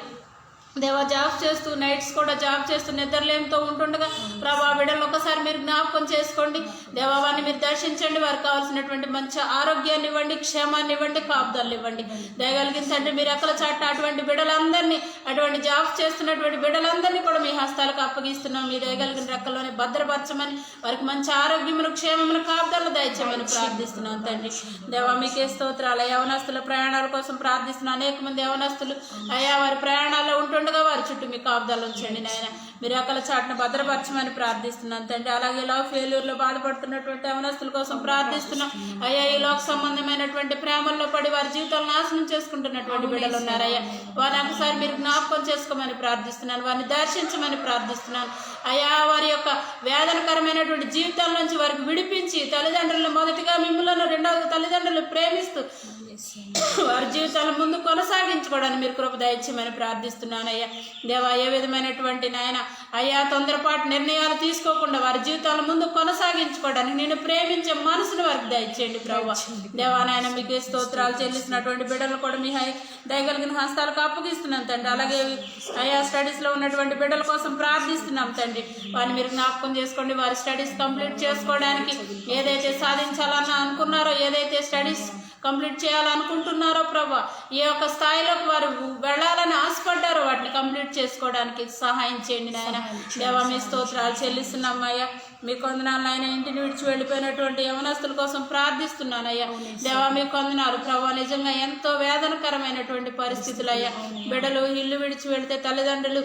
దేవా జాబ్ చేస్తూ, నైట్స్ కూడా జాబ్ చేస్తూ నిద్రలేమితో ఉంటుండగా ప్రభా బిడ్డలు ఒకసారి మీరు జ్ఞాపకం చేసుకోండి. దేవా వారిని మీరు దర్శించండి. వారికి కావాల్సినటువంటి మంచి ఆరోగ్యాన్ని ఇవ్వండి, క్షేమాన్ని ఇవ్వండి, కాపుదలను ఇవ్వండి. దయగలిగించండి మీరు ఎక్కల చాట అటువంటి బిడ్డలందరినీ, అటువంటి జాబ్స్ చేస్తున్నటువంటి బిడ్డలందరినీ కూడా మీ హస్తాలకు అప్పగిస్తున్నాం. మీ దయగలిగిన రెక్కల్లోనే భద్రపరచమని, వారికి మంచి ఆరోగ్యమును, క్షేమమును, కాపుదలను దయచేయమని ప్రార్థిస్తున్నాం తండ్రి. దేవా మీకే స్తోత్రాలు. యవనస్తుల ప్రయాణాల కోసం ప్రార్థిస్తున్నాం. అనేక మంది యవనస్తులు అయ్యా వారి ప్రయాణాల్లో ఉంటుండగా తోడుండగా వారి చుట్టూ మీ కాపుదలు ఉంచండి నాయన. మీరు అక్కల చాటును భద్రపరచమని ప్రార్థిస్తున్నాను తండ్రి. అలాగే లవ్ ఫెయిల్యూర్లో బాధపడుతున్నటువంటి యవనస్తుల కోసం ప్రార్థిస్తున్నాం అయ్యా. ఈ లోక సంబంధమైనటువంటి ప్రేమల్లో పడి వారి జీవితాలు నాశనం చేసుకుంటున్నటువంటి బిడ్డలు ఉన్నారయ్యా. వారిని ఒకసారి మీరు జ్ఞాపకం చేసుకోమని ప్రార్థిస్తున్నాను. వారిని దర్శించమని ప్రార్థిస్తున్నాను అయ్యా. వారి యొక్క వేదనకరమైనటువంటి జీవితాల నుంచి వారికి విడిపించి తల్లిదండ్రులను మొదటిగా మిమ్మల్ని, రెండవ తల్లిదండ్రులు ప్రేమిస్తూ వారి జీవితాల ముందు కొనసాగించుకోవడానికి మీరు కృప దయచేయమని ప్రార్థిస్తున్నాను అయ్యా. దేవా, ఏ విధమైనటువంటి నాయన అయ్యా తొందరపాటు నిర్ణయాలు తీసుకోకుండా వారి జీవితాల ముందు కొనసాగించుకోవడానికి నేను ప్రేమించే మనసును వారికి దయచేయండి ప్రభువా. దేవా నాయన, మీకు స్తోత్రాలు చెల్లిస్తున్నటువంటి బిడ్డలు కూడా మీ దయగలిగిన హస్తాలకు అప్పగిస్తున్నాం తండ్రి. అలాగే అయ్యా స్టడీస్లో ఉన్నటువంటి బిడ్డల కోసం ప్రార్థిస్తున్నాం తండ్రి. వారిని మీరు జ్ఞాపకం చేసుకోండి. వారి స్టడీస్ కంప్లీట్ చేసుకోవడానికి ఏదైతే సాధించాలని అనుకున్నారో, ఏదైతే స్టడీస్ కంప్లీట్ చేయాలనుకుంటున్నారో ప్రభా, ఈ యొక్క స్థాయిలోకి వారు వెళ్ళాలని ఆశపడ్డారో వాటిని కంప్లీట్ చేసుకోవడానికి సహాయం చేయండి నాయన. దేవా, మీ స్తోత్రాలు చెల్లిస్తున్నామయ్యా. మీ కొందనాలు ఆయన ఇంటిని విడిచి వెళ్ళిపోయినటువంటి యవనస్తుల కోసం ప్రార్థిస్తున్నానయ్యా. దేవా, మీ కొందనాలు ప్రభా, నిజంగా ఎంతో వేదనకరమైనటువంటి పరిస్థితులు అయ్యా. బిడ్డలు ఇల్లు విడిచి వెళితే తల్లిదండ్రులు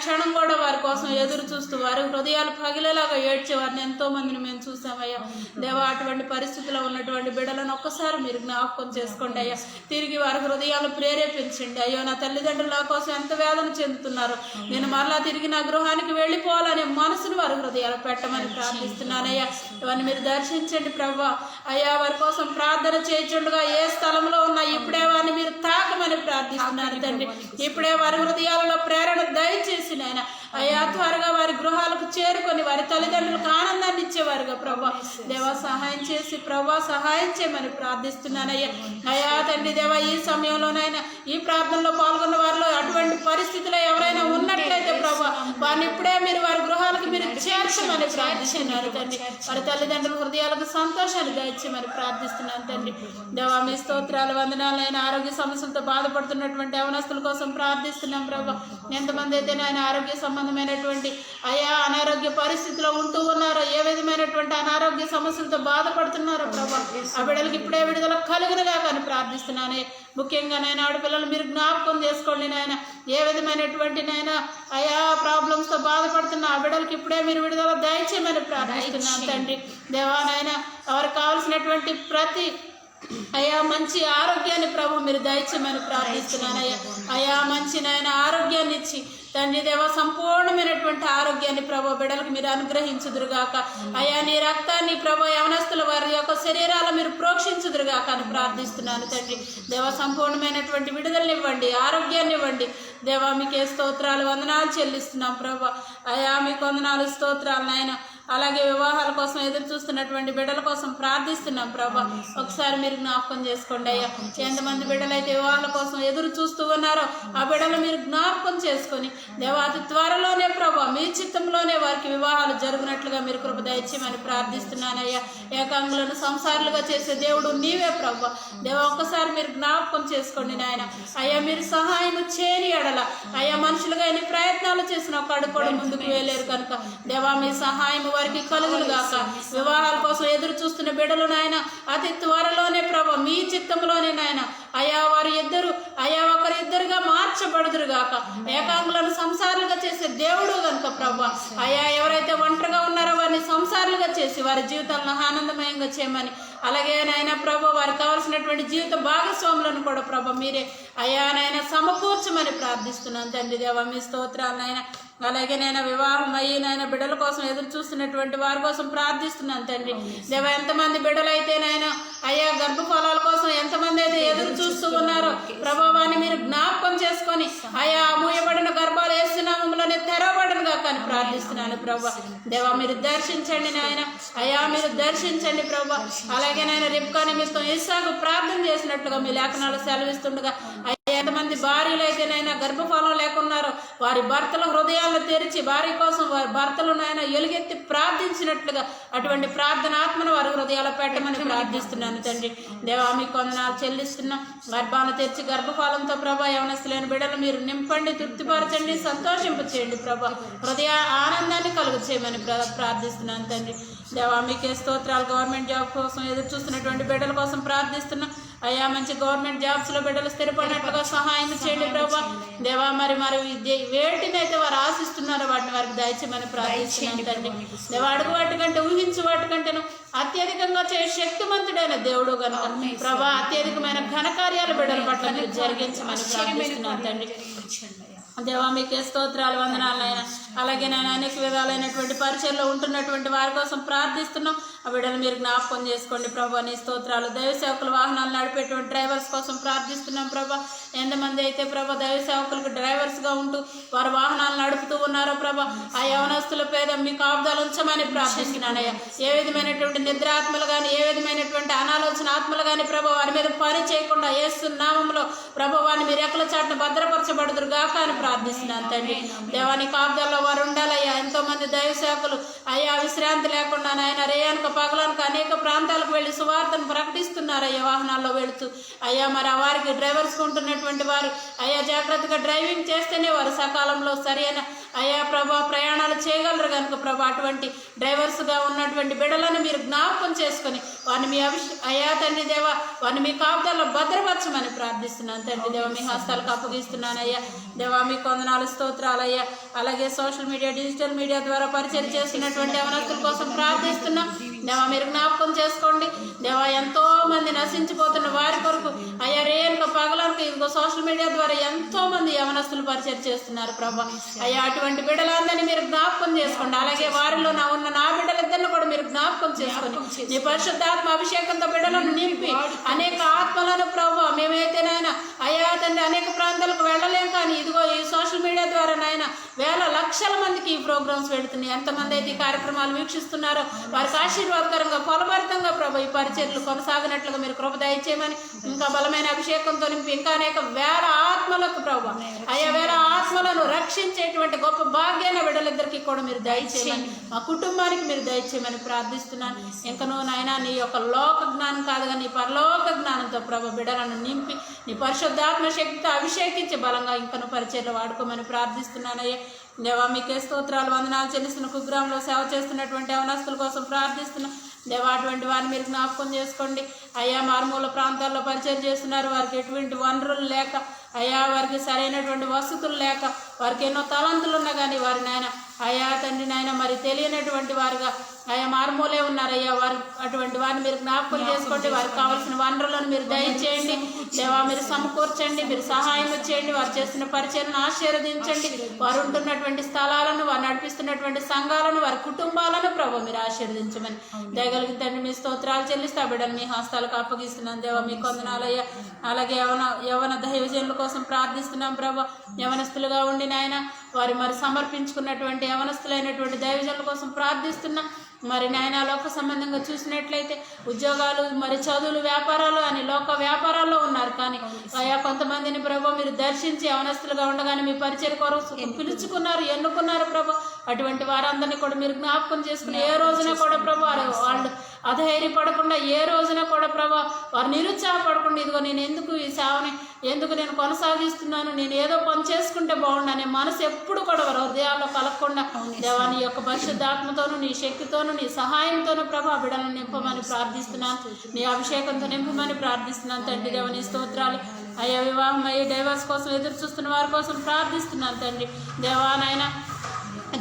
క్షణం కూడా వారి కోసం ఎదురు చూస్తూ వారి హృదయాలు పగిలేలాగా ఏడ్చే వారిని ఎంతో మందిని మేము చూసామయ్యా. దేవా, అటువంటి పరిస్థితిలో ఉన్నటువంటి బిడ్డలను ఒక్కసారి మీరు జ్ఞాపకం చేసుకోండి అయ్యా. తిరిగి వారి హృదయాలు ప్రేరేపించండి. అయ్యో, నా తల్లిదండ్రుల కోసం ఎంత వేదన చెందుతున్నారు, నేను మరలా తిరిగి నా గృహానికి వెళ్ళిపోవాలనే మనసును వారి హృదయాలు పెట్టమని ప్రార్థిస్తున్నానయ్యా. ఇవన్నీ మీరు దర్శించండి ప్రభా. అయ్యా, వారి కోసం ప్రార్థన చేయుచుండగా ఏ స్థలంలో ఉన్నా ఇప్పుడే వారిని మీరు తాకమని ప్రార్థిస్తున్నాను తండ్రి. ఇప్పుడే వారి హృదయాలలో ప్రేరణ దయచేసి నాయన అయ్యా, త్వరగా వారి గృహాలకు చేరుకొని వారి తల్లిదండ్రులకు ఆనందాన్ని ఇచ్చేవారుగా ప్రభా. దేవా, సహాయం చేసి ప్రభా సహాయం చేయమని ప్రార్థిస్తున్నానయ్యా. అయ్యా తండ్రి దేవా, ఈ సమయంలోనైనా ఈ ప్రార్థనలో పాల్గొన్న వారిలో అటువంటి పరిస్థితిలో ఎవరైనా ఉన్నట్లయితే ప్రభా, వారిని ఇప్పుడే మీరు వారి గృహాలకు మీరు చేర్చమని ప్రార్థిస్తున్నారు తండ్రి. వారి తల్లిదండ్రుల హృదయాలకు సంతోషాన్ని దయచేయమని ప్రార్థిస్తున్నాను తండ్రి. దేవా, మీ స్తోత్రాలు వందనాలైన ఆరోగ్య సమస్యలతో బాధపడుతున్నటువంటి యవనస్తుల కోసం ప్రార్థిస్తున్నాం ప్రభా. ఎంతమంది అయితే ఆయన ఆరోగ్య సంబంధమైనటువంటి అయా అనారోగ్య పరిస్థితిలో ఉంటూ ఉన్నారో, ఏ విధమైనటువంటి అనారోగ్య సమస్యలతో బాధపడుతున్నారో ప్రభా, ఆ బిడ్డలకి ఇప్పుడే విడుదల కలుగునుగా కానీ ప్రార్థిస్తున్నానే. ముఖ్యంగా నాయన ఆడపిల్లలు మీరు జ్ఞాపకం చేసుకోండి నాయన. ఏ విధమైనటువంటి నాయన అయా ప్రాబ్లమ్స్తో బాధపడుతున్న ఆ బిడ్డలకి ఇప్పుడే మీరు విడుదల దయచేయమని ప్రార్థిస్తున్నాను తండ్రి. దేవా నాయన, వారికి కావాల్సినటువంటి ప్రతి అయ్యా మంచి ఆరోగ్యాన్ని ప్రభు మీరు దయచేయమని ప్రార్థిస్తున్నానయ్యా. అయ్యా మంచి నాయన ఆరోగ్యాన్ని ఇచ్చి తండ్రి దేవ సంపూర్ణమైనటువంటి ఆరోగ్యాన్ని ప్రభు బిడ్డలకు మీరు అనుగ్రహించుదురుగాక. అయ్యా నీ రక్తాన్ని ప్రభు యవనస్తుల వారి యొక్క శరీరాలు మీరు ప్రోక్షించుదురుగాక అని ప్రార్థిస్తున్నాను తండ్రి. దేవ సంపూర్ణమైనటువంటి విడుదలని ఇవ్వండి, ఆరోగ్యాన్ని ఇవ్వండి. దేవా, మీకే స్తోత్రాలు వందనాలు చెల్లిస్తున్నాం ప్రభు. అయ్యా మీకు వందనాలు స్తోత్రాలు నాయన. అలాగే వివాహాల కోసం ఎదురు చూస్తున్నటువంటి బిడ్డల కోసం ప్రార్థిస్తున్నాం ప్రభా. ఒకసారి మీరు జ్ఞాపకం చేసుకోండి అయ్యా. ఎంతమంది బిడ్డలైతే వివాహాల కోసం ఎదురు చూస్తూ ఉన్నారో ఆ బిడ్డలు మీరు జ్ఞాపకం చేసుకొని దేవా అతి త్వరలోనే ప్రభా మీ చిత్తంలోనే వారికి వివాహాలు జరుగునట్లుగా మీరు కృప దయచేయమని ప్రార్థిస్తున్నానయ్యా. ఏకాంగులను సంసారులుగా చేసే దేవుడు నీవే ప్రభా. దేవా ఒక్కసారి మీరు జ్ఞాపకం చేసుకోండి నాయన. అయ్యా మీరు సహాయం చేయని ఎడల అయ్యా మనుషులుగా ఎన్ని ప్రయత్నాలు చేసిన ఒక అడుగు కూడా ముందుకు వేయలేరు కనుక దేవా మీ సహాయం వారికి కలుగును గాక. వివాహాల కోసం ఎదురు చూస్తున్న బిడ్డలు నాయన అతి త్వరలోనే ప్రభా మీ చిత్తంలోనే నాయన అయా వారు ఇద్దరు అయా ఒకరిద్దరుగా మార్చబడుదురు గాక. ఏకాంగులను సంసారులుగా చేసే దేవుడు కనుక ప్రభా అయా ఎవరైతే ఒంటరిగా ఉన్నారో వారిని సంసారులుగా చేసి వారి జీవితాలను ఆనందమయంగా చేయమని, అలాగే నాయన ప్రభా వారికి కావాల్సినటువంటి జీవిత భాగస్వాములను కూడా ప్రభా మీరే అయా నాయన సమకూర్చమని ప్రార్థిస్తున్నాను తండ్రి. దేవా మీ స్తోత్రాలు నాయన. అలాగే నేను వివాహం అయ్యి నాయన బిడ్డల కోసం ఎదురు చూస్తున్నటువంటి వారి కోసం ప్రార్థిస్తున్నాను తండ్రి. దేవ ఎంతమంది బిడ్డలైతే నాయన అయ్యా గర్భఫలాల కోసం ఎంతమంది అయితే ఎదురు చూస్తూ ఉన్నారో ప్రభావాన్ని మీరు జ్ఞాపకం చేసుకొని అయా మూయబడిన గర్భాలు యేసునామములోనే తెరవబడనుగా కానీ ప్రార్థిస్తున్నాను ప్రభా. దేవా మీరు దర్శించండి నాయన. అయా మీరు దర్శించండి ప్రభా. అలాగే నాయన రిబ్కా నిమిత్తం ఇస్సాకు ప్రార్థన చేసినట్లుగా మీ లేఖనాలు సెలవిస్తుండగా ఎంతమంది భార్యలు అయితే నైనా గర్భఫలం లేకున్నారో వారి భర్తల హృదయాలను తెరిచి భార్య కోసం వారి భర్తలు నాయన ఎలుగెత్తి ప్రార్థించినట్లుగా అటువంటి ప్రార్థన ఆత్మను వారి హృదయాలు పెట్టమని ప్రార్థిస్తున్నాను తండ్రి. దేవా మీకు వందనాలు చెల్లిస్తున్నాం. గర్భాలను తెరిచి గర్భఫలంతో ప్రభా యవనస్తులైన బిడ్డలు మీరు నింపండి, తృప్తిపరచండి, సంతోషింపచేయండి ప్రభా. హృదయ ఆనందాన్ని కలుగు చేయమని ప్రార్థిస్తున్నాను తండ్రి. దేవా మీకే స్తోత్రాలు. గవర్నమెంట్ జాబ్ కోసం ఎదురు చూస్తున్నటువంటి బిడ్డల కోసం ప్రార్థిస్తున్నాం. అయ్యా మంచి గవర్నమెంట్ జాబ్స్లో బిడ్డలు స్థిరపడినట్లుగా సహాయం చేయండి ప్రభా. దేవా మరి మరి వేటినైతే వారు ఆశిస్తున్నారో వాటిని వారికి దయచేయమని ప్రార్థిస్తున్నాను తండ్రి. దేవా అడుగు వాటి కంటే ఊహించు వాటి కంటేను అత్యధికంగా చేయ శక్తిమంతుడైన దేవుడు కనుక ప్రభా అత్యధికమైన ఘనకార్యాలు బిడ్డల పట్ల మీరు జరిగించమని ప్రార్థిస్తున్నాను తండ్రి. దేవా మీకే స్తోత్రాలు వందనాలైనా. అలాగే నేను అనేక విధాలైనటువంటి పరిచయంలో ఉంటున్నటువంటి వారి కోసం ప్రార్థిస్తున్నాం. ఆ బిడ్డలు మీరు జ్ఞాపకం చేసుకోండి ప్రభా. నీ స్తోత్రాలు. దైవ సేవకులు వాహనాలు నడిపేటువంటి డ్రైవర్స్ కోసం ప్రార్థిస్తున్నాం ప్రభా. ఎంతమంది అయితే ప్రభా దైవ సేవకులకు డ్రైవర్స్గా ఉంటూ వారు వాహనాలు నడుపుతూ ఉన్నారో ప్రభా, ఆ యవనస్తుల పేద మీ కాపుదలు ఉంచమని ప్రార్థిస్తున్నానయ్యా. ఏ విధమైనటువంటి నిద్రాత్మలు కానీ ఏ విధమైనటువంటి అనాలోచన ఆత్మలు కానీ ప్రభా వారి మీద పని చేయకుండా యేసు నామములో ప్రభా వారిని మీరు రెక్కల చాటున భద్రపరచబడుదురు గాక అని ప్రార్థిస్తున్నాను తండ్రి. దేవాని కాపుదల్లో వారు ఉండాలయ్యా. ఎంతో మంది దైవ సేవకులు అయ్యా విశ్రాంతి లేకుండా నాయన రేయనక పగలనక అనేక ప్రాంతాలకు వెళ్ళి సువార్తను ప్రకటిస్తున్నారయ్యా వాహనాల్లో వెళుతూ. అయ్యా మరి ఆ వారికి డ్రైవర్స్ ఉంటున్నటువంటి వారు అయ్యా జాగ్రత్తగా డ్రైవింగ్ చేస్తేనే వారు సకాలంలో సరైన అయ్యా ప్రభా ప్రయాణాలు చేయగలరు కనుక ప్రభా అటువంటి డ్రైవర్స్గా ఉన్నటువంటి బిడ్డలను మీరు జ్ఞాపకం చేసుకొని వారిని మీ అయ్యా తండ్రి దేవా వారిని మీ కాపుదల్లో భద్రపరచమని ప్రార్థిస్తున్నాను తండ్రి. దేవా మీ హస్తాలకు అప్పగిస్తున్నాను అయ్యా. దేవా మీ కొందనాలు స్తోత్రాలు అయ్యా. అలాగే సోషల్ మీడియా డిజిటల్ మీడియా ద్వారా పరిచయం చేస్తున్నటువంటి యవనస్తుల కోసం ప్రార్థిస్తున్నాం. దేవా మీరు జ్ఞాపకం చేసుకోండి. దేవా ఎంతో మంది నశించిపోతున్న వారి కొరకు అయ్యా రేయనక పగలనక ఇదిగో సోషల్ మీడియా ద్వారా ఎంతో మంది యవనస్తులు పరిచయం చేస్తున్నారు ప్రభా. అయ్యా అటువంటి బిడ్డలందరినీ మీరు జ్ఞాపకం చేసుకోండి. అలాగే వారిలో ఉన్న నా బిడ్డలిద్దరిని కూడా మీరు జ్ఞాపకం చేసుకొని నీ పరిశుద్ధాత్మ అభిషేకంతో బిడ్డలను నింపి అనేక ఆత్మలను ప్రభా మేమైతేనైనా అయ్యా తండ్రి అనేక ప్రాంతాలకు వెళ్ళలేం, కానీ ఇదిగో ఈ సోషల్ మీడియా ద్వారా నాయన వేల లక్షల మందికి ఈ ప్రోగ్రామ్స్ వెళుతున్నాయి. ఎంతమంది అయితే ఈ కార్యక్రమాలు వీక్షిస్తున్నారో వారికి ఆశీర్వాదకరంగా ఫలభరితంగా ప్రభు ఈ పరిచర్యలు కొనసాగినట్లుగా మీరు కృప దయచేయమని, ఇంకా బలమైన అభిషేకంతో నింపి ఇంకా అనేక వేల ఆత్మలకు ప్రభు అయ్యా వేల ఆత్మలను రక్షించేటువంటి గొప్ప భాగ్యాన్ని బిడ్డలిద్దరికీ కూడా మీరు దయచేయమని, మా కుటుంబానికి మీరు దయచేయమని ప్రార్థిస్తున్నాను. ఇంకనూ నాయన నీ యొక్క లోక జ్ఞానం కాదు కానీ నీ పరలోక జ్ఞానంతో ప్రభు బిడ్డలను నింపి నీ పరిశుద్ధాత్మ శక్తితో అభిషేకించి బలంగా ఇంకను పరిచర్లు వాడుకోమని ప్రార్థిస్తున్నానయ్యా. దేవా మీకే స్తోత్రాలు వందనాలు చెల్లిస్తున్న కుగ్రామంలో సేవ చేస్తున్నటువంటి యవనస్తుల కోసం ప్రార్థిస్తున్నాం. దేవా అటువంటి వారిని మీరు జ్ఞాపకం చేసుకోండి. అయ్యా మారుమూల ప్రాంతాల్లో పరిచయం చేస్తున్నారు, వారికి ఎటువంటి వనరులు లేక అయ్యా వారికి సరైనటువంటి వసతులు లేక వారికి ఎన్నో తలంతులు ఉన్నా కానీ వారి నాయన అయ్యా తండ్రి నాయన మరి తెలియనటువంటి వారుగా అయ్యా మారుమూలే ఉన్నారయ్యా. వారు అటువంటి వారిని మీరు జ్ఞాపకం చేసుకోండి. వారికి కావాల్సిన వనరులను మీరు దయచేయండి దేవా. మీరు సమకూర్చండి, మీరు సహాయం చేయండి. వారు చేస్తున్న పరిచయను ఆశీర్వదించండి. వారు ఉంటున్నటువంటి స్థలాలను వారు నడిపిస్తున్నటువంటి సంఘాలను వారి కుటుంబాలను ప్రభు మీరు ఆశీర్వదించమని దయగలిగి తండ్రి మీ స్తోత్రాలు చెల్లిస్తా బిడ్డను మీ హస్తాలకు అప్పగిస్తున్నాను దేవా. మీ కొందనాలయ్యా. అలాగే యవన దైవజనుల కోసం ప్రార్థిస్తున్నాం ప్రభు. యవనస్తులుగా ఉండి నాయన వారి మరి సమర్పించుకున్నటువంటి యవనస్తులైనటువంటి దైవజనుల కోసం ప్రార్థిస్తున్నాం. మరి నాయన లోక సంబంధంగా చూసినట్లయితే ఉద్యోగాలు మరి చదువులు వ్యాపారాలు అని లోక వ్యాపారాల్లో ఉన్నారు, కానీ అయా కొంతమందిని ప్రభు మీరు దర్శించి యవనస్తులుగా ఉండగానే మీ పరిచయం కొరకు పిలుచుకున్నారు, ఎన్నుకున్నారు ప్రభు. అటువంటి వారందరినీ కూడా మీరు జ్ఞాపకం చేసుకుని ఏ రోజున కూడా ప్రభు వాళ్ళు అధైర్యపడకుండా ఏ రోజున కూడా ప్రభు వారు నిరుత్సాహపడకుండా ఇదిగో నేను ఎందుకు ఈ సేవని ఎందుకు నేను కొనసాగిస్తున్నాను, నేను ఏదో పని చేసుకుంటే బాగుండు అనే మనసు ఎప్పుడు కూడా వారి హృదయాల్లో కలగకుండా దేవా నీ యొక్క పరిశుద్ధాత్మతోనూ నీ శక్తితోనూ నీ సహాయంతోనూ ప్రభు బిడ్డలను నింపమని ప్రార్థిస్తున్నాను. నీ అభిషేకంతో నింపమని ప్రార్థిస్తున్నాను తండ్రి. దేవ నీ స్తోత్రాలు. అయ్యా వివాహం అయ్యి డైవర్స్ కోసం ఎదురు చూస్తున్న వారి కోసం ప్రార్థిస్తున్నాను తండ్రి. దేవా నాయన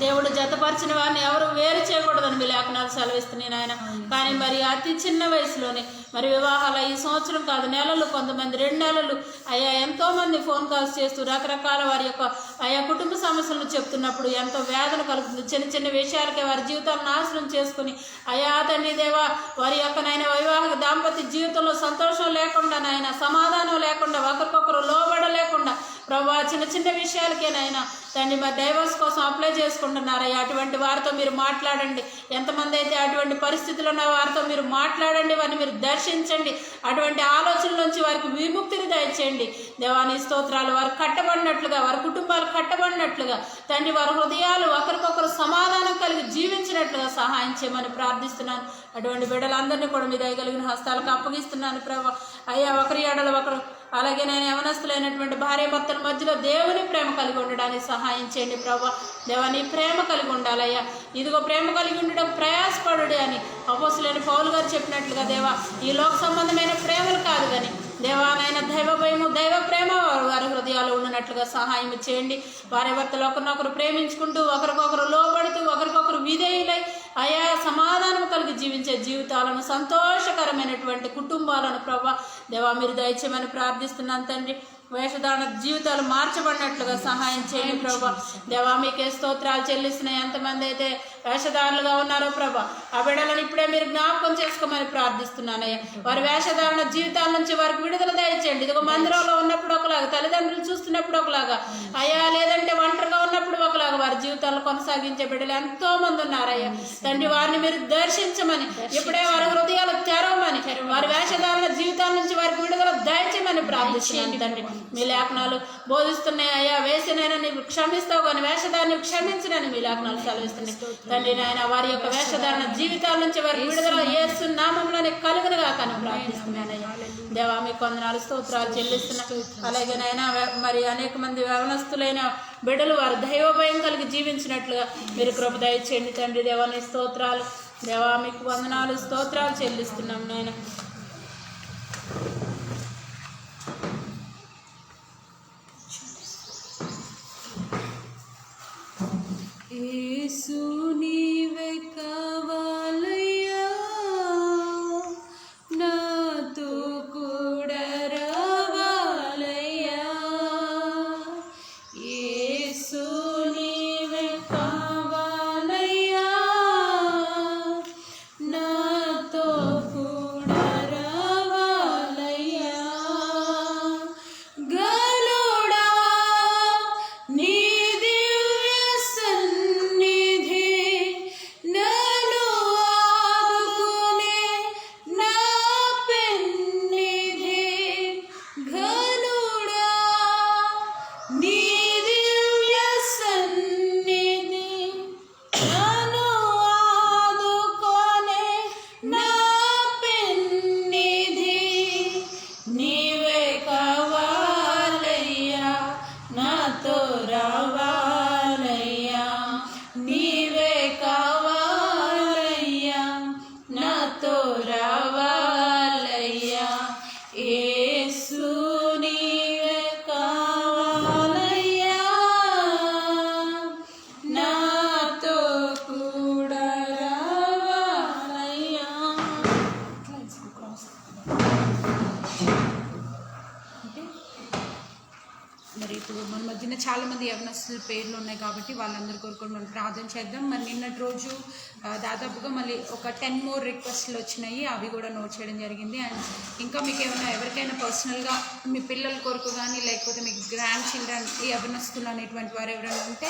దేవుడు జతపరిచిన వారిని ఎవరు వేరు చేయకూడదని మీ లేఖనాలు సెలవిస్తున్నాయి నాయన. కానీ మరి అతి చిన్న వయసులోనే మరి వివాహాలు ఈ సంవత్సరం కాదు నెలలు, కొంతమంది 2 నెలలు అయ్యా ఎంతోమంది ఫోన్ కాల్స్ చేస్తూ రకరకాల వారి యొక్క ఆయా కుటుంబ సమస్యలను చెప్తున్నప్పుడు ఎంతో వేదన కలుగుతుంది. చిన్న చిన్న విషయాలకే వారి జీవితాలను నాశనం చేసుకుని అయ్యా తండ్రి దేవా వారి యొక్క నాయన వైవాహిక దాంపత్య జీవితంలో సంతోషం లేకుండా నాయన సమాధానం లేకుండా ఒకరికొకరు లోబడలేకుండా ప్రభా చిన్న చిన్న విషయాలకే నాయన తండ్రి మరి డైవర్స్ కోసం అప్లై చేసుకుంటున్నారయ్యా. అటువంటి వారితో మీరు మాట్లాడండి. ఎంతమంది అయితే అటువంటి పరిస్థితులు ఉన్న వారితో మీరు మాట్లాడండి, వారిని మీరు దర్శించండి. అటువంటి ఆలోచనల నుంచి వారికి విముక్తిని దయచేయండి దేవాని స్తోత్రాలు. వారు కట్టబడినట్లుగా వారి కుటుంబాలు కట్టబడినట్లుగా తండ్రి వారి హృదయాలు ఒకరికొకరు సమాధానం కలిగి జీవించినట్లుగా సహాయం చేయమని ప్రార్థిస్తున్నాను. అటువంటి బిడ్డలందరినీ కూడా మీ దయగలిగిన హస్తాలకు అప్పగిస్తున్నాను ప్రభా. అయ్యా ఒకరి ఏడల ఒకరు అలాగే నేను యవనస్తులైనటువంటి భార్య భర్తల మధ్యలో దేవుని ప్రేమ కలిగి ఉండడానికి సహాయం చేయండి ప్రభా. దేవాని ప్రేమ కలిగి ఉండాలయ్యా. ఇదిగో ప్రేమ కలిగి ఉండడం ప్రయాసపడు అని అపోస్తులైన పౌలు గారు చెప్పినట్లుగా దేవా ఈ లోక సంబంధమైన ప్రేమలు కాదు కానీ దేవానైనా దైవ భయము దైవ ప్రేమ వారి హృదయాలు ఉన్నట్లుగా సహాయం చేయండి. వారి భర్తలు ఒకరినొకరు ప్రేమించుకుంటూ ఒకరికొకరు లోబడుతూ ఒకరికొకరు విధేయులై అయా సమాధానం కలిగి జీవించే జీవితాలను సంతోషకరమైనటువంటి కుటుంబాలను ప్రభా దేవా మీరు దయచేయమని ప్రార్థిస్తున్నాను తండ్రి. వేషధారణ జీవితాలు మార్చబడినట్లుగా సహాయం చేయండి ప్రభా. దేవా మీకే స్తోత్రాలు చెల్లిస్తున్నాయి. ఎంతమంది అయితే వేషధారులుగా ఉన్నారో ప్రభా ఆ బిడ్డలను ఇప్పుడే మీరు జ్ఞాపకం చేసుకోమని ప్రార్థిస్తున్నానయ్యా. వారి వేషధారణ జీవితాల నుంచి వారికి విడుదల దయచేయండి. ఇది ఒక మందిరంలో ఉన్నప్పుడు ఒకలాగా, తల్లిదండ్రులు చూస్తున్నప్పుడు ఒకలాగా అయ్యా, లేదంటే ఒంటరిగా ఉన్నప్పుడు ఒకలాగా వారి జీవితాలను కొనసాగించే బిడ్డలు ఎంతో మంది ఉన్నారయ్యా. తండ్రి వారిని మీరు దర్శించమని, ఇప్పుడే వారి హృదయాలు తెరవమని, వారి వేషధారణ జీవితాల నుంచి వారికి విడుదల దయచేయమని ప్రార్థిస్తున్నాను తండ్రి. మీ లేఖనాలు బోధిస్తున్నాయి అయ్యా. వేసినైనా నీవు క్షమిస్తావు కానీ వేషధారణ క్షమించినని మీ లేఖనాలు సెలవిస్తున్నాయి తండ్రి. నాయన వారి యొక్క వేషధారణ జీవితాల నుంచి వారి విడుదల యేసు నామములోనే కలుగునుగా కానీ ప్రార్థిస్తున్నానయ్యా. దేవా మీకు వందనాలు స్తోత్రాలు చెల్లిస్తున్నా. అలాగే నాయన మరి అనేక మంది యవనస్తులైన బిడ్డలు వారు దైవ భయం కలిగి జీవించినట్లుగా మీరు కృప దయచేయండి తండ్రి. దేవాని స్తోత్రాలు. దేవా మీకు వందనాలు స్తోత్రాలు చెల్లిస్తున్నాం నాయన. యేసు నీవే కావాలయ్యా, నాతో కూడా రావాలయ్యా. యేసు నీవే కావాలయ్యా, నాతో కూడా రావాలయ్యా. గలుడా నీ మరి ఇప్పుడు మన మధ్యన చాలామంది యవనస్తుల పేర్లు ఉన్నాయి కాబట్టి వాళ్ళందరి కొరకు మనం ప్రార్థన చేద్దాం. మరి నిన్నటి రోజు దాదాపుగా మళ్ళీ ఒక 10 more రిక్వెస్ట్లు వచ్చినాయి, అవి కూడా నోట్ చేయడం జరిగింది. అండ్ ఇంకా మీకు ఏమైనా ఎవరికైనా పర్సనల్గా మీ పిల్లల కొరకు కానీ లేకపోతే మీకు గ్రాండ్ చిల్డ్రన్ యవనస్తులు అనేటువంటి వారు ఎవరైనా ఉంటే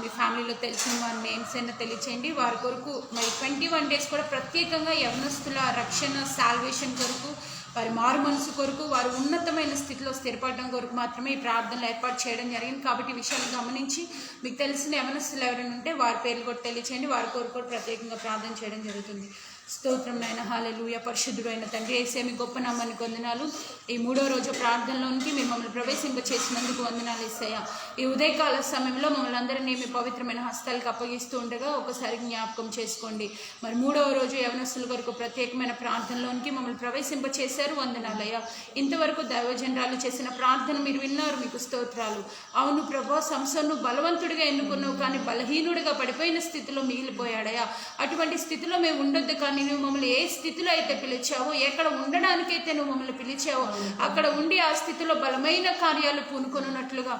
మీ ఫ్యామిలీలో తెలిసిన వారి నేమ్స్ అయినా తెలియచేయండి. వారి కొరకు మరి 21 days కూడా ప్రత్యేకంగా యవనస్తుల రక్షణ సాల్వేషన్ కొరకు, వారి మారు మనసు కొరకు, వారు ఉన్నతమైన స్థితిలో స్థిరపడడం కొరకు మాత్రమే ఈ ప్రార్థనలు ఏర్పాటు చేయడం జరిగింది. కాబట్టి ఈ విషయాన్ని గమనించి మీకు తెలిసిన యవనస్తులు ఎవరైనా ఉంటే వారి పేర్లు కూడా తెలియచేయండి. వారి కొరకు కూడా ప్రత్యేకంగా ప్రార్థన చేయడం జరుగుతుంది. స్తోత్రం నాయన. హల్లెలూయా. పరిశుద్ధుడు అయిన తండ్రి యేసే మీ గొప్ప నామానికి వందనాలు. ఈ 3వ రోజు ప్రార్థనలోనికి మీరు మమ్మల్ని ప్రవేశింప చేసినందుకు వందనాలు యేసయ్యా. ఈ ఉదయకాల సమయంలో మమ్మల్ని అందరినీ మీ పవిత్రమైన హస్తాలకు అప్పగిస్తూ ఉండగా ఒకసారి జ్ఞాపకం చేసుకోండి. మరి 3వ రోజు యవనస్తుల కొరకు ప్రత్యేకమైన ప్రార్థనలోనికి మమ్మల్ని ప్రవేశింప చేశారు. వందనాలయ్యా. ఇంతవరకు దైవజనరాలు చేసిన ప్రార్థన మీరు విన్నారు, మీకు స్తోత్రాలు. అవును ప్రభా, సంసోను బలవంతుడిగా ఎన్నుకున్నావు కానీ బలహీనుడిగా పడిపోయిన స్థితిలో మిగిలిపోయాడయ్యా. అటువంటి స్థితిలో మేము ఉండొద్దు కానీ నువ్వు మమ్మల్ని ఏ స్థితిలో అయితే పిలిచావో, ఎక్కడ ఉండడానికైతే నువ్వు మమ్మల్ని పిలిచావో అక్కడ ఉండి ఆ స్థితిలో బలమైన కార్యాలు పూనుకొనున్నట్లుగా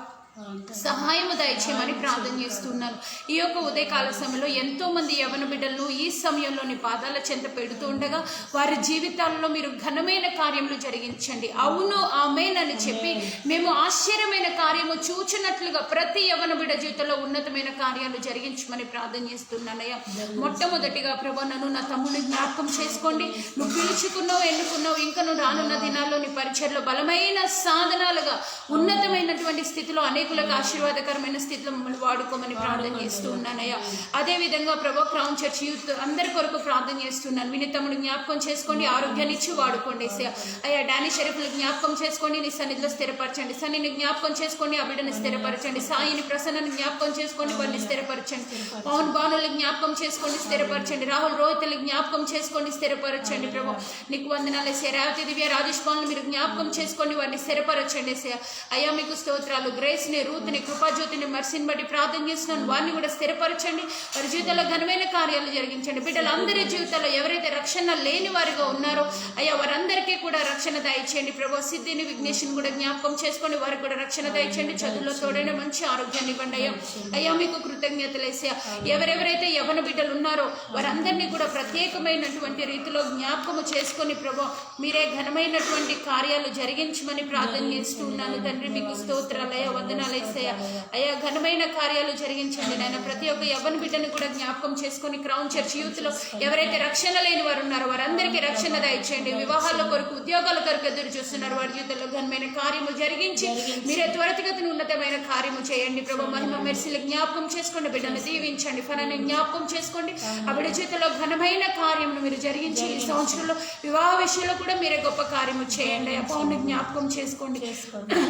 సహాయము దయచేయమని ప్రార్థన చేస్తున్నాను. ఈ యొక్క ఉదయకాల సమయంలో ఎంతో మంది యవన బిడ్డలను ఈ సమయంలోని పాదాల చెంత పెడుతూ ఉండగా వారి జీవితాల్లో మీరు ఘనమైన కార్యములు జరిగించండి. అవును ఆమేన్ అని చెప్పి మేము ఆశ్చర్యమైన కార్యము చూచినట్లుగా ప్రతి యవన బిడ్డ జీవితంలో ఉన్నతమైన కార్యాలు జరిగించమని ప్రార్థన చేస్తున్నానయ్యా. మొట్టమొదటిగా ప్రభా, నన్ను నా తమ్ముడిని జ్ఞాపకం చేసుకోండి. నువ్వు పిలుచుకున్నావు, ఎన్నుకున్నావు. ఇంకా నువ్వు రానున్న దినాల్లో నీ పరిచయలో బలమైన సాధనాలుగా ఉన్నతమైనటువంటి స్థితిలో అనేక అనేకులకు ఆశీర్వాదకరమైన స్థితిలో మమ్మల్ని వాడుకోమని ప్రార్థన చేస్తూ ఉన్నానయ్యా. అదేవిధంగా ప్రభు క్రౌన్ చర్చ్ యూత్ అందరి కొరకు ప్రార్థన చేస్తున్నాను. విని తమ్ముడు జ్ఞాపకం చేసుకోండి, ఆరోగ్యాన్ని ఇచ్చి వాడుకోండి ఏసయ్యా. అయ్యా డానీ షరీఫ్ని జ్ఞాపకం చేసుకోండి, నీ సన్నిధిలో స్థిరపరచండి. సన్నిని జ్ఞాపకం చేసుకోండి, ఆ బిడ్డని స్థిరపరచండి. సాయిని ప్రసన్నని జ్ఞాపకం చేసుకోండి, వారిని స్థిరపరచండి. పవన్ భానుని జ్ఞాపకం చేసుకోండి, స్థిరపరచండి. రాహుల్ రోహిత్ని జ్ఞాపకం చేసుకోండి, స్థిరపరచండి ప్రభు. నీకు వందనాలు ఏసయ్యా. రేవతి దివ్య రాజేష్ పాల్ని మీరు జ్ఞాపకం చేసుకోండి, వారిని స్థిరపరచండి ఏసయ్యా. అయ్యా మీకు స్తోత్రాలు. గ్రేస్ని, రూత్ని, కృపాజ్యోతిని, మర్సిని బట్టి ప్రార్థన చేస్తున్నాను, వారిని కూడా స్థిరపరచండి. వారి జీవితంలో ఘనమైన కార్యాలు జరిగించండి. బిడ్డలందరి జీవితాల్లో ఎవరైతే రక్షణ లేని వారిగా ఉన్నారో అయ్యా వారందరికీ కూడా రక్షణ దయచేయండి ప్రభు. సిద్ధిని, విఘ్నేష్ని కూడా జ్ఞాపకం చేసుకోండి, వారికి కూడా రక్షణ దయచేయండి. చదువులో తోడైన మంచి ఆరోగ్యాన్ని ఇవ్వండి అయ్యా. అయ్యా మీకు కృతజ్ఞతలు ఏసయ్యా. ఎవరెవరైతే యవన బిడ్డలు ఉన్నారో వారందరినీ కూడా ప్రత్యేకమైనటువంటి రీతిలో జ్ఞాపకము చేసుకొని ప్రభు మీరే ఘనమైనటువంటి కార్యాలు జరిగించమని ప్రార్థన చేస్తూ ఉన్నాను తండ్రి. మీకు స్తోత్రాలు అయ్యా, వందనాలు ఏసయ్యా. అయ్యా ఘనమైన కార్యాలు జరిగించండి నాయన. ప్రతి ఒక్క యవన బిడ్డని కూడా జ్ఞాపకం చేసుకొని క్రౌన్ చర్చ్ యూత్ లో ఎవరైతే రక్షణ లేని వారు ఉన్నారో వారందరికీ రక్షణ దయచేయండి. వివాహాల కొరకు, ఉద్యోగాల కొరకు ఎదురు చూస్తున్నారు, వారి జీవితంలో ఘనమైన కార్యము జరిగించి మీరే త్వరితగతిని ఉన్నతమైన కార్యము చేయండి ప్రభు. మహిమ మెర్సీలు జ్ఞాపకం చేసుకోండి, బిడ్డను దీవించండి. ఫలాన్ని జ్ఞాపకం చేసుకోండి, ఆ బిడ్డ జీవితంలో ఘనమైన కార్యమును మీరు జరిగించి ఈ సంవత్సరంలో వివాహ విషయంలో కూడా మీరే గొప్ప కార్యము చేయండి. పౌర్ణ జ్ఞాపకం చేసుకోండి.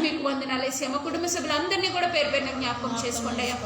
మీకు వందనాలు ఏసయ్యా. మా కుటుంబ సభ్యులందరినీ కూడా పేరు పేరున జ్ఞాపకం చేసుకోండి అయ్యా.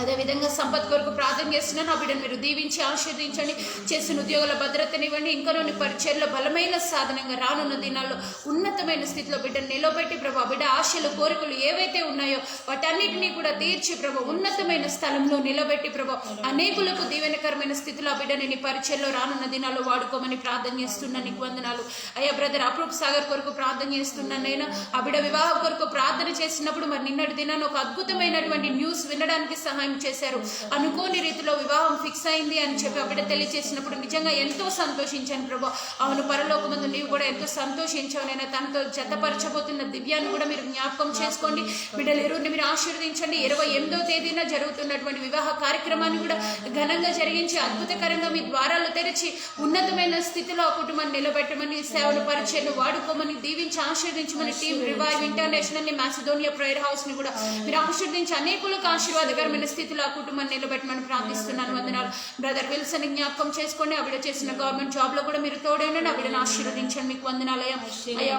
అదేవిధంగా సంపత్ కొరకు ప్రార్థన చేస్తున్నాను, ఆ బిడ్డను మీరు దీవించి ఆశీర్వదించండి. చేసిన ఉద్యోగాల భద్రతనివ్వండి. ఇంకనూని పరిచయలో బలమైన సాధనంగా రానున్న దినాల్లో ఉన్నతమైన స్థితిలో బిడ్డను నిలబెట్టి ప్రభు, బిడ్డ ఆశలు, కోరికలు ఏవైతే ఉన్నాయో వాటన్నిటినీ కూడా తీర్చి ప్రభు ఉన్నతమైన స్థలంలో నిలబెట్టి ప్రభు అనేకులకు దీవెనకరమైన స్థితిలో ఆ బిడ్డని నీ పరిచయలో రానున్న దినాల్లో వాడుకోమని ప్రార్థన చేస్తున్నాను. నీకు వందనాలు అయ్యా. బ్రదర్ అప్రూప్ సాగర్ కొరకు ప్రార్థన చేస్తున్నాను నేను. ఆ బిడ్డ వివాహ కొరకు ప్రార్థన చేసినప్పుడు మరి నిన్నటి దినాన్ని ఒక అద్భుతమైనటువంటి న్యూస్ వినడానికి సహాయం చేశారు. అనుకోని రీతిలో వివాహం ఫిక్స్ అయింది అని చెప్పి అప్పుడు తెలియజేసినప్పుడు నిజంగా ఎంతో సంతోషించాను ప్రభు. అవును, పరలోకమందు నీవు కూడా ఎంతో సంతోషించావు. నేను తనతో జతపరచబోతున్న దివ్యాన్ని కూడా మీరు జ్ఞాపకం చేసుకోండి. బిడ్డలు ఎరువుని మీరు ఆశీర్వదించండి. 28వ తేదీన జరుగుతున్నటువంటి వివాహ కార్యక్రమాన్ని కూడా ఘనంగా జరిగించి అద్భుతకరంగా మీ ద్వారాలు తెరిచి ఉన్నతమైన స్థితిలో ఆ కుటుంబాన్ని నిలబెట్టమని, సేవను పరిచయను వాడుకోమని, దీవించి ఆశీర్వదించమని టీమ్ రివైవ్ ఇంటర్నేషనల్ ని, మాసిడోనియా ప్రేయర్ హౌస్ ని కూడా మీరు ఆశీర్వదించి అనేకులకు ఆశీర్వాదకరమైన స్థితిలో ఆ కుటుంబాన్ని నిలబెట్టమని ప్రార్థిస్తున్నాను. వందనాలు. బ్రదర్ విల్సన్ జ్ఞాపకం చేసుకోండి, ఆవిడ చేసిన గవర్నమెంట్ జాబ్ లో కూడా మీరు తోడైనా ఆవిడని ఆశీర్వదించండి. మీకు వందనాలయ్యా. అయ్యా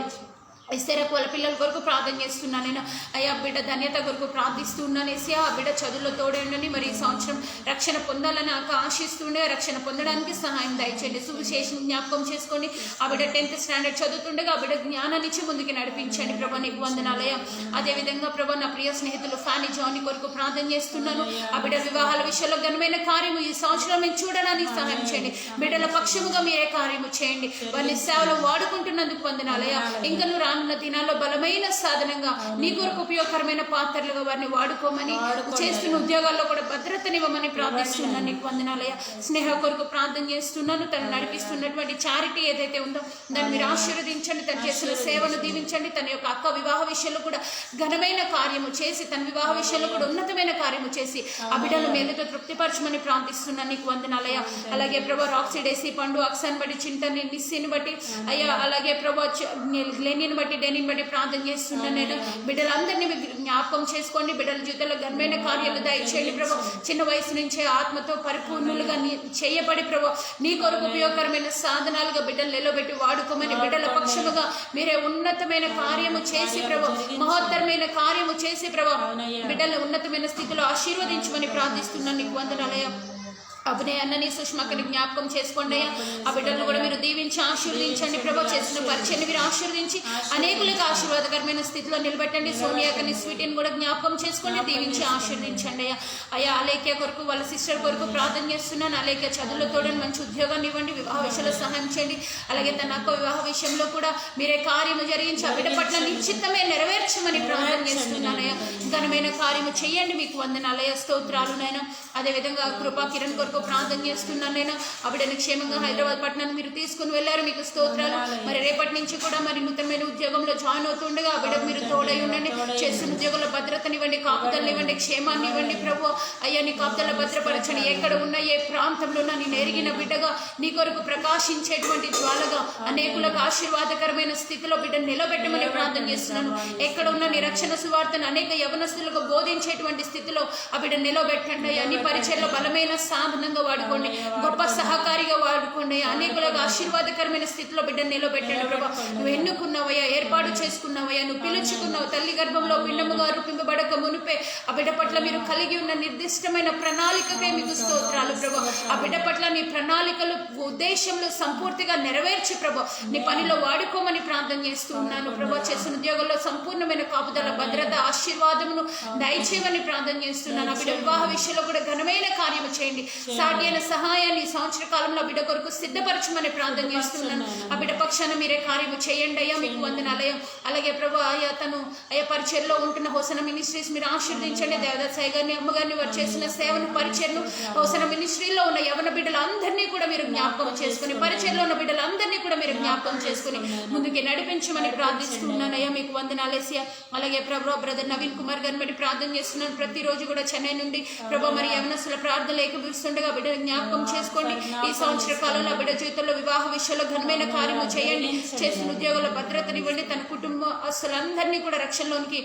ఇస్తేరకు వాళ్ళ పిల్లల కొరకు ప్రార్థన చేస్తున్నాను నేను. అయ్యా బిడ్డ ధన్యత కొరకు ప్రార్థిస్తున్నాను ఏసయ్యా. ఆ బిడ్డ చదువులో తోడేయండి. మరి ఈ సంవత్సరం రక్షణ పొందాలని ఆశిస్తుండే, రక్షణ పొందడానికి సహాయం దయచేయండి. సువిశేషం జ్ఞాపకం చేసుకోండి. ఆ బిడ్డ 10th స్టాండర్డ్ చదువుతుండగా ఆ బిడ్డ జ్ఞానాన్ని ఇచ్చి ముందుకు నడిపించండి ప్రభా. నీకు వందనాలయ్యా. అదేవిధంగా ప్రభా నా ప్రియ స్నేహితులు ఫానీ జానీ కొరకు ప్రార్థన చేస్తున్నాను. ఆ బిడ్డ వివాహాల విషయంలో ఘనమైన కార్యము ఈ సంవత్సరం మేము చూడడానికి సహాయం చేయండి. బిడ్డల పక్షముగా మీరే కార్యము చేయండి. వారిని సేవలో వాడుకుంటున్నందుకు వందనాలయ్యా. ఇంకా నువ్వు రానున్న దినాల్లో బలమైన సాధనంగా నీ కొరకు ఉపయోగకరమైన పాత్రలుగా వారిని వాడుకోమని, చేస్తున్న ఉద్యోగాల్లో కూడా భద్రతనివ్వమని ప్రార్థిస్తున్నాను. నీకు వందనాలయ్యా. స్నేహ కొరకు ప్రార్థన చేస్తున్నాను. తను నడిపిస్తున్నటువంటి చారిటీ ఏదైతే ఉందో దాన్ని మీరు ఆశీర్వదించండి. తను చేస్తున్న సేవను దీవించండి. తన యొక్క అక్క వివాహ విషయంలో కూడా ఘనమైన కార్యము చేసి, తన వివాహ విషయంలో కూడా ఉన్నతమైన కార్యము చేసి ఆ బిడ్డల మేలుతో తృప్తిపరచమని ప్రార్థిస్తున్నాను. నీకు వందనాలయ్యా. అలాగే ప్రభా రాక్సీ, డేసీ, పండు, అక్సాన్ బట్టి, చింతని, నిస్సిని బట్టి అయ్యా, అలాగే ప్రభా గ్లెనిని బట్టి, డెనిని బట్టి ప్రార్థన చేస్తున్నాను నేను. బిడ్డలందరినీ జ్ఞాపకం చేసుకోండి. బిడ్డల జీవితంలో ఘనమైన కార్యాలు దయచేయండి ప్రభు. చిన్న వయసు నుంచే ఆత్మతో పరిపూర్ణులుగా చేయబడి ప్రభు నీ కొరకు ఉపయోగకరమైన సాధనాలుగా బిడ్డలు నిలబెట్టి వాడుకోమని, బిడ్డల పక్షముగా మీరే ఉన్నతమైన కార్యము చేసి ప్రభు, మహోత్తరమైన కార్యము చేసి ప్రభు బిడ్డల ఉన్నతమైన స్థితిలో ఆశీర్వదించమని ప్రార్థిస్తున్నాను. నీకు వందనాలయ్యా. అభినయ అన్నని, సుష్మకని జ్ఞాపకం చేసుకోండి అయ్యా. ఆ బిడ్డలను కూడా మీరు దీవించి ఆశీర్వదించండి ప్రభు. చేసిన పరిచయాన్ని మీరు ఆశీర్వదించి అనేకులకు ఆశీర్వాదకరమైన స్థితిలో నిలబెట్టండి. సోనియాకని, స్వీటీని కూడా జ్ఞాపకం చేసుకోండి, దీవించి ఆశీర్వదించండి అయ్యా. అయ్యా అలేఖ్య కొరకు, వాళ్ళ సిస్టర్ కొరకు ప్రార్థన చేస్తున్నాను. అలేఖ్య చదువులో తోడని మంచి ఉద్యోగాన్ని ఇవ్వండి. వివాహ విషయంలో సహాయం చేయండి. అలాగే తన అక్క వివాహ విషయంలో కూడా మీరే కార్యము జరిగించి ఆ బిడ్డ పట్ల నిశ్చితమే నెరవేర్చమని ప్రార్థన చేస్తున్నానయ్యా. ఘనమైన కార్యము చేయండి. మీకు వందనాలయ్యా. స్తోత్రాలు నాయన. అదేవిధంగా కృపా కిరణ్ కొరకు కొరకు ప్రార్థన చేస్తున్నాను నేను. ఆ బిడ్డని క్షేమంగా హైదరాబాద్ పట్టణాన్ని మీరు తీసుకుని వెళ్ళారు, మీకు స్తోత్రాలు. మరి రేపటి నుంచి కూడా మరి నూతనమైన ఉద్యోగంలో జాయిన్ అవుతుండగా ఆ బిడ్డకు మీరు తోడై ఉండండి. చేస్తున్న ఉద్యోగంలో భద్రతనివ్వండి, కాపుదలనివ్వండి, క్షేమాన్ని ఇవ్వండి ప్రభు. అయ్యా నీ కాపుదల భద్రపరచండి. ఎక్కడ ఉన్నా ఏ ప్రాంతంలో ఉన్నా నేను ఎరిగిన బిడ్డగా నీ కొరకు ప్రకాశించేటువంటి జ్వాలగా అనేకులకు ఆశీర్వాదకరమైన స్థితిలో బిడ్డను నిలబెట్టమని ప్రార్థన చేస్తున్నాను. ఎక్కడ ఉన్న నీ రక్షణ సువార్తను అనేక యవనస్తులకు బోధించేటువంటి స్థితిలో ఆ బిడ్డ నిలబెట్టండి అయ్యా. నీ పరిచయలో బలమైన సాధనంగా వాడుకోండి, గొప్ప సహకారిగా వాడుకోండి. అనేకులకు ఆశీర్వాదకరమైన స్థితిలో బిడ్డను నిలబెట్టండి ప్రభా. నువ్వు ఎన్నుకున్నావయ్యా, ఏర్పాటు చేసుకున్నావయ్యా, నువ్వు పిలుచుకున్నావు. తల్లి గర్భంలో పిండముగా రూపింపబడక మునిపే ఆ బిడ్డ పట్ల మీరు కలిగి ఉన్న నిర్దిష్టమైన ప్రణాళికకే మీకు స్తోత్రాలు ప్రభా. ఆ బిడ్డ పట్ల నీ ప్రణాళికలు ఉద్దేశంలో సంపూర్తిగా నెరవేర్చి ప్రభా నీ పనిలో వాడుకోమని ప్రార్థన చేస్తూ ఉన్నాను ప్రభా. చేసిన ఉద్యోగంలో సంపూర్ణమైన కాపుదల, భద్రత, ఆశీర్వాదమును దయచేయమని ప్రార్థన చేస్తున్నాను. ఆ బిడ్డ వివాహ విషయంలో కూడా ఘనమైన కార్యము చేయండి. సాటి అయిన సహాయాన్ని ఈ సంవత్సర కాలంలో ఆ బిడ్డ కొరకు సిద్ధపరచమని ప్రార్థన చేస్తున్నాను. ఆ బిడ్డ పక్షాన మీరే కార్యము చేయండి అయ్యా. మీకు వందనాలయం. అలాగే ప్రభా అయ్యా తను అయ్యా పరిచయలో ఉంటున్న హోసన మినిస్ట్రీస్ మీరు ఆశీర్వదించండి. దేవదాస్ సాయి గారిని, అమ్మగారిని, వారు చేసిన సేవను, పరిచయను, హోసన మినిస్ట్రీలో ఉన్న యవన బిడ్డలందరినీ కూడా మీరు జ్ఞాపకం చేసుకుని, పరిచయలో ఉన్న బిడ్డలందరినీ కూడా మీరు జ్ఞాపకం చేసుకుని ముందుకి నడిపించమని ప్రార్థిస్తున్నానయ్యా. మీకు వందనాలేసియా. అలాగే ప్రభా బ్రదర్ నవీన్ కుమార్ గారిని బట్టి ప్రార్థన చేస్తున్నాను. ప్రతిరోజు కూడా చెన్నై నుండి ప్రభా మరి యవనస్తుల ప్రార్థన ఏకీభవిస్తుండగా బిడ్డ జ్ఞాపకం చేసుకోండి. ఈ సంవత్సర కాలంలో బిడ్డ జీవితంలో వివాహ విషయంలో ఘనమైన కార్యము చేయండి. చేసిన ఉద్యోగుల భద్రతనివ్వండి. తన కుటుంబస్తులందరినీ కూడా రక్షణలోనికి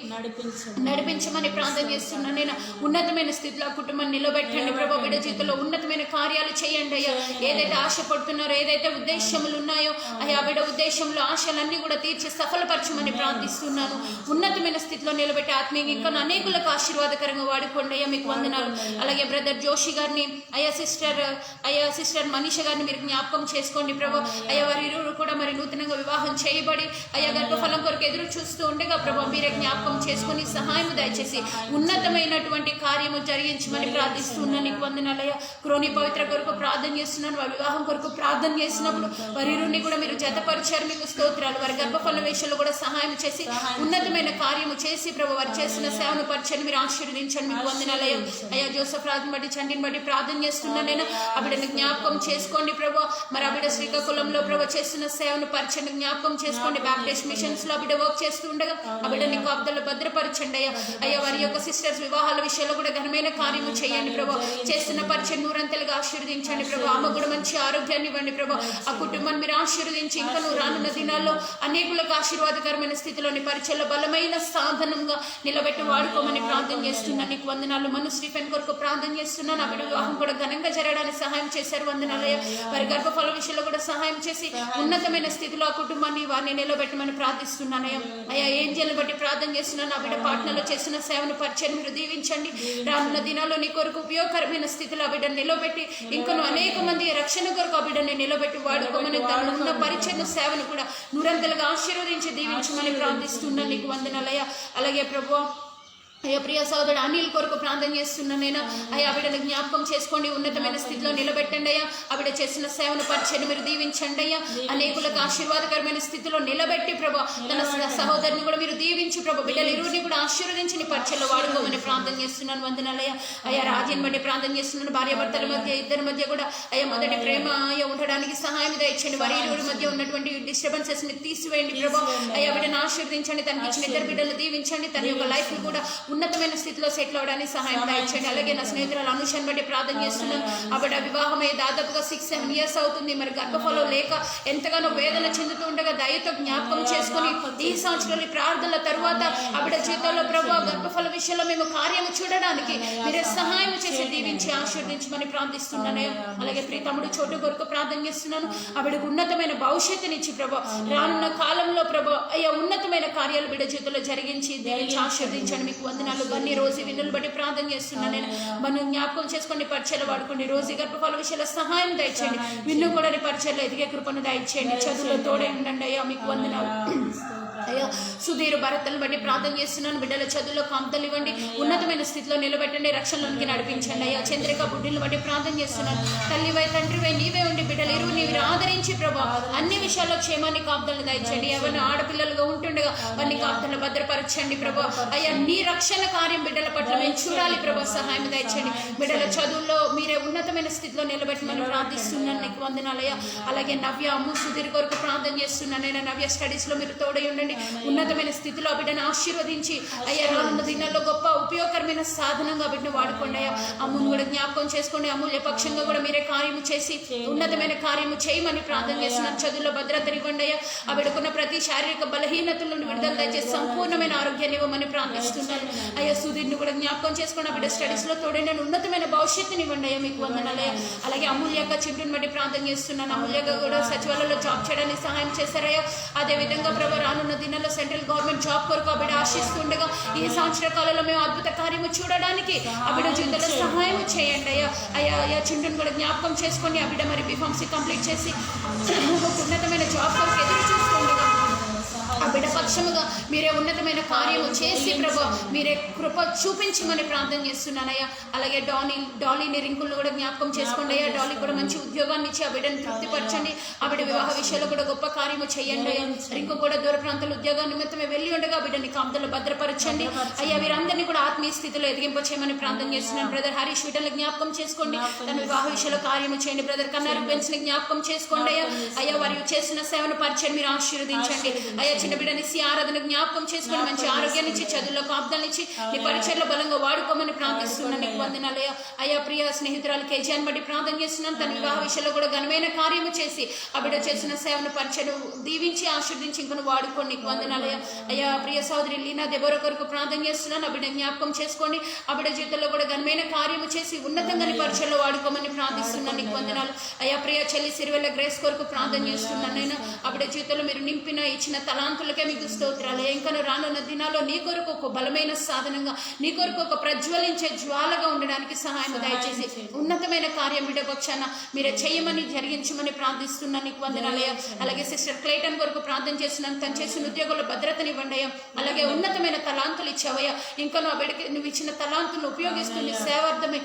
నడిపించమని ప్రార్థన చేస్తున్నాను నేను. ఉన్నతమైన స్థితిలో కుటుంబాన్ని నిలబెట్టండి ప్రభా. బిడ్డ జీవితంలో ఉన్నతమైన కార్యాలు చేయండి అయ్యా. ఏదైతే ఆశపడుతున్నారో, ఏదైతే ఉద్దేశములు ఉన్నాయో అయ్యా బిడ్డ ఉద్దేశంలో ఆశలన్నీ కూడా తీర్చి సఫలపరచమని ప్రార్థిస్తున్నాను. ఉన్నతమైన స్థితిలో నిలబెట్టి ఆత్మీయంగా ఇంకా అనేకులకు ఆశీర్వాదకరంగా వాడుకోండి అయ్యా. మీకు వందనాలు. అలాగే బ్రదర్ జోషి గారిని, అయ్యా సిస్టర్ మనీష గారిని మీరు జ్ఞాపకం చేసుకోండి ప్రభా. అయ్యా వారి ఇరువురు కూడా మరి నూతనంగా వివాహం చేయబడి అయ్యా గర్భఫలం కొరకు ఎదురు చూస్తూ ఉండగా ప్రభా మీరే జ్ఞాపకం చేసుకుని సహాయం దయచేసి ఉన్నతమైనటువంటి కార్యము జరిగించమని ప్రార్థిస్తున్నాను. నీకు వందనాలయ్యా. క్రోని పవిత్ర కొరకు ప్రార్థన చేస్తున్నాను. వారి వివాహం కొరకు ప్రార్థన చేసినప్పుడు వారి ఇరువురిని కూడా మీరు జతపరిచారు. మీకు స్తోత్రాలు. వారి గర్భఫల విషయంలో కూడా సహాయం చేసి ఉన్నతమైన కార్యము చేసి ప్రభు వారు చేసిన సేవను పరిచయం మీరు ఆశీర్వదించండి. మీకు వందనాలయ్యా. అయ్యా జోసఫ్ రాజుని బట్టి, చండిని బట్టి ప్రార్థన చేస్తున్నాను నేను. ఆ బిడ్డని జ్ఞాపకం చేసుకోండి ప్రభు. మరి ఆ బిడ్డ శ్రీకాకుళంలో ప్రభు చేస్తున్న సేవను పరిచయం జ్ఞాపకం చేసుకోండి. బ్యాప్టిస్ట్ మిషన్స్ లో బిడ్డ వర్క్ చేస్తూ ఉండగా ఆ బిడ్డని కాపుదల భద్రపరచండి అయ్యా. అయ్యా వారి యొక్క సిస్టర్స్ వివాహాల విషయంలో కూడా ఘనమైన కార్యము చేయండి ప్రభు. చేస్తున్న పరిచయం నూరంతలుగా ఆశీర్వదించండి ప్రభు. ఆమె కూడా మంచి ఆరోగ్యాన్ని ఇవ్వండి ప్రభు. ఆ కుటుంబాన్ని మీరు ఆశీర్వదించి ఇంకా నువ్వు రానున్న దినాల్లో అనేకులకు ఆశీర్వాదకరమైన స్థితిలోని పరిచయంలో బలమైన సాధనంగా నిలబెట్టి వాడుకోమని ప్రార్థన చేస్తున్నాను. నీకు వందనాలు. మను స్టీఫెన్ కొరకు ప్రార్థన చేస్తున్నాను. ఆ బిడ్డ వివాహం కూడా ఘనంగా జరగడానికి సహాయం చేశారు. వందనాలయ్యా. వారి గర్భఫల విషయంలో కూడా సహాయం చేసి ఉన్నతమైన స్థితిలో ఆ కుటుంబాన్ని వారిని నిలబెట్టమని ప్రార్థిస్తున్నానయ్యా. అయ్యా ఏంజల్ని బట్టి ప్రార్థన చేస్తున్నాను. ఆ బిడ్డ పాటనలో చేసిన సేవను పరిచయం మీరు దీవించండి. రానున్న దినాల్లో నీ కొరకు ఉపయోగకరమైన స్థితిలో ఆ బిడ్డను నిలబెట్టి ఇంకను అనేక మంది రక్షణ కొరకు ఆ బిడ్డని నిలబెట్టి వాడుకోమని తను ఉన్న పరిచయం సేవను కూడా నూరంతలుగా ఆశీర్వదించి దీవించమని ప్రార్థిస్తున్నాను. నీకు వందనాలయ్యా. అలాగే ప్రభు అయ్యా ప్రియ సోదరుడు అనిల్ కొరకు ప్రార్థన చేస్తున్నాను నేను. అయ్యా బిడ్డను జ్ఞాపకం చేసుకోండి. ఉన్నతమైన స్థితిలో నిలబెట్టండి అయ్యా. ఆ బిడ్డ చేసిన సేవను పరిచయం మీరు దీవించండి అయ్యా. అనేకులకు ఆశీర్వాదకరమైన స్థితిలో నిలబెట్టి ప్రభా తన సహోదరుని కూడా మీరు దీవించి ప్రభా బిడ్డలు ఇరువురిని కూడా ఆశీర్వదించి నీ పరిచయంలో వాడుకోమని ప్రార్థన చేస్తున్నాను. వందనాలయ్యా. అయ్యా రాజీని బట్టి ప్రార్థన చేస్తున్నాను. భార్యాభర్తల మధ్య ఇద్దరి మధ్య కూడా అయ్యా మొదటి ప్రేమ అయ్యా ఉండడానికి సహాయం దయచండి. వారి ఇరువురి మధ్య ఉన్నటువంటి డిస్టర్బెన్సెస్ ని తీసివేయండి ప్రభా. అయ్యా బిడ్డను ఆశీర్వదించండి. తనకి ఇచ్చిన ఇద్దరు బిడ్డలు దీవించండి. తన యొక్క లైఫ్ కూడా ఉన్నతమైన స్థితిలో సెటిల్ అవడానికి సహాయం దయచేయండి. అలాగే నా స్నేహితురాలు అనుషాన్ని బట్టి ప్రార్థన చేస్తున్నాను. ఆ బిడ్డ వివాహమై దాదాపుగా 6-7 years అవుతుంది. మరి గర్భఫలం లేక ఎంతగానో వేదన చెందుతూ ఉండగా దయతో జ్ఞాపకం చేసుకుని ఈ సంవత్సరంలో ప్రార్థనల తరువాత ఆ బిడ్డ జీవితంలో ప్రభు గర్భఫల విషయంలో మేము కార్యము చూడడానికి మీరే సహాయం చేసి దీవించి ఆశీర్వదించమని ప్రార్థిస్తున్నాను. అలాగే ప్రియతముడు చోటు కొరకు ప్రార్థన చేస్తున్నాను. ఆ బిడ్డకు ఉన్నతమైన భవిష్యత్తునిచ్చి ప్రభు రానున్న కాలంలో ప్రభు అయ్యా ఉన్నతమైన కార్యాలు బిడ్డ జీవితంలో జరిగించి దీవించి ఆశీర్వదించండి. మీకు వందనాలు. అన్ని రోజు విన్నులు బట్టి ప్రార్థన చేస్తున్నాను నేను. మనం జ్ఞాపకం చేసుకోండి. పరిచయలు వాడుకోండి. రోజు గర్భఫల విషయంలో సహాయం దయచేయండి. విన్ను కూడా పరిచయలు ఎదిగే కృపను దయచేయండి. చదువులో తోడే ఉండండి అయ్యా. మీకు వందనాలు. అయ్యా సుధీర్ భరత్లను బట్టి ప్రార్థన చేస్తున్నాను. బిడ్డల చదువులో కాంతలు ఇవ్వండి, ఉన్నతమైన స్థితిలో నిలబెట్టండి, రక్షణలోనికి నడిపించండి. అయ్యా చంద్రిక బుడ్డిని బట్టి ప్రార్థన చేస్తున్నాను. తల్లివై తండ్రివై నీవే ఉండి బిడ్డలు ఇరువు నీవు ఆదరించి ప్రభా అన్ని విషయాల్లో క్షేమాన్ని కాపుదలను దయచండి. ఎవరిని ఆడపిల్లలుగా ఉంటుండగా వారిని కాపుదలను భద్రపరచండి ప్రభా. అయ్యా నీ రక్షణ కార్యం బిడ్డల పట్ల మేము చూడాలి ప్రభా, సహాయం దయచండి. బిడ్డల చదువుల్లో మీరే ఉన్నతమైన స్థితిలో నిలబెట్టమని ప్రార్థిస్తున్నాను. నీకు వందనాలయ్యా. అలాగే నవ్య అమ్ము సుధీర్ కొరకు ప్రార్థన చేస్తున్నాను. నేను నవ్య స్టడీస్ లో మీరు తోడై ఉండండి. ఉన్నతమైన స్థితిలో బిడ్డను ఆశీర్వదించి అయ్యా రానున్న దినాల్లో గొప్ప ఉపయోగకరమైన సాధనంగా బిడ్డను వాడుకోండి. అయ్యా అమ్మును కూడా జ్ఞాపకం చేసుకోండి. అమూల్య పక్షంగా కూడా మీరే కార్యము చేసి ఉన్నతమైన కార్యము చేయమని ప్రార్థన చేస్తున్నాను. చదువులో భద్రతని ఇవ్వండి అయ్యా. ఆ బిడ్డకున్న ప్రతి శారీరక బలహీనతల నుండి విడుదల దయచేసి సంపూర్ణమైన ఆరోగ్యాన్ని ఇవ్వమని ప్రార్థిస్తున్నాను. అయ్యా సుధీర్ని కూడా జ్ఞాపకం చేసుకోండి. ఆ బిడ్డ స్టడీస్ లో తోడైన ఉన్నతమైన భవిష్యత్తుని ఇవ్వండి అయ్యా. మీకు వందనాలయ్యా. అలాగే అమూల్యక చింటుని బట్టి ప్రార్థన చేస్తున్నాను. అమూల్యగా కూడా సచివాలయంలో జాబ్ చేయడానికి సహాయం చేశారయ్యా. అదే విధంగా ప్రభు రానున్న దినాల్లో సెంట్రల్ గవర్నమెంట్ జాబ్ కొరకు ఆ బిడ్డ ఆశిస్తుండగా ఈ సంవత్సర కాలంలో మేము అద్భుత కార్యము చూడడానికి ఆ బిడ్డ జీవితంలో సహాయం చేయండి అయ్యా. అయ్యా చింటుని కూడా జ్ఞాపకం చేసుకోండి. ఆ బిడ్డ మరి బీఫార్మసీ కంప్లీట్ చేసి ఉన్నతమైన జాబ్ కొరకు ఎదురు చూస్తుండగా ఆ బిడ్డ పక్షముగా మీరే ఉన్నతమైన కార్యము చేసి ప్రభు మీరే కృప చూపించమని ప్రార్థన చేస్తున్నానయ్యా. అలాగే డాలీని రింకులను కూడా జ్ఞాపకం చేసుకోండి అయ్యా. డాలీ కూడా మంచి ఉద్యోగాన్ని ఇచ్చి ఆ బిడ్డను తృప్తిపరచండి. ఆ బిడ్డ వివాహ విషయంలో కూడా గొప్ప కార్యము చేయండి అయ్యా. రింకు కూడా దూర ప్రాంతాల ఉద్యోగం నిమిత్తమే వెళ్ళి ఉండగా బిడ్డని కాపుదలు భద్రపరచండి అయ్యా. వీరందరినీ కూడా ఆత్మీయ స్థితిలో ఎదిగింపచేయమని ప్రార్థన చేస్తున్నాను. బ్రదర్ హరీష్ వీటల్ని జ్ఞాపకం చేసుకోండి. తన వివాహ విషయంలో కార్యము చేయండి. బ్రదర్ కన్నారు బెన్స్ ని జ్ఞాపకం చేసుకోండి అయ్యా. అయ్యా వారు చేసిన సేవను పరిచయం మీరు ఆశీర్వదించండి అయ్యా. చిన్న బిడ్డని ఆరాధన జ్ఞాపకం చేసుకుని మంచి ఆరోగ్యాన్ని ఇచ్చి చదువులో కాపుదలను ఇచ్చి నీ పరిచయలో బలంగా వాడుకోమని ప్రార్థిస్తున్నాను. నీకు వందనాలయ్యా. అయ్యా ప్రియ స్నేహితురాలు కేజీని బట్టి ప్రార్థన చేస్తున్నాను. తన వివాహ విషయంలో కూడా ఘనమైన కార్యము చేసి ఆ బిడ్డ చేసిన సేవను పరిచయం దీవించి ఆశీర్వదించి ఇంకొను వాడుకోండి. నీకు వందనాలయ్యా. అయ్యా ప్రియ సోదరి లీనా దెబోర కొరకు ప్రార్థన చేస్తున్నాను. ఆ బిడ్డ జ్ఞాపకం చేసుకోండి. ఆ బిడ్డ జీవితంలో కూడా ఘనమైన కార్యము చేసి ఉన్నతంగా నీ పరిచయలో వాడుకోమని ప్రార్థిస్తున్నాను. నీకు వందనాలు. అయ్యా ప్రియ చెల్లి సిరివెల్ల గ్రేస్ కొరకు ప్రార్థన చేస్తున్నాను. నేను ఆ బిడ్డ జీవితంలో మీరు నింపిన ఇచ్చిన తలాంతులకే మీకు స్తోత్రాలు. ఇంకా రానున్న దినాల్లో నీ కొరకు ఒక బలమైన సాధనంగా నీ కొరకు ఒక ప్రజ్వలించే జ్వాలగా ఉండడానికి సహాయం దయచేసి ఉన్నతమైన కార్యం బిడ్డ పక్షాన మీరే చేయమని జరిగించమని ప్రార్థిస్తున్నాను. నీకు వందనాలయ్యా. అలాగే సిస్టర్ క్లైటన్ కొరకు ప్రార్థన చేస్తున్నాను. తను చేసిన ఉద్యోగంలో భద్రతనివ్వండి అయ్యా. అలాగే ఉన్నతమైన తలాంతులు ఇచ్చావయ్యా. ఇంకా నువ్వు ఆ బిడ్డకి నువ్వు ఇచ్చిన తలాంతులను ఉపయోగిస్తుంది సేవార్థమే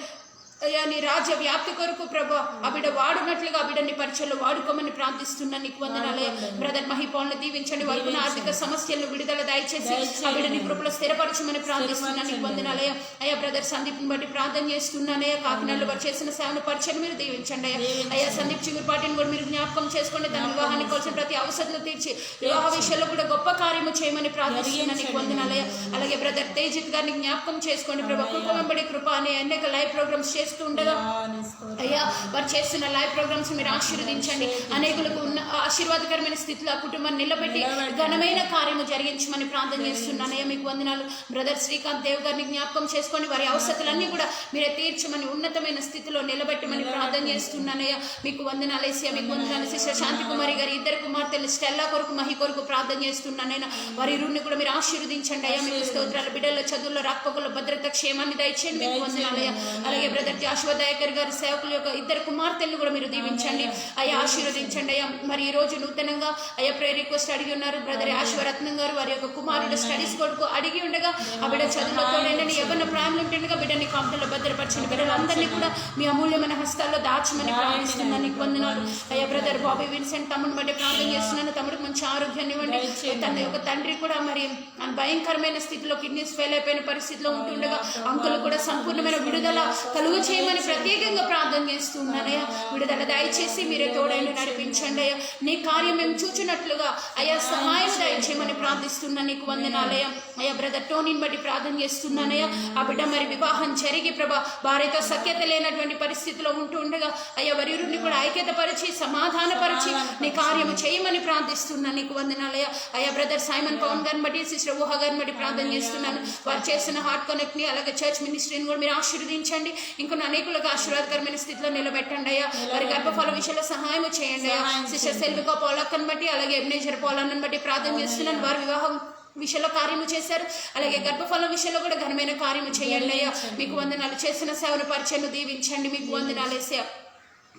అయ్యా. నీ రాజ్య వ్యాప్తి కొరకు ప్రభా ఆ బిడ్డ వాడునట్లుగా ఆ బిడ్డని పరిచయలో వాడుకోమని ప్రార్థిస్తున్నాను. నీకు వందనాలయ్యా. బ్రదర్ మహిపాల్ని దీవించండి. వారికి ఆర్థిక సమస్యలను విడుదల దయచేసి ఆ బిడ్డని కృపలో స్థిరపరచమని ప్రార్థిస్తున్నాను. నీకు వందనాలయ్యా. అయ్యా బ్రదర్ సందీప్ని బట్టి ప్రార్థన చేస్తున్నానయ్యా. కాకినాడలో వారు చేసిన సేవను పరిచయం మీరు దీవించండి అయ్యా. అయ్యా సందీప్ చిగురుపాటిని కూడా మీరు జ్ఞాపకం చేసుకోండి. తన వివాహానికి కోసం ప్రతి అవసరం తీర్చి వివాహ విషయంలో కూడా గొప్ప కార్యము చేయమని ప్రార్థిస్తున్నాను. నీకు వందనాలయ్యా. అలాగే బ్రదర్ తేజిత్ గారిని జ్ఞాపకం చేసుకోండి. ప్రభా కృప వెంబడి కృప అనే అనేక లైవ్ ప్రోగ్రామ్స్ ఉండగా అయ్యా వారు చేస్తున్న లైవ్ ప్రోగ్రామ్స్ మీరు ఆశీర్వదించండి. అనేకులకు ఉన్న ఆశీర్వాదకరమైన స్థితిలో ఆ కుటుంబాన్ని నిలబెట్టి ఘనమైన కార్యము జరిగించమని ప్రార్థన చేస్తున్నాను అయ్యా. మీకు వందనాలు. బ్రదర్ శ్రీకాంత్ దేవ్ గారిని జ్ఞాపకం చేసుకొని వారి అవసరాలన్నీ కూడా మీరే తీర్చమని ఉన్నతమైన స్థితిలో నిలబెట్టమని ప్రార్థన చేస్తున్నానయ్యా. మీకు వందనాలు ఏసయ్యా. మీకు వందనాలు. సిస్టర్ శాంతి కుమారి గారి ఇద్దరు కుమార్తెలు స్టెల్లా కొరకు మహి కొరకు ప్రార్థన చేస్తున్నానైనా వారి ఇరువుని కూడా మీరు ఆశీర్వదించండి అయ్యా. మీకు స్తోత్రాలు. బిడ్డల చదువుల్లో రాకపోకల భద్రత క్షేమాన్ని దయచేయండి. మీకు వందనాలయ్యా. అలాగే బ్రదర్ జాషువదయకర్ గారి సేవకుల యొక్క ఇద్దరు కుమార్తెలను కూడా మీరు దీవించండి అయ్యా. ఆశీర్వదించండి అయ్యా. మరి ఈ రోజు నూతనంగా అయ్యా ప్రేయర్ రిక్వెస్ట్ అడిగి ఉన్నారు. బ్రదర్ యాశ్వరత్నం గారు వారి యొక్క కుమారుడు స్టడీస్ కొరకు అడిగి ఉండగా ఆ బిడ్డ చదువులో తోడండి. ఎవరిన ప్రాణాలు ఉంటుండగా బిడ్డని కాపుదల్లో భద్రపరచండి. బిడ్డలందరినీ కూడా మీ అమూల్యమైన హస్తాల్లో దాచమని ప్రార్థిస్తున్నాను. నీకు వందనాలు అయ్యా. బ్రదర్ బాబీ విన్సెంట్ తమ్ముని బట్టి ప్రార్థన చేస్తున్నాను. తమ్ముడికి మంచి ఆరోగ్యాన్ని ఇవ్వండి. తన యొక్క తండ్రి కూడా మరి భయంకరమైన స్థితిలో కిడ్నీస్ ఫెయిల్ అయిపోయిన పరిస్థితిలో ఉంటుండగా అంకులు కూడా సంపూర్ణమైన విడుదల కలుగు చేయమని ప్రత్యేకంగా ప్రార్థన చేస్తున్నానయ్యా. విడుదల దయచేసి మీరే తోడైండి నడిపించండి అయ్యా. నీ కార్యం మేము చూచినట్లుగా అయ్యా సహాయం దయచేయమని ప్రార్థిస్తున్నాను. నీకు వందనాలయ్యా. అయ్యా బ్రదర్ టోనీని బట్టి ప్రార్థన చేస్తున్నానయ్యా. ఆ బిడ్డ మరి వివాహం జరిగి ప్రభా భార్యతో సఖ్యత లేనటువంటి పరిస్థితిలో ఉంటూ ఉండగా అయ్యా వరిరుని కూడా ఐక్యతపరిచి సమాధానపరిచి నీ కార్యము చేయమని ప్రార్థిస్తున్నాను. నీకు వందనాలయ్యా. అయ్యా బ్రదర్ సైమన్ పవన్ గారిని బట్టి సిస్టర్ ఊహ గారిని బట్టి ప్రార్థన చేస్తున్నాను. వారు చేస్తున్న హార్ట్ కనెక్ట్ ని అలాగే చర్చ్ మినిస్ట్రీని కూడా మీరు ఆశీర్వదించండి. ఇంకా అనేకులకు ఆశీర్వాదకరమైన స్థితిలో నిలబెట్టండి అయ్యా. వారి గర్భఫల విషయంలో సహాయం చేయండి అయ్యా. సిస్టర్ సెల్వికా పోలాక్కని బట్టి అలాగే ఎబ్నేజర్ పోలాన్ని బట్టి ప్రార్థన చేస్తున్నాను. వారి వివాహం విషయంలో కార్యము చేశారు. అలాగే గర్భఫలం విషయంలో కూడా ఘనమైన కార్యము చేయండి అయ్యా. మీకు వందనాలు. చేసిన సేవను పరిచయను దీవించండి. మీకు వందనాలు ఏసయ్యా.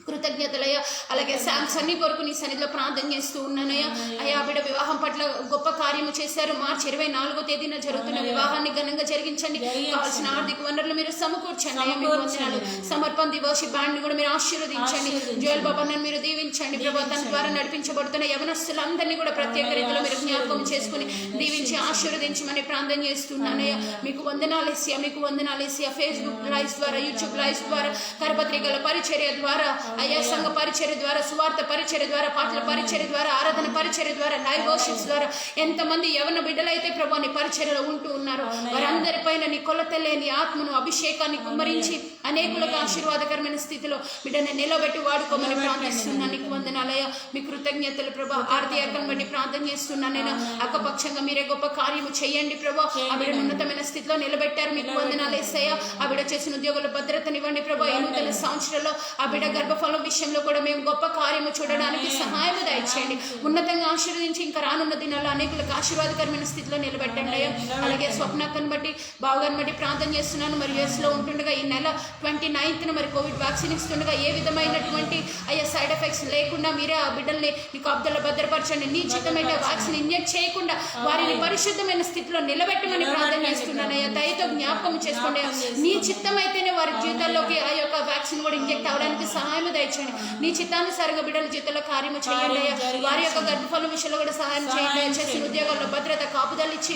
కృతజ్ఞతలయ్యా. అలాగే శామ్స్ అన్ని కొరకు నీ సన్నిధిలో ప్రార్థన చేస్తూ ఉన్నానయ్యా. అయ్యా బిడ్డ వివాహం పట్ల గొప్ప కార్యము చేశారు. మార్చి 24వ తేదీన జరుగుతున్న వివాహాన్ని ఘనంగా జరిగించండి. కావాల్సిన ఆర్థిక వనరులు మీరు సమకూర్చండి అయ్యా. మీకు వందనాలు. సమర్పణ వర్షిప్ బ్యాండ్ ని కూడా మీరు ఆశీర్వదించండి. జోయల్ బాబాను మీరు దీవించండి ప్రభు. తన ద్వారా నడిపించబడుతున్న యవనస్తులందరినీ కూడా ప్రత్యేక రీతిలో మీరు జ్ఞాపకం చేసుకుని దీవించి ఆశీర్వదించమని ప్రార్థన చేస్తున్నానయ్యా. మీకు వందనాలు ఏసయ్యా, మీకు వందనాలు ఏసయ్యా. ఫేస్బుక్ లైవ్స్ ద్వారా, యూట్యూబ్ లైవ్స్ ద్వారా, కరపత్రికల పరిచర్య ద్వారా, అయ్యా సంఘ పరిచర్య ద్వారా, సువార్త పరిచర్య ద్వారా, పాటల పరిచర్య ద్వారా, ఆరాధన పరిచర్య ద్వారా, లైవ్ వర్షిప్స్ ద్వారా ఎంతమంది యవన బిడ్డలైతే ప్రభు నీ పరిచర్యలో ఉంటూ ఉన్నారు వారందరిపైన నీ కొలతలేని ఆత్మను అభిషేకాన్ని కుమ్మరించి అనేకులకు ఆశీర్వాదకరమైన స్థితిలో బిడ్డని నిలబెట్టి వాడుకోమని ప్రార్థిస్తున్నాను. నీకు వందనాలయ్యా. మీ కృతజ్ఞతలు ప్రభా. ఆర్థికం బట్టి ప్రార్థన చేస్తున్నాను. నేను అక్కపక్షంగా మీరే గొప్ప కార్యము చేయండి ప్రభా. ఆ బిడ్డ ఉన్నతమైన స్థితిలో నిలబెట్టారు. మీకు వందనాలు యేసయ్యా. ఆ బిడ్డ చేసిన ఉద్యోగుల భద్రతనివ్వండి ప్రభా. ఈ నూతన సంవత్సరంలో ఆ బిడ్డ గర్భఫలం విషయంలో కూడా మేము గొప్ప కార్యము చూడడానికి సహాయం దయచేయండి. ఉన్నతంగా ఆశీర్వదించి ఇంకా రానున్న దినాల్లో అనేకులకు ఆశీర్వాదకరమైన స్థితిలో నిలబెట్టండి అయ్యా. అలాగే స్వప్నక్కను బట్టి బావగారిని బట్టి ప్రార్థన చేస్తున్నాను. మరి US లో ఉంటుండగా ఈ నెల 29న మరి కోవిడ్ వ్యాక్సిన్ ఇస్తుండగా ఏ విధమైనటువంటి అయ్యా సైడ్ ఎఫెక్ట్స్ లేకుండా మీరే ఆ బిడ్డల్ని నీకు అబ్దుల్లో భద్రపరచండి. నీ చిత్తమైన వ్యాక్సిన్ ఇంజెక్ట్ చేయకుండా వారిని పరిశుద్ధమైన స్థితిలో నిలబెట్టమని ప్రార్థన చేస్తున్నాను అయ్యా. దయతో జ్ఞాపకం చేసుకోండి. నీ చిత్తమైతేనే వారి జీవితాల్లోకి ఆ యొక్క వ్యాక్సిన్ కూడా ఇంజెక్ట్ అవడానికి సహాయం దయచేయండి. నీ చిత్తానుసారంగా బిడ్డల జీవితంలో కార్యము చేయండి అయ్యా. వారి యొక్క గర్భఫలం విషయంలో కూడా సహాయం చేయండి. చేసిన ఉద్యోగాల్లో భద్రత కాపుదలు ఇచ్చి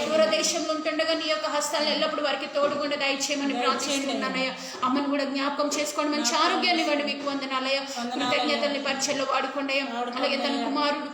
దూర దేశంలో ఉంటుండగా నీ యొక్క హస్తాలను ఎల్లప్పుడు వారికి తోడుగుండా దయచేయమని ప్రార్థిస్తున్నానయ్యా. అమ్మను కూడా జ్ఞాపకం చేసుకోండి. మంచి ఆరోగ్యాన్ని ఇవ్వండి. మీకు వందనాలయ్యా. కృతజ్ఞతల్ని పరిచయలో వాడుకోండి అయ్యా. అలాగే తన కుమారుడు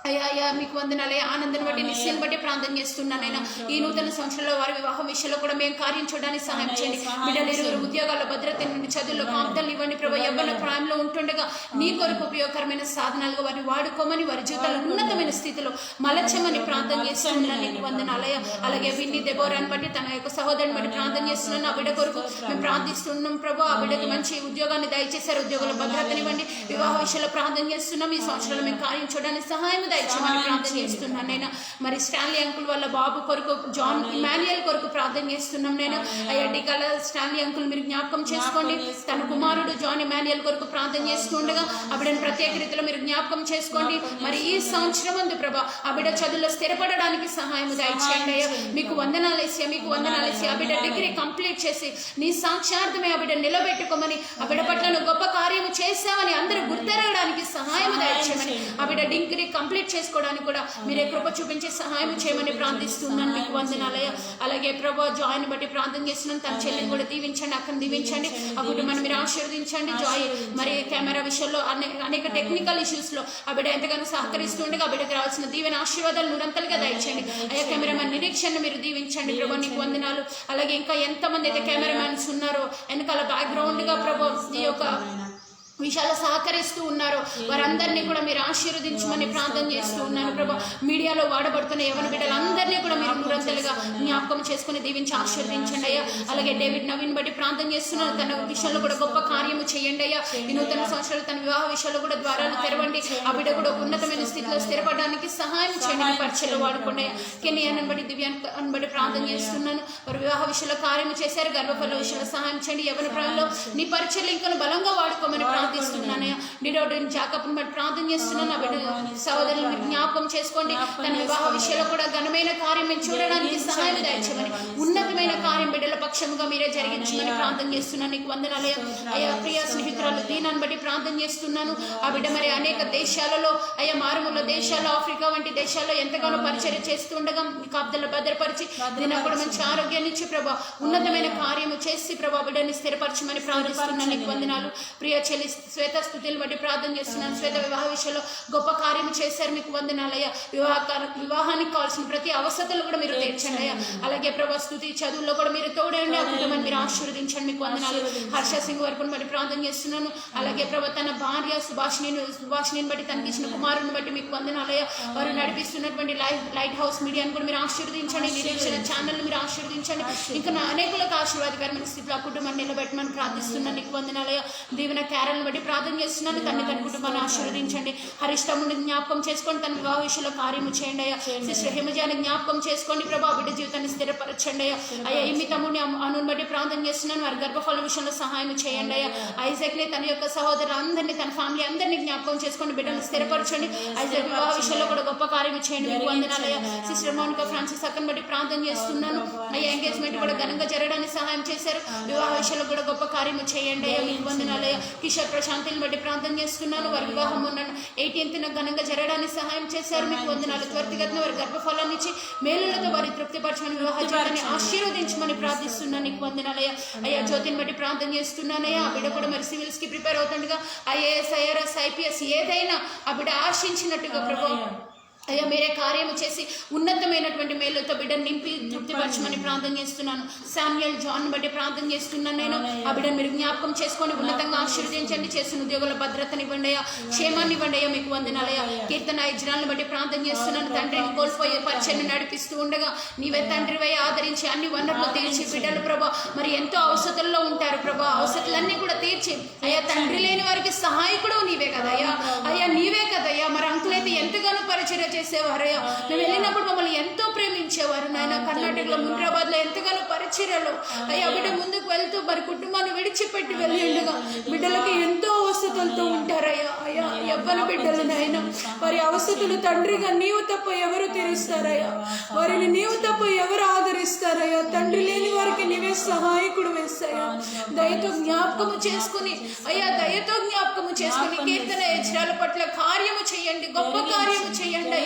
అయ్యా అయ్యా మీకు వందనాలయ్యా. ఆనందం బట్టి నిశ్చయం బట్టి ప్రార్థన చేస్తున్నానైనా ఈ నూతన సంవత్సరంలో వారి వివాహం విషయంలో కూడా మేము కార్యం చూడడానికి సహాయం చేయండి. బిడ్డలు ఇరువురు ఉద్యోగాల భద్రత నుండి చదువుల్లో కాపుదలు ఇవ్వండి ప్రభు. యవ్వన ప్రాయంలో ఉంటుండగా నీ కొరకు ఉపయోగకరమైన సాధనాలుగా వారిని వాడుకోమని వారి జీవితాలు ఉన్నతమైన స్థితిలో మలచమని ప్రార్థన చేస్తున్నాను. నీకు వందనాలయ్యా. అలాగే విన్ని దెబోరాని బట్టి తన యొక్క సహోదరుని బట్టి ప్రార్థన చేస్తున్నాను. ఆ బిడ్డ కొరకు మేము ప్రార్థిస్తున్నాం ప్రభు. ఆ బిడ్డకి మంచి ఉద్యోగాన్ని దయచేశారు. ఉద్యోగాల భద్రతనివ్వండి. వివాహ విషయంలో ప్రార్థన చేస్తున్నాం. ఈ సంవత్సరంలో మేము కార్యం చూడడానికి సహాయం దయచేయమని ప్రార్థన చేస్తున్నాను నేను. మరి స్టాన్లీ అంకుల్ వాళ్ళ బాబు కొరకు జాన్ ఇమాన్యుయల్ కొరకు ప్రార్థన చేస్తున్నాం నేను. అయ్యా డికల స్టాన్లీ అంకుల్ మీరు జ్ఞాపకం చేసుకోండి. తన కుమారుడు జాన్ ఇమాన్యుయల్ కొరకు ప్రార్థన చేస్తుండగా ఆ బిడ్డను ప్రత్యేక రీతిలో మీరు జ్ఞాపకం చేసుకోండి. మరి ఈ సంవత్సరం ముందు ప్రభా ఆ బిడ్డ చదువులో స్థిరపడడానికి సహాయం దయచేయండి అయ్యా. మీకు వందనాలు వేసి మీకు వందనాలు వేసి ఆ బిడ్డ డిగ్రీ కంప్లీట్ చేసి నీ సాక్షార్థమే ఆ బిడ్డ నిలబెట్టుకోమని ఆ బిడ్డ పట్ల గొప్ప కార్యము చేశామని అందరూ గుర్తెరగడానికి సహాయం దయచేయమని ఆ బిడ్డ డిగ్రీ కంప్లీట్ చేసుకోవడానికి కూడా మీరే కృప చూపించి సహాయం చేయమని ప్రార్థిస్తున్నాను. మీకు వందనాలయ్యా. అలాగే ప్రభా జాయ్ని బట్టి ప్రార్థన చేస్తున్నాను. తన చెల్లిని కూడా దీవించండి. అక్కని దీవించండి. ఆ కుటుంబాన్ని మీరు ఆశీర్వదించండి. జాయ్ మరి కెమెరా విషయంలో అనేక టెక్నికల్ ఇష్యూస్ లో ఆ బిడ్డ ఎంతగానో సహకరిస్తుండగా ఆ బిడ్డకి రావాల్సిన దీవెన ఆశీర్వాదాలు నూరంతలుగా దయచేయండి. అయ్యా కెమెరామెన్ నిరీక్షణ మీరు దీవించండి ప్రభా. నీకు వందనాలు. అలాగే ఇంకా ఎంతమంది అయితే కెమెరామెన్స్ ఉన్నారో వెనకాల బ్యాక్గ్రౌండ్ గా ప్రభా ఈ యొక్క విషయాలు సహకరిస్తూ ఉన్నారో వారందరినీ కూడా మీరు ఆశీర్వదించమని ప్రార్థన చేస్తూ ఉన్నాను ప్రభా. మీడియాలో వాడబడుతున్న యవన బిడ్డలందరినీ కూడా మీరు నూరంతలుగా జ్ఞాపకం చేసుకుని దీవించి ఆశీర్వదించండి అయ్యా. అలాగే డేవిడ్ నవీన్ బట్టి ప్రార్థన చేస్తున్నాను. తన విషయంలో కూడా గొప్ప కార్యము చేయండి అయ్యా. ఈ నూతన సంవత్సరాలు తన వివాహ విషయంలో కూడా ద్వారాలు తెరవండి. ఆ బిడ్డ కూడా ఉన్నతమైన స్థితిలో స్థిరపడడానికి సహాయం చేయండి. మీ పరిచయలో వాడుకోండి. కెనియాన్ని బట్టి దివ్యాన్ని బట్టి ప్రార్థన చేస్తున్నాను. వారు వివాహ విషయంలో కార్యము చేశారు. గర్భఫల విషయంలో సహాయం చేయండి. యవన ప్రాయంలో నీ పరిచయలు ఇంకా బలంగా వాడుకోమని ప్రార్థిస్తున్నాను. డిడోడిని జాకప్ని బట్టి ప్రార్థన చేస్తున్నాను. ఆ బిడ్డ సహోదరులు మీరు జ్ఞాపకం చేసుకోండి. తన వివాహ విషయంలో కూడా ఘనమైన కార్యం మేము చూడడానికి సహాయం దయచేయమని ఉన్నతమైన కార్యం బిడ్డల పక్షముగా మీరే జరిగించమని ప్రార్థన చేస్తున్నాను. నీకు వందనాలయ్యా. అయ్యా ప్రియ స్నేహితురాలు దీనాన్ని బట్టి ప్రార్థన చేస్తున్నాను. ఆ బిడ్డ మరి అనేక దేశాలలో అయ్యా మారుమూల దేశాల్లో ఆఫ్రికా వంటి దేశాల్లో ఎంతగానో పరిచర్య చేస్తుండగా నీకు అబ్దుల్లో భద్రపరిచి దీనికి కూడా మంచి ఆరోగ్యాన్ని ఇచ్చి ప్రభా ఉన్నతమైన కార్యము చేసి ప్రభా బిడ్డని స్థిరపరచమని ప్రార్థిస్తున్నాను. నీకు వందనాలు. ప్రియ చెల్లి శ్వేత స్థుతులు బట్టి ప్రార్థన చేస్తున్నాను. శ్వేత వివాహ విషయంలో గొప్ప కార్యము చేశారు. మీకు వందనాలయ్యా. వివాహానికి కావాల్సిన ప్రతి అవసరతలు కూడా మీరు తీర్చండి అయ్యా. అలాగే ప్రభా స్థుతి చదువుల్లో కూడా మీరు తోడండి. ఆ కుటుంబాన్ని మీరు ఆశీర్వదించండి. మీకు వందనాలు. హర్ష సింగ్ వరకుని బట్టి ప్రార్థన చేస్తున్నాను. అలాగే ప్రభా తన భార్య సుభాషిని బట్టి తనకి ఇచ్చిన కుమారుని బట్టి మీకు వందనాలయ్యా. వారు నడిపిస్తున్నటువంటి లైట్ హౌస్ మీడియాను కూడా మీరు ఆశీర్వదించండి. నిరీక్షణ ఛానల్ మీరు ఆశీర్వదించండి. ఇంకా అనేకులకు ఆశీర్వాదకరమైన స్థితిలో ఆ కుటుంబాన్ని నిలబెట్టమని ప్రార్థిస్తున్నాను. నీకు వందనాలయ్యా. దీవెన క్యారల్ కార్యాలను బట్టి ప్రార్థన చేస్తున్నాను. తన కుటుంబాన్ని ఆశీర్వదించండి. హరీష్ తమ్ముడిని జ్ఞాపకం చేసుకోండి, తన వివాహ విషయంలో కార్యము చేయండి అయ్యా. సిస్టర్ హిమజాని జ్ఞాపకం చేసుకోండి ప్రభా, బిడ్డ జీవితాన్ని స్థిరపరచండి అయ్యా. అయ్యా ఇమ్మి తమ్ముడిని అనుని బట్టి ప్రార్థన చేస్తున్నాను, వారి గర్భఫలం విషయంలో సహాయం చేయండి అయ్యా. ఐజాక్ని తన యొక్క సహోదరులు అందరినీ, తన ఫ్యామిలీ అందరినీ జ్ఞాపకం చేసుకోండి, బిడ్డను స్థిరపరచండి. ఐజాక్ వివాహ విషయంలో కూడా గొప్ప కార్యం చేయండి, మీకు వందనాలయ్యా. సిస్టర్ మౌనిక ఫ్రాన్సిస్ అక్కని బట్టి ప్రార్థన చేస్తున్నాను అయ్యా. ఎంగేజ్మెంట్ కూడా ఘనంగా జరగడానికి సహాయం చేశారు, వివాహ విషయంలో కూడా గొప్ప కార్యం చేయండి అయ్యా, మీకు వందనాలయ్యా. కిషోర్ ప్రశాంతిని బట్టి ప్రార్థన చేస్తున్నాను, వారి వివాహం ఉన్న 18న ఘనంగా జరగడానికి సహాయం చేశారు, మీకు వందనాలు. త్వరితగతిన వారి గర్భఫలాన్ని ఇచ్చి మేలులతో వారి తృప్తిపరచమని, వివాహ జీవితాన్ని ఆశీర్వదించమని ప్రార్థిస్తున్నాను, నీకు వందనాలయ్యా. అయ్యా జ్యోతిని బట్టి ప్రార్థన చేస్తున్నానయ్యా. ఆ బిడ్డ కూడా మరి సివిల్స్ కి ప్రిపేర్ అవుతుండగా IAS IRS IPS ఏదైనా ఆ బిడ్డ ఆశించినట్టుగా ప్రభు అయ్యా మీరే కార్యము చేసి ఉన్నతమైనటువంటి మేలుతో బిడ్డను నింపి తృప్తిపరచమని ప్రార్థన చేస్తున్నాను. శామ్యుయల్ జాన్ బట్టి ప్రార్థన చేస్తున్నాను నేను. ఆ బిడ్డను మీరు జ్ఞాపకం చేసుకొని ఉన్నతంగా ఆశీర్వదించండి, చేస్తున్న ఉద్యోగుల భద్రతనివ్వండి అయ్యా, క్షేమాన్ని ఇవ్వండి అయ్యా, మీకు వందనాలయ్యా. కీర్తన ఇజ్రాలను బట్టి ప్రార్థన చేస్తున్నాను. తండ్రిని కోల్పోయే పరిచయను నడిపిస్తూ ఉండగా నీవే తండ్రివై ఆదరించి అన్ని వనరులు తీర్చి బిడ్డలు ప్రభా మరి ఎంతో అవసరాల్లో ఉంటారు ప్రభా, అవసరాలన్నీ కూడా తీర్చి అయ్యా తండ్రి లేని వారికి సహాయకుడు నీవే కదయ్యా. అయ్యా నీవే కదయ్యా. మరి అంకులైతే ఎంతగానో పరిచర్య చేసేవారయ్యా, మేము వెళ్ళినప్పుడు మమ్మల్ని ఎంతో ప్రేమించేవారు నాయన. కర్ణాటకలో మున్రాబాద్ లో ఎంతగానో పరిచర్యలో అయ్యా బిడ్డ ముందుకు వెళ్తూ మరి కుటుంబాన్ని విడిచిపెట్టి వెళ్ళిండగా బిడ్డలకి ఎంతో అవసరాలతో ఉంటారయ్యా. అయ్యా ఎవ్వరి బిడ్డలు నాయన వారి అవసరాలు తండ్రిగా నీవు తప్ప ఎవరు తీరుస్తారయ్యా, వారిని నీవు తప్ప ఎవరు ఆదరిస్తారయ్యా. తండ్రి లేని వారికి నీవే సహాయకుడు వేస్తాయా. దయతో జ్ఞాపకము చేసుకుని అయ్యా, దయతో జ్ఞాపకము చేసుకుని కీర్తన యజ్రాల పట్ల కార్యము చేయండి, గొప్ప కార్యము చేయండి అయ్యా.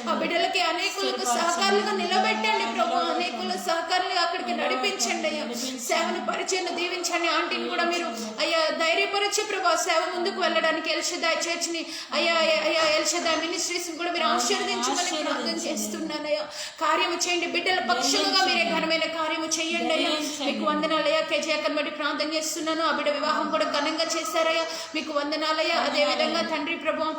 ఆ బిడ్డలకి అనేకులకు సహకారులుగా నిలబెట్టండి ప్రభు, అనేకుల సహకారులుగా అక్కడికి నడిపించండి అయ్యా. సేవను పరిచయం దీవించండి. ఆంటీని కూడా మీరు అయ్యా ధైర్యపరిచి ప్రభా సేవ ముందుకు వెళ్ళడానికి ఎల్షదాయ్ చర్చ్ ని అయ్యా అయ్యా ఎల్షదాయ్ మినిస్ట్రీస్ కూడా మీరు ఆశీర్వదించమని ప్రార్థన చేస్తున్నానయ్యా. కార్యము చేయండి, బిడ్డల పక్షులుగా మీరే ఘనమైన కార్యము చేయండి అయ్యా, మీకు వందనాలయ్యా. కేజీ అక్కని బట్టి ప్రార్థన చేస్తున్నాను, ఆ బిడ్డ వివాహం కూడా ఘనంగా చేశారయ్యా, మీకు వందనాలయ్యా. అదే విధంగా తండ్రి ప్రభు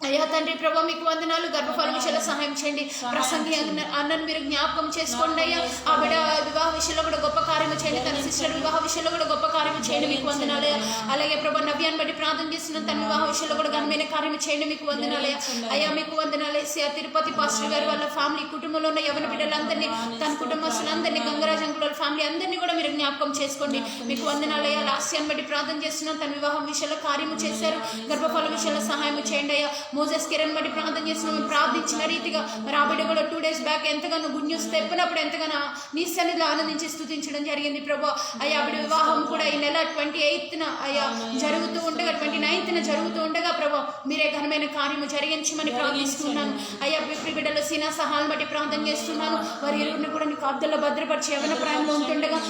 అయ్యా తండ్రి ప్రభా మీకు వందనాలు. గర్భఫల విషయంలో సహాయం చేయండి. ప్రసంగి అన్నను మీరు జ్ఞాపకం చేసుకోండి అయ్యా. ఆ బిడ్డ వివాహ విషయంలో కూడా గొప్ప కార్యము చేయండి, తన సిస్టర్ వివాహ విషయంలో కూడా గొప్ప కార్యము చేయండి, మీకు వందనాలయ్యా. అలాగే ప్రభా నవ్యాన్ని బట్టి ప్రార్థన చేస్తున్నాను, తన వివాహ విషయంలో కూడా ఘనమైన కార్యము చేయండి, మీకు వందనాలయ్యా. అయ్యా మీకు వందనాలయ్యా. తిరుపతి పాస్టర్ గారు వాళ్ళ ఫ్యామిలీ కుటుంబంలో ఉన్న యవన బిడ్డలందరినీ, తన కుటుంబస్తులందరినీ, గంగరాజ్ అంకుల ఫ్యామిలీ అందరినీ కూడా మీరు జ్ఞాపకం చేసుకోండి, మీకు వందనాలయ్యా. లాస్యాన్ని బట్టి ప్రార్థన చేస్తున్నాను, తన వివాహం విషయంలో కార్యము చేశారు, గర్భఫల విషయంలో సహాయం చేయండి అయ్యా. మోజెస్ కిరణ్ బట్టి ప్రార్థన చేస్తున్నాం, ప్రార్థించిన రీతిగా మరి ఆ బిడ్డ కూడా 2 days బ్యాక్ ఎంతగానో గుడ్ న్యూస్ తెప్పినప్పుడు ఎంతగానో నీ సన్నిధిలో ఆనందించి స్తుతించడం జరిగింది ప్రభా. అయ్యా బిడ్డ వివాహం కూడా ఈ నెల 28న అయ్యా జరుగుతూ ఉండగా 29న జరుగుతూ ఉండగా ప్రభా మీరే ఘనమైన కార్యము జరిగించమని ప్రార్థిస్తున్నాను అయ్యా. బిడ్డలు సీనా సహాలను బట్టి ప్రార్థన చేస్తున్నాను, వారి ఇరువురిని కూడా నీకు అద్దెల్లో భద్రపరిచి యవన ప్రాయంలో ఉంటుండగా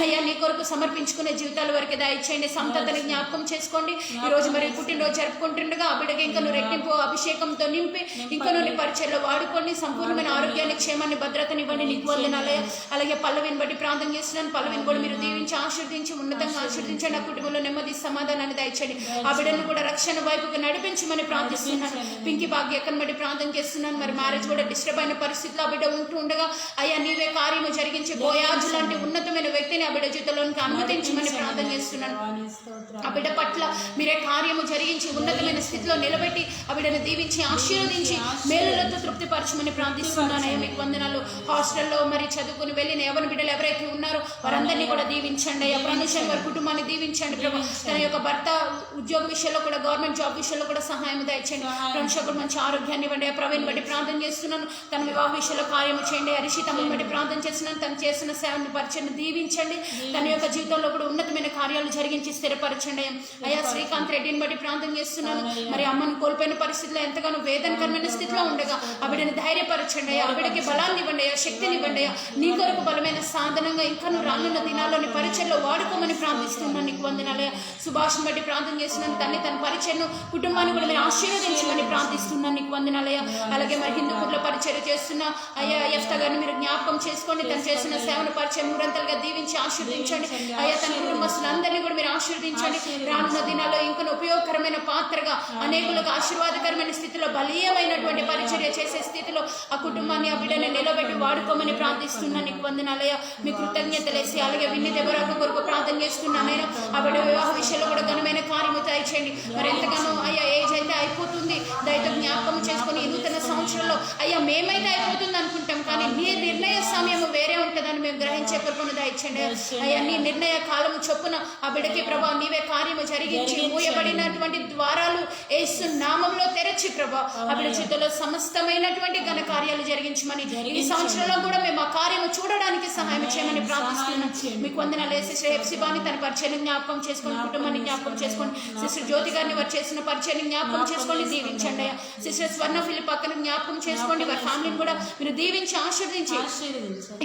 అయ్యా నీ కొరకు సమర్పించుకునే జీవితాల వరకు దయచేయండి. సంతతిని జ్ఞాపకం చేసుకోండి. ఈ రోజు మరి పుట్టినరోజు జరుపుకుంటుండగా ఆ బిడ్డకి ఇంకా రెట్టింపు అభిషేకంతో నింపి ఇంకా నీ పరిచయలో వాడుకొని సంపూర్ణమైన ఆరోగ్యాన్ని, క్షేమాన్ని, భద్రతనివ్వండి, నీకు వందనాలయ్యా. అలాగే పల్లవిని బట్టి ప్రార్థన చేస్తున్నాను, పల్లవిని కూడా మీరు దీవించి ఆశీర్వదించి ఉన్నతంగా ఆశీర్వదించండి. ఆ కుటుంబంలో నెమ్మది సమాధానాన్ని దయచేయండి. ఆ బిడ్డను కూడా రక్షణ వైపుకు నడిపించమని ప్రార్థిస్తున్నాను. పింకి భాగ్యక్కని బట్టి ప్రార్థన చేస్తున్నాను, మరి మ్యారేజ్ కూడా డిస్టర్బ్ అయిన పరిస్థితిలో ఆ బిడ్డ ఉంటూ ఉండగా అయ్యా నీవే కార్యము జరిగించి బోయాజు లాంటి ఉన్నతమైన వ్యక్తిని ఆ బిడ్డ జీవితంలోనికి అనుమతించమని ప్రార్థన చేస్తున్నాను. ఆ బిడ్డ పట్ల మీరే కార్యము జరిగించి ఉన్నతమైన స్థితిలో నిలబెట్టి ఆ బిడ్డను దీవించి ఆశీర్వదించి మేలులతో తృప్తిపరచమని ప్రార్థిస్తున్నానయ్యా, మీకు వందనాలు. హాస్టల్లో మరి చదువుకుని వెళ్ళిన ఎవరి బిడ్డలు ఎవరైతే ఉన్నారో వారందరినీ కూడా దీవించండి అయ్యా. ప్రనుషన్ వారి కుటుంబాన్ని దీవించండి ప్రభా. తన యొక్క భర్త ఉద్యోగ విషయంలో కూడా, గవర్నమెంట్ జాబ్ విషయంలో కూడా సహాయం దయచేయండి. ప్రనుషకు మంచి ఆరోగ్యాన్ని ఇవ్వండి. ప్రవీణ్ బట్టి ప్రార్థన చేస్తున్నాను, తన వివాహ విషయంలో కార్యము చేయండి. హరిషితమ్మని బట్టి ప్రార్థన చేస్తున్నాను, తను చేసిన సేవను పరిచయం దీవించండి. తన యొక్క జీవితంలో కూడా ఉన్నతమైన కార్యాలు జరిగించి స్థిరపరచండి అయ్యా. శ్రీకాంత్ రెడ్డిని బట్టి ప్రార్థన చేస్తున్నాను, మరి అమ్మను కోల్పోయిన పరిస్థితిలో ఎంతగానో వేదనకరమైన స్థితిలో ఉండగా ఆ బిడ్డని ధైర్యపరచండి అయ్యా. ఆ బిడ్డకి బలాన్ని ఇవ్వండి అయ్యా, శక్తిని ఇవ్వండి అయ్యా. నీ కొరకు బలమైన సాధనంగా ఇంకా రానున్న దినాల్లోని పరిచయలో వాడుకోమని ప్రార్థిస్తున్నాను, నీకు వందనాలయ్యా. సుభాష్ని బట్టి ప్రార్థన చేస్తున్నాను, తన పరిచయను కుటుంబాన్ని కూడా మీరు ఆశీర్వదించమని ప్రార్థిస్తున్నాను, నీకు వందనాలయ్యా. అలాగే మరి హిందూపూర్లో పరిచయం చేస్తున్న అయ్యా ఎఫ్తా గారిని మీరు జ్ఞాపకం చేసుకోండి, తను చేసిన సేవను పరిచయం 3 అంతలుగా దీవించి ఆశీర్వదించండి. ఆశీర్వదించండి అయ్యా. తన కుటుంబస్తులందరినీ కూడా మీరు ఆశీర్వదించండి. రానున్న దినాల్లో ఇంకా ఉపయోగకరమైన పాత్రగా అనేకులకు ఆశీర్వాదకరమైన స్థితిలో బలీయమైనటువంటి పరిచర్య చేసే స్థితిలో ఆ కుటుంబాన్ని ఆ బిడ్డని నిలబెట్టి వాడుకోమని ప్రార్థిస్తున్నాను. నీకు వందనాలయ్యా. మీ కృతజ్ఞతలేసి అలాగే విన్ని దెబరాకు కొరకు ప్రార్థన చేస్తున్నానైనా ఆ బిడ్డ వివాహ విషయంలో కూడా ఘనమైన కార్యము దయచేయండి. మరి ఎంతగానో అయ్యా ఏజ్ అయితే అయిపోతుంది, దయతో జ్ఞాపకం చేసుకుని ఈ నూతన సంవత్సరంలో అయ్యా మేమైతే అయిపోతుంది అనుకుంటాం, కానీ నీ నిర్ణయ సమయము వేరే ఉంటుందని మేము గ్రహించే కృపను దయచేయండి అయ్యా. నీ నిర్ణయ కాలము చొప్పున ఆ బిడ్డకి ప్రభా నీవే కార్యము జరిగించి మూయబడినటువంటి ద్వారాలు యేసు నామంలో తెరచి ప్రభా ఆ బిడ్డ చేతుల్లో సమస్తమైనటువంటి ఘన కార్యాలు జరిగించమని ఈ సంవత్సరంలో కూడా మేము ఆ కార్యము చూడడానికి సహాయం చేయమని ప్రార్థిస్తున్నాం. మీకు వందనాలు. సిస్టర్ హెప్సిబాని తన పరిచయం జ్ఞాపకం చేసుకొని కుటుంబాన్ని జ్ఞాపకం చేసుకొని సిస్టర్ జ్యోతి గారిని వారు చేసిన పరిచయం జ్ఞాపకం చేసుకోండి, దీవించండి అయ్యా. సిస్టర్ స్వర్ణ ఫిలిప్ పక్కన జ్ఞాపకం చేసుకోండి, వారి ఫ్యామిలీని కూడా మీరు దీవించి ఆశీర్వదించి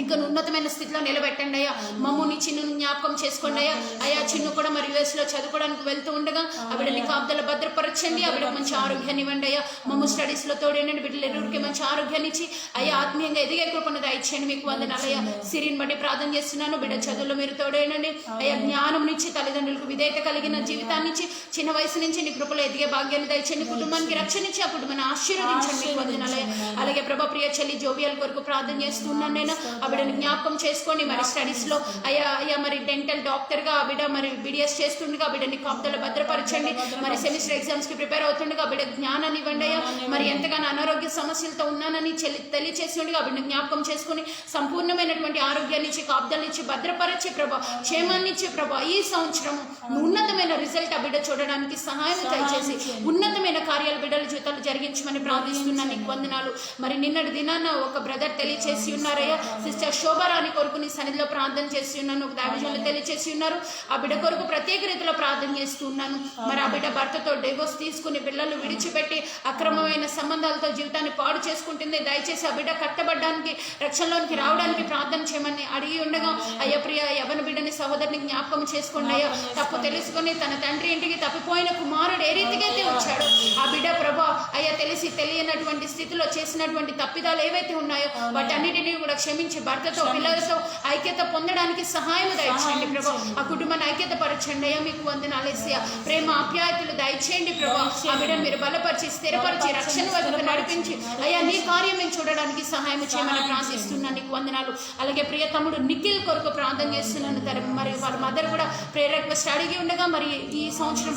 ఇంకా ఉన్నతమైన స్థితిలో నిలబెట్టండి అయ్యా. మమ్ముని చిన్నుని జ్ఞాపకం చేసుకోండి అయ్యా. అయ్యా చిన్ను కూడా మరి US లో చదువుకోవడానికి వెళ్తూ ఉండగా ఆ బిడ్డని కాపుదల భద్రపరచండి, ఆ బిడ్డకు మంచి ఆరోగ్యాన్ని ఇవ్వండి అయ్యా. మమ్ము స్టడీస్ లో తోడేనండి, బిడ్డలు ఎరువురికి మంచి ఆరోగ్యాన్ని ఇచ్చి అయ్యా ఆత్మీయంగా ఎదిగే కృపను దయచేయండి. మీకు వందనాలు అయ్యా. సిరిని బట్టి ప్రార్థన చేస్తున్నాను, బిడ్డ చదువులో మీరు తోడేనండి అయ్యా. జ్ఞానం నుంచి తల్లిదండ్రులకు విధేయత కలిగిన జీవితాన్ని ఇచ్చి చిన్న వయసు నుంచి నీ కృపలో ఎదిగే భాగ్యాన్ని దయచేయండి. కుటుంబానికి రక్షణ ఇచ్చి ఆ కుటుంబాన్ని ఆశీర్వదించండి. మీకు వందనాలు అయ్యా. అలాగే ప్రభా ప్రియ చెల్లి జోవియల్ కొరకు ప్రార్థన చేస్తున్నాను నేను, ఆ బిడ్డని జ్ఞాపకం చేసుకోండి. మరి స్టడీస్ లో అయ్యా మరి డెంటల్ డాక్టర్ గా ఆ బిడ్డ మరి BDS చేస్తుండగా బిడ్డని కాపుదల భద్రపరచండి. మరి సెమిస్టర్ ఎగ్జామ్స్ కి ప్రిపేర్ అవుతుండగా బిడ్డ జ్ఞానాన్ని ఇవ్వండి అయ్యా. మరి ఎంతగానో అనారోగ్య సమస్యలతో ఉన్నానని తెలియచేసి ఉండగా బిడ్డని జ్ఞాపకం చేసుకుని సంపూర్ణమైనటువంటి ఆరోగ్యాన్ని ఇచ్చి కాపుదలు ఇచ్చి భద్రపరచే ప్రభా క్షేమాన్ని ఇచ్చే ప్రభా ఈ సంవత్సరం ఉన్నతమైన రిజల్ట్ ఆ బిడ్డ చూడడానికి సహాయం దయచేసి ఉన్నతమైన కార్యాలు బిడ్డల జీవితాలు జరిగించమని ప్రార్థిస్తున్నాను. నీకు వందనాలు. మరి నిన్నటి దినాన ఒక బ్రదర్ తెలియచేసి ఉన్నారయ్యా. సిస్టర్ శోభారాణి కొరకు నీ సన్నిధిలో ప్రార్థన చేసి ఉన్నాను, ఒక దావిజంలో తెలియచేసి ఉన్నారు. ఆ బిడ్డ కొరకు ప్రత్యేక రీతిలో ప్రార్థన చేస్తూ ఉన్నాను. మరి ఆ బిడ్డ భర్తతో డివోర్స్ తీసుకుని పిల్లలు విడిచిపెట్టి అక్రమమైన సంబంధాలతో జీవితాన్ని పాడు చేసుకుంటుంది. దయచేసి ఆ బిడ్డ కట్టబడడానికి రక్షణలోనికి రావడానికి ప్రార్థన చేయమని అడిగి ఉండగా అయ్యా ప్రియ యవన బిడ్డని సహోదరుని జ్ఞాపకం చేసుకోండి అయ్యా. తప్పు తెలుసుకుని తన తండ్రి ఇంటికి తప్పిపోయిన కుమారుడు ఏ రీతిగా అయితే వచ్చాడో ఆ బిడ్డ ప్రభా అయ్యా తెలిసి తెలియనటువంటి స్థితిలో చేసినటువంటి తప్పిదాలు ఏవైతే ఉన్నాయో వాటన్నిటినీ కూడా క్షమించి భర్తతో పిల్లలతో ఐక్యత పొందడానికి సహాయం దయచేయండి ప్రభా. ఆ కుటుంబాన్ని ఐక్యత పరచండి అయ్యా. మీకు వందనాలు యేసయ్యా. ప్రేమ ఆప్యాయతలు దయచేయండి ప్రభా. ఆ బిడ్డను మీరు బలపరిచి స్థిరపరిచి రక్షణ వైపు నడిపించి అయ్యా నీ కార్యం మేము చూడడానికి సహాయం చేయమని ప్రార్థిస్తున్నాను. నీకు వందనాలు. అలాగే ప్రియ తమ్ముడు నిఖిల్ కొరకు ప్రార్థన చేస్తున్నాను. మరి వాళ్ళ మదర్ కూడా ప్రేయర్ రిక్వెస్ట్ అడిగి ఉండగా మరి ఈ సంవత్సరం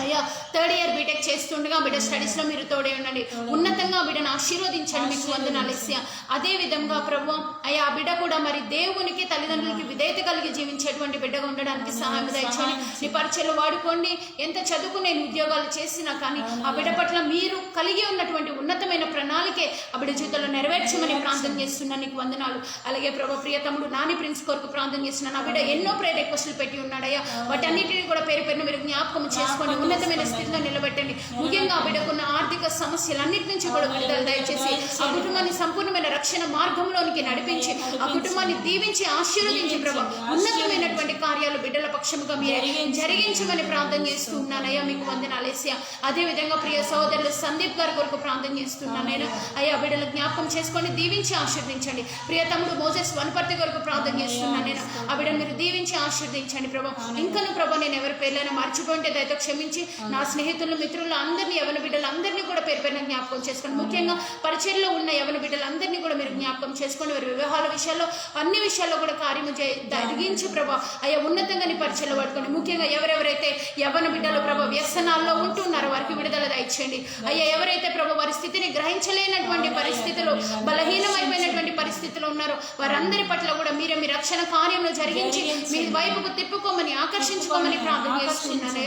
అయ్యా 3rd ఇయర్ బీటెక్ చేస్తుండగా బిడ్డ స్టడీస్ లో మీరు తోడే ఉండండి, ఉన్నతంగా బిడ్డను ఆశీర్వదించండి. మీకు వందనాలు యేసయ్యా. అదే విధంగా ప్రభు అయ్యా ఆ బిడ్డ కూడా మరి దేవునికి తల్లిదండ్రులకి విధేయత కలిగి జీవించేటువంటి బిడ్డగా ఉండడానికి సహాయం దయచేయండి. నీ పరిచయలు వాడుకోండి. ఎంత చదువుకునే ఉద్యోగాలు చేసినా కానీ ఆ బిడ్డ పట్ల మీరు కలిగి ఉన్నటువంటి ఉన్నతమైన ప్రణాళికే ఆ బిడ్డ జీవితంలో నెరవేర్చమని ప్రార్థన చేస్తున్నాను. నీకు వందనాలు. అలాగే ప్రభు ప్రియ తమ్ముడు నాని ప్రిన్స్ కొరకు ప్రార్థన చేస్తున్నాను. ఆ బిడ్డ ఎన్నో ప్రేయర్ రిక్వెస్టులు పెట్టి ఉన్నాడయ్యా. వాటన్నిటిని కూడా పేరు పేరున మీరు జ్ఞాపకం చేసుకోండి, ఉన్నతమైన స్థితిలో నిలబెట్టండి. ముఖ్యంగా ఆ బిడ్డకున్న ఆర్థిక సమస్యలన్నిటి నుంచి కూడా విడుదల దయచేసి ఆ కుటుంబాన్ని సంపూర్ణమైన రక్షణ మార్గంలోనికి నడిపించి ఆ కుటుంబాన్ని దీవించి ఆశీర్వదించి ప్రభు ఉన్నతమైనటువంటి కార్యాలు బిడ్డల పక్షముగా మీరే జరిగించమని ప్రార్థన చేస్తూ ఉన్నానయ్యా. మీకు వందనాలు యేసయ్యా. అదే విధంగా ప్రియ సహోదరులు సందీప్ గారి కొరకు ప్రార్థన చేస్తున్నానైనా అయ్యా బిడ్డలు జ్ఞాపకం చేసుకొని దీవించి ఆశీర్వదించండి. ప్రియ తమ్ముడు మోసెస్ వనపర్తి కొరకు ప్రార్థన చేస్తున్నాను నేను, ఆ బిడ్డను మీరు దీవించి ఆశీర్వదించండి ప్రభు. ఇంకను ప్రభు నేను ఎవరి పేర్లైనా మర్చిపోయింటే దయతో క్షమించి నా స్నేహితులు మిత్రులు అందరినీ యవన బిడ్డలు అందరినీ కూడా పేరు పేరున జ్ఞాపకం చేసుకోండి. ముఖ్యంగా పరిచయంలో ఉన్న యవన బిడ్డలందరినీ కూడా మీరు జ్ఞాపకం చేసుకోండి. వారి వివాహాల విషయాల్లో అన్ని విషయాల్లో కూడా కార్యము జరిగించి ప్రభా అయ్యా ఉన్నతంగా నీ పరిచయంలో పడుకోండి. ముఖ్యంగా ఎవరెవరైతే యవన బిడ్డలు ప్రభా వ్యసనాల్లో ఉంటున్నారో వారికి విడుదల దయచేయండి అయ్యా. ఎవరైతే ప్రభు వారి స్థితిని గ్రహించలేనటువంటి పరిస్థితిలో బలహీనమైపోయినటువంటి పరిస్థితిలో ఉన్నారో వారందరి పట్ల కూడా మీరే మీ రక్షణ కార్యంలో జరిగించి మీ వైపుకు తిప్పుకోమని ఆకర్షించుకోమని ప్రార్థన చేస్తున్నాను.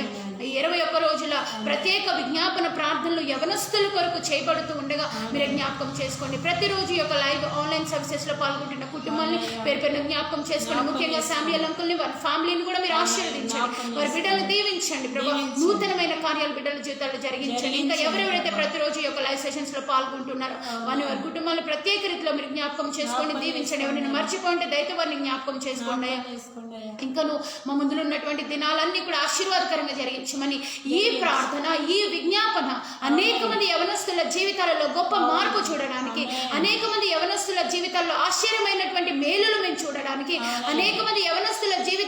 21 రోజుల ప్రత్యేక విజ్ఞాపన ప్రార్థనలు యవనస్తుల కొరకు చేయబడుతూ ఉండగా మీరు జ్ఞాపకం చేసుకోండి. ప్రతిరోజు యొక్క లైవ్ ఆన్లైన్ సర్వీసెస్ లో పాల్గొంటున్న కుటుంబాన్ని పేరు పేరున జ్ఞాపకం చేసుకోండి. ముఖ్యంగా శామ్యూయల్ అంకుల్ని వారి ఫ్యామిలీని కూడా మీరు ఆశీర్వదించండి, వారి బిడ్డలను దీవించండి ప్రభు. నూతనమైన కార్యాలు బిడ్డల జీవితాల్లో జరిగించండి. ఇంకా ఎవరెవరైతే ప్రతిరోజు యొక్క లైవ్ సెషన్స్ లో పాల్గొంటున్నారో వారి కుటుంబాలను ప్రత్యేక రీతిలో మీరు జ్ఞాపకం చేసుకోండి, దీవించండి. ఎవరిని మర్చిపోండి దయతో వారిని జ్ఞాపకం చేసుకోండి. ఇంకా మా ముందు ఉన్నటువంటి దినాలన్నీ కూడా ఆశీర్వాదకరంగా జరిగించమని ఈ ప్రార్థన ఈ విజ్ఞాపన అనేక మంది యవనస్తుల జీవితాలలో గొప్ప మార్పు చూడడానికి, అనేక మంది యవనస్తుల జీవితాల్లో ఆశ్చర్యమైనటువంటి మేలులు మేము చూడడానికి, అనేక మంది యవనస్తుల జీవితాలు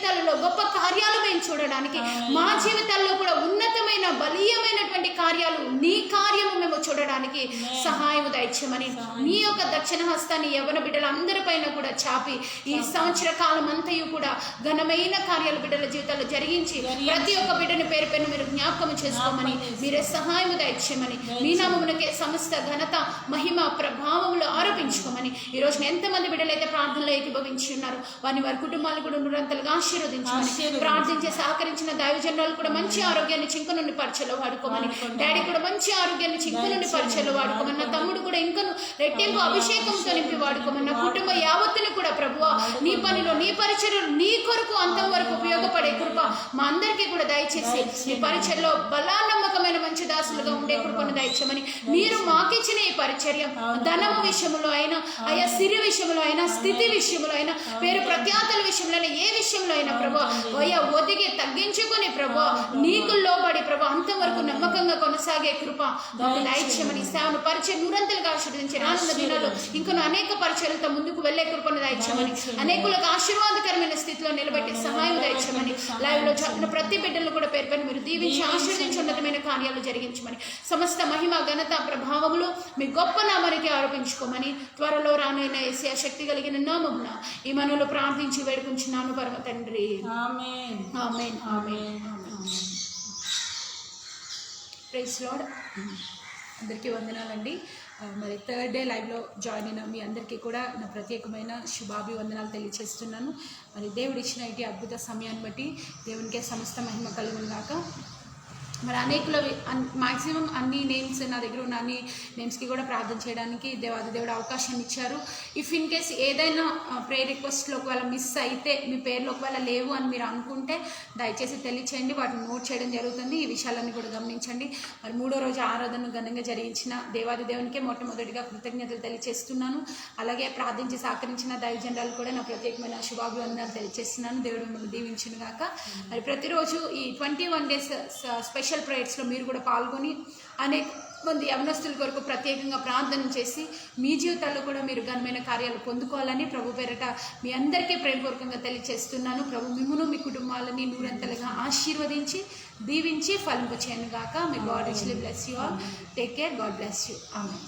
గొప్ప కార్యాలు మేము చూడడానికి, మా జీవితాల్లో కూడా ఉన్నతమైన బలీయమైనటువంటి కార్యాలు, నీ కార్యము మేము చూడడానికి సహాయం దయచేయమని నీ యొక్క దక్షిణ హస్తాన్ని యవ్వన బిడ్డలందరిపైన కూడా చాపి ఈ సంవత్సర కాలం అంతయు కూడా ఘనమైన కార్యాలు బిడ్డల జీవితాల్లో జరిగించి ప్రతి ఒక్క బిడ్డని పేరు పైన మీరు జ్ఞాపకం చేసుకోమని, మీరే సహాయం దయచేయమని, మీ నామమునకే సమస్త ఘనత మహిమ ప్రభావములు ఆరోపించుకోమని, ఈ రోజున ఎంతమంది బిడ్డలైతే ప్రార్థనలో ఏకీభవించి ఉన్నారు వారి కుటుంబాలను కూడా నిరంతరంగా ఆశీర్వదించమని, ప్రార్థించే సహకరించిన దైవజనులు కూడా మంచి ఆరోగ్యాన్ని చింకు నుండి పరిచయలో వాడుకోమని, డాడీ కూడా మంచి ఆరోగ్యాన్ని చింకు నుండి పరిచయలో వాడుకోమని, నా తమ్ముడు కూడా ఇంకను రెట్టింపు అభిషేకంతో నింపి వాడుకోమని, నా కుటుంబ యావత్తుని కూడా ప్రభువా నీ పనిలో నీ పరిచయం నీ కొరకు అంతం వరకు ఉపయోగపడే కృప మా అందరికీ కూడా దయచేసి నీ పరిచయలో బలానమ్మకమైన మంచి దాసులుగా ఉండే కృపను దయచేయమని, మీరు మాకిచ్చిన ఈ పరిచర్యం ధనము విషయంలో అయినా, ఆయా సిరి విషయంలో అయినా, స్థితి విషయంలో అయినా, పేరు ప్రఖ్యాతుల విషయంలో అయినా, ఏ విషయంలో అయినా ప్రభా అయ్యా ఒదిగి తగ్గించుకుని ప్రభా నీకు లోబడి ప్రభా అంతవరకు నమ్మకంగా కొనసాగే కృప మాకు దయచేయమని, సేవను పరిచయం నూరంతలుగా ఆశీర్వదించి రానున్న దినాల్లో ఇంకొన్ని అనేక పరిచయాలతో ముందుకు వెళ్లే కృపను దయచేయమని, అనేకులకు ఆశీర్వాదకరమైన స్థితిలో నిలబెట్టి సహాయం దయచేయమని, లైవ్ లో చదివిన ప్రతి బిడ్డలను కూడా పేరు పైన మీరు దీవించి ఆశీర్వదించి ఉన్నతమైన కార్యాలు జరిగించమని, సమస్త మహిమ ఘనత ప్రభావములు మీ గొప్ప నామానికి ఆరోపించుకోమని, త్వరలో రానైన యేసయ్య శక్తి కలిగిన నామమున ఈ మనలో ప్రార్థించి వేడుకుంటున్నాను పరమ తండ్రి. Amen. Amen. Amen. Praise Lord. అందరికీ వందనాలండి. మరి థర్డ్ డే లైవ్లో జాయిన్ అయిన మీ అందరికీ కూడా నా ప్రత్యేకమైన శుభాభివందనాలు తెలియజేస్తున్నాను. మరి దేవుడు ఇచ్చిన ఇటు అద్భుత సమయాన్ని బట్టి దేవునికే సమస్త మహిమ కలుగును గాక. మరి అనేకుల మ్యాక్సిమం అన్ని నేమ్స్ నా దగ్గర ఉన్న అన్ని నేమ్స్కి కూడా ప్రార్థన చేయడానికి దేవుడు అవకాశం ఇచ్చారు. ఇఫ్ ఇన్ కేస్ ఏదైనా ప్రేయర్ రిక్వెస్ట్లో ఒకవేళ మిస్ అయితే, మీ పేర్లు ఒకవేళ లేవు అని మీరు అనుకుంటే దయచేసి తెలియచేయండి, వాటిని నోట్ చేయడం జరుగుతుంది. ఈ విషయాలన్నీ కూడా గమనించండి. మరి 3వ రోజు ఆరాధనను ఘనంగా జరిగించిన దేవునికే మొట్టమొదటిగా కృతజ్ఞతలు తెలియజేస్తున్నాను. అలాగే ప్రార్థించి సహకరించిన దైవజనులు కూడా నా ప్రత్యేకమైన శుభాభివందనాలు తెలియజేస్తున్నాను. దేవుడు మిమ్మల్ని దీవించును గాక. మరి ప్రతిరోజు ఈ 21 days స్పెషల్ ప్రేయర్స్లో మీరు కూడా పాల్గొని అనేక మంది యవనస్తుల కొరకు ప్రత్యేకంగా ప్రార్థన చేసి మీ జీవితాల్లో కూడా మీరు ఘనమైన కార్యాలు పొందుకోవాలని ప్రభు పేరట మీ అందరికీ ప్రేమపూర్వకంగా తెలియజేస్తున్నాను. ప్రభు మిమ్మును మీ కుటుంబాలని నూరంతలుగా ఆశీర్వదించి దీవించి ఫలింపచేయను గాక. May God richly bless you all. Take care. God bless you. Amen.